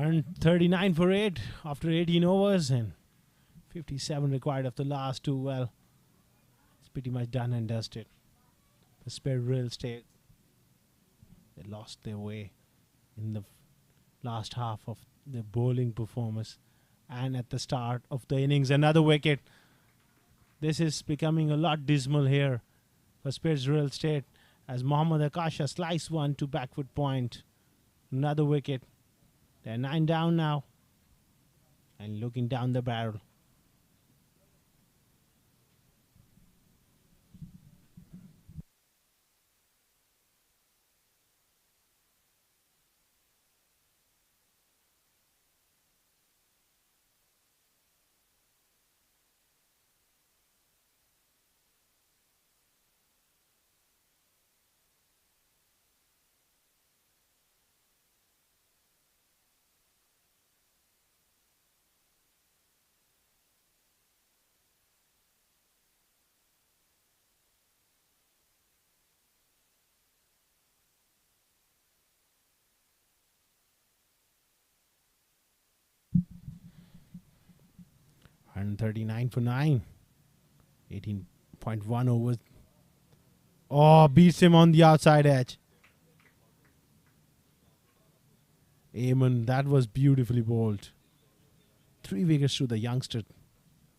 And 39 for 8 after 18 overs and 57 required of the last two. Well, it's pretty much done and dusted. The Spades Real Estate, they lost their way in the last half of the bowling performance and at the start of the innings. Another wicket. This is becoming a lot dismal here for Spades Real Estate as Mohammad Akasha sliced one to backward point. Another wicket. They're 9 down now and looking down the barrel. And 39 for 9. 18.1 overs. Oh, beats him on the outside edge. Amen, that was beautifully bowled. 3 wickets to the youngster.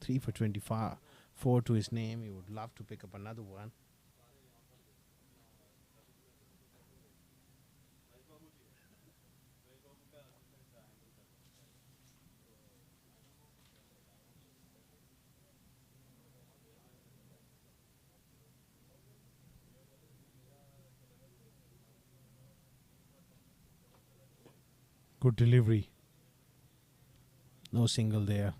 3 for 25. 4 to his name. He would love to pick up another one. Good delivery. No single there.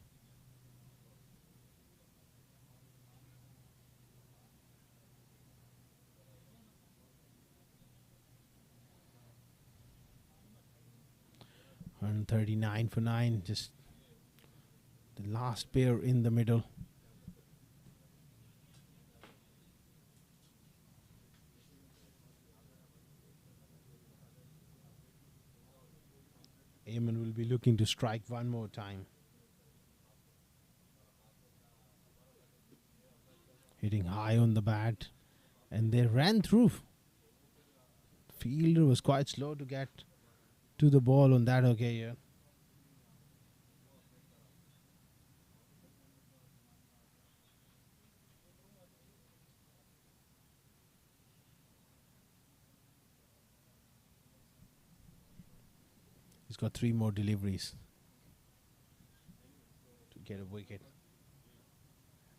And 39 for 9. Just the last pair in the middle. Eamon will be looking to strike one more time. Hitting high on the bat. And they ran through. Fielder was quite slow to get to the ball on that occasion. He's got 3 more deliveries to get a wicket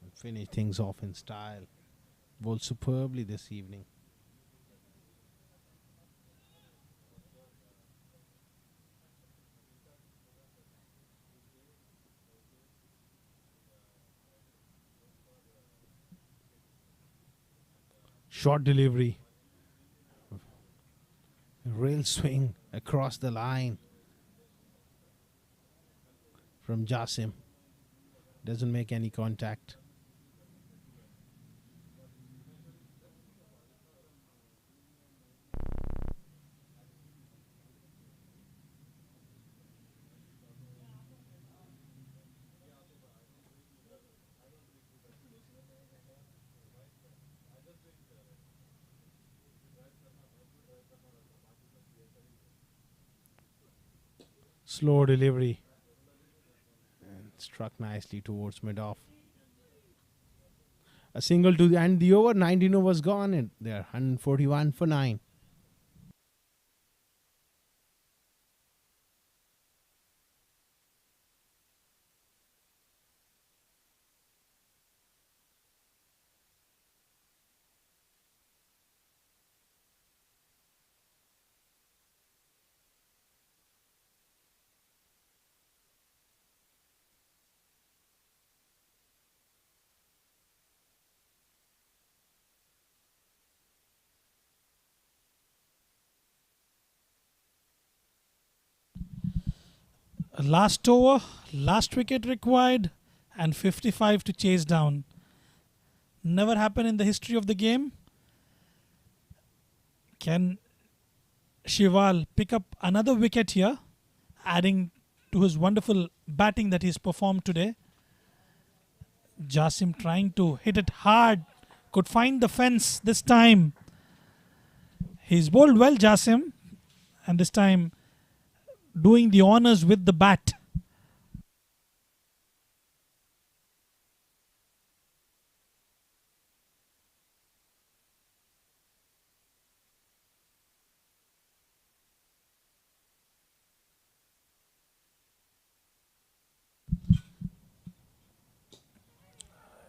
and finish things off in style. Bowled superbly this evening. Short delivery. Rail swing across the line from Jasim. Doesn't make any contact. Slow delivery. And struck nicely towards mid-off. A single to the and the over. 19 overs gone and there. 141 for 9. Last over, last wicket required, and 55 to chase down. Never happened in the history of the game. Can Shival pick up another wicket here, adding to his wonderful batting that he's performed today? Jasim trying to hit it hard, could find the fence this time. He's bowled well, Jasim, and this time doing the honours with the bat.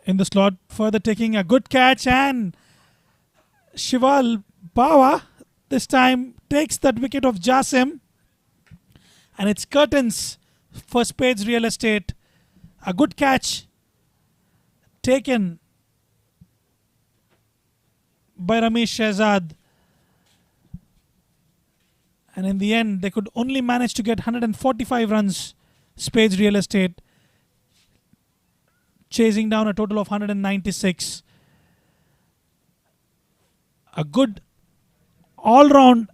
In the slot, further taking a good catch, and Shival Bawa this time takes that wicket of Jasim. And it's curtains for Spades Real Estate. A good catch taken by Ramesh Shehzad. And in the end, they could only manage to get 145 runs. Spades Real Estate chasing down a total of 196. A good all-round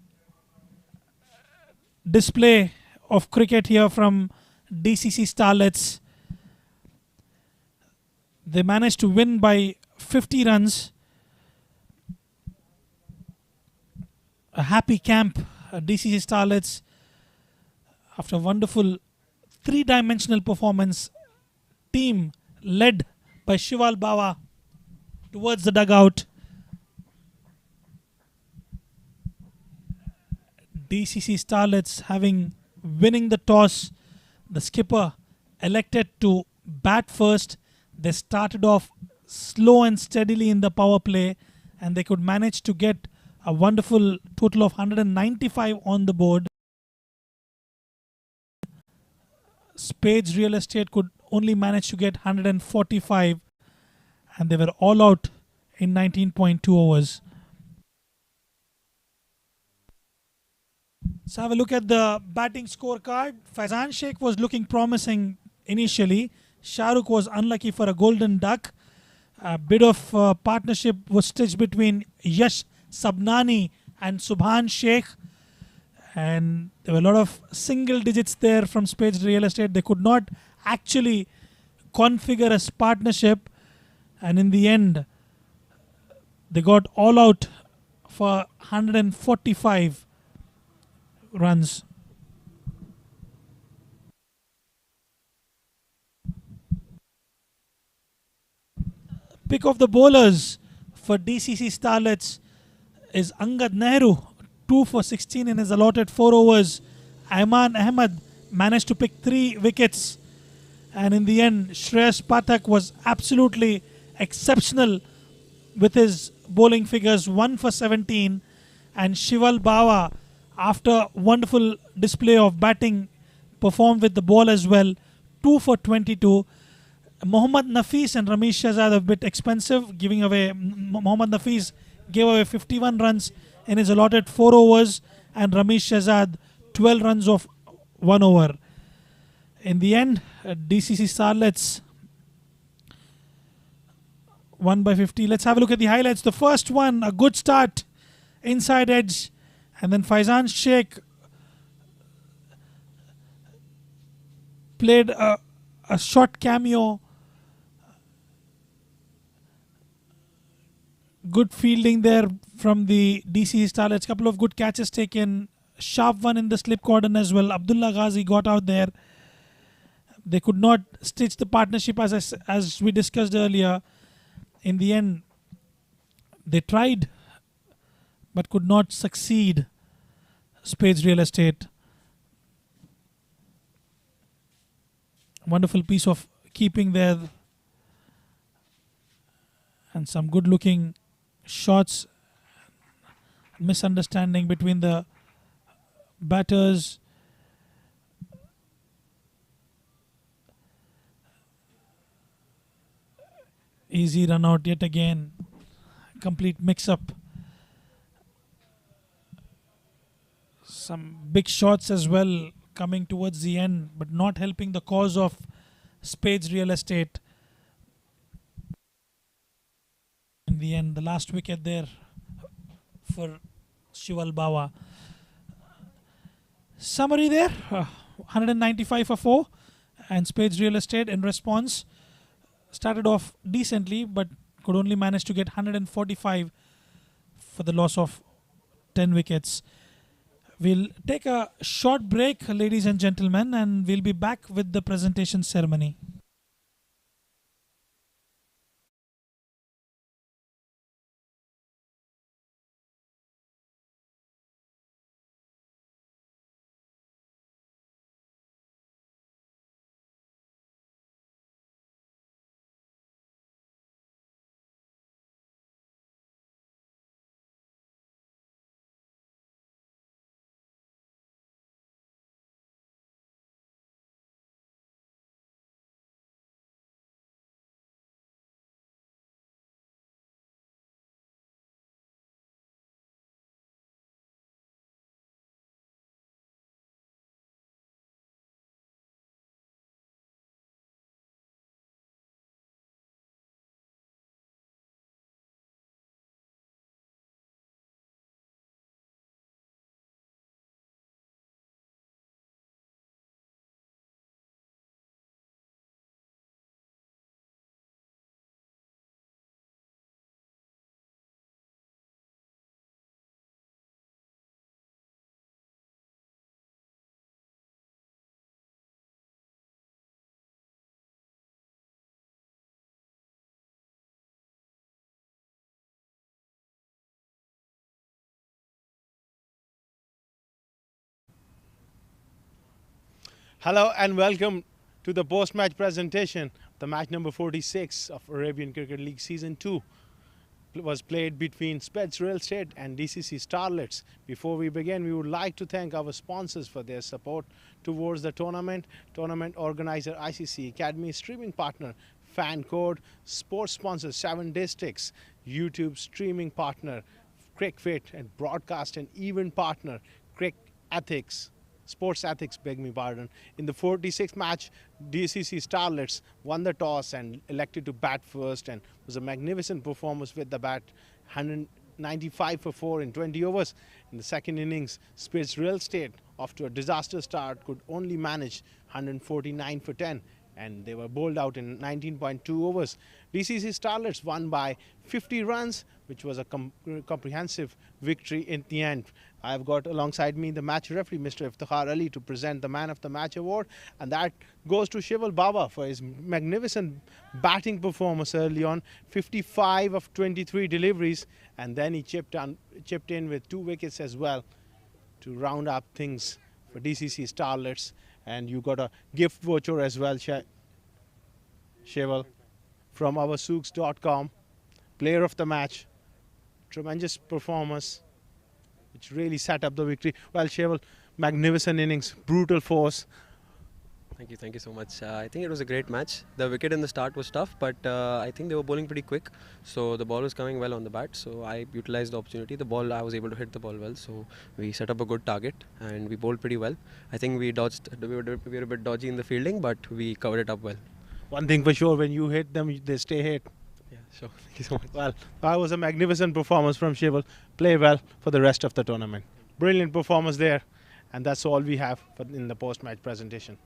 display of cricket here from DCC Starlets. They managed to win by 50 runs. A happy camp, DCC Starlets, after a wonderful three-dimensional performance. Team led by Shival Bawa towards the dugout. DCC Starlets winning the toss. The skipper elected to bat first. They started off slow and steadily in the power play, and they could manage to get a wonderful total of 195 on the board. Spades Real Estate could only manage to get 145, and they were all out in 19.2 overs. Let's have a look at the batting scorecard. Faizan Sheikh was looking promising initially. Shahrukh was unlucky for a golden duck. A bit of partnership was stitched between Yash Sabnani and Subhan Sheikh. And there were a lot of single digits there from Spades Real Estate. They could not actually configure a partnership. And in the end, they got all out for 145 runs. Pick of the bowlers for DCC Starlets is Angad Nehru, 2 for 16 in his allotted 4 overs. Ayman Ahmed managed to pick 3 wickets, and in the end Shreyas Pathak was absolutely exceptional with his bowling figures, 1 for 17, and Shival Bawa, after wonderful display of batting, performed with the ball as well, 2 for 22. Mohammad Nafis and Ramesh Shehzad a bit expensive, giving away. Mohammad Nafis gave away 51 runs in his allotted 4 overs, and Ramesh Shahzad 12 runs of 1 over. In the end, DCC Starlets won by 50. Let's have a look at the highlights. The first one, a good start, inside edge, and then Faizan Sheikh played a short cameo. Good fielding there from the DC Starlets. Couple of good catches taken. Sharp one in the slip cordon as well. Abdullah Ghazi got out there. They could not stitch the partnership as we discussed earlier. In the end, they tried but could not succeed. Spades Real Estate. Wonderful piece of keeping there. And some good looking shots. Misunderstanding between the batters. Easy run out yet again. Complete mix up. Some big shots as well coming towards the end, but not helping the cause of Spades Real Estate. In the end, the last wicket there for Shival Bawa. Summary there, 195 for 4, and Spades Real Estate in response started off decently but could only manage to get 145 for the loss of 10 wickets. We'll take a short break, ladies and gentlemen, and we'll be back with the presentation ceremony. Hello and welcome to the post-match presentation. The match number 46 of Arabian Cricket League Season 2 was played between Spades Real Estate and DCC Starlets. Before we begin, we would like to thank our sponsors for their support towards the tournament. Tournament organizer ICCA Academy, streaming partner Fan Code, sports sponsor 7 Districts, YouTube streaming partner Cricfit, and broadcast and event partner Sports Ethics, beg me pardon. In the 46th match, DCC Starlets won the toss and elected to bat first, and was a magnificent performance with the bat. 195 for 4 in 20 overs. In the second innings, Spades Real Estate, after a disaster start, could only manage 149 for 10, and they were bowled out in 19.2 overs. DCC Starlets won by 50 runs, which was a comprehensive victory in the end. I've got alongside me the match referee, Mr. Iftikhar Ali, to present the Man of the Match award, and that goes to Shival Bawa for his magnificent batting performance early on. 55 of 23 deliveries, and then he chipped in with 2 wickets as well to round up things for DCC Starlets. And you got a gift voucher as well, Shival, from our souks.com. Player of the match, tremendous performance, which really set up the victory. Well, Shival, magnificent innings, brutal force. Thank you so much. I think it was a great match. The wicket in the start was tough, but I think they were bowling pretty quick. So the ball was coming well on the bat. So I utilized the opportunity. The ball, I was able to hit the ball well. So we set up a good target and we bowled pretty well. I think we dodged. We were a bit dodgy in the fielding, but we covered it up well. One thing for sure, when you hit them, they stay hit. Yeah, sure. Thank you so much. Well, that was a magnificent performance from Shival. Play well for the rest of the tournament. Brilliant performance there. And that's all we have in the post-match presentation.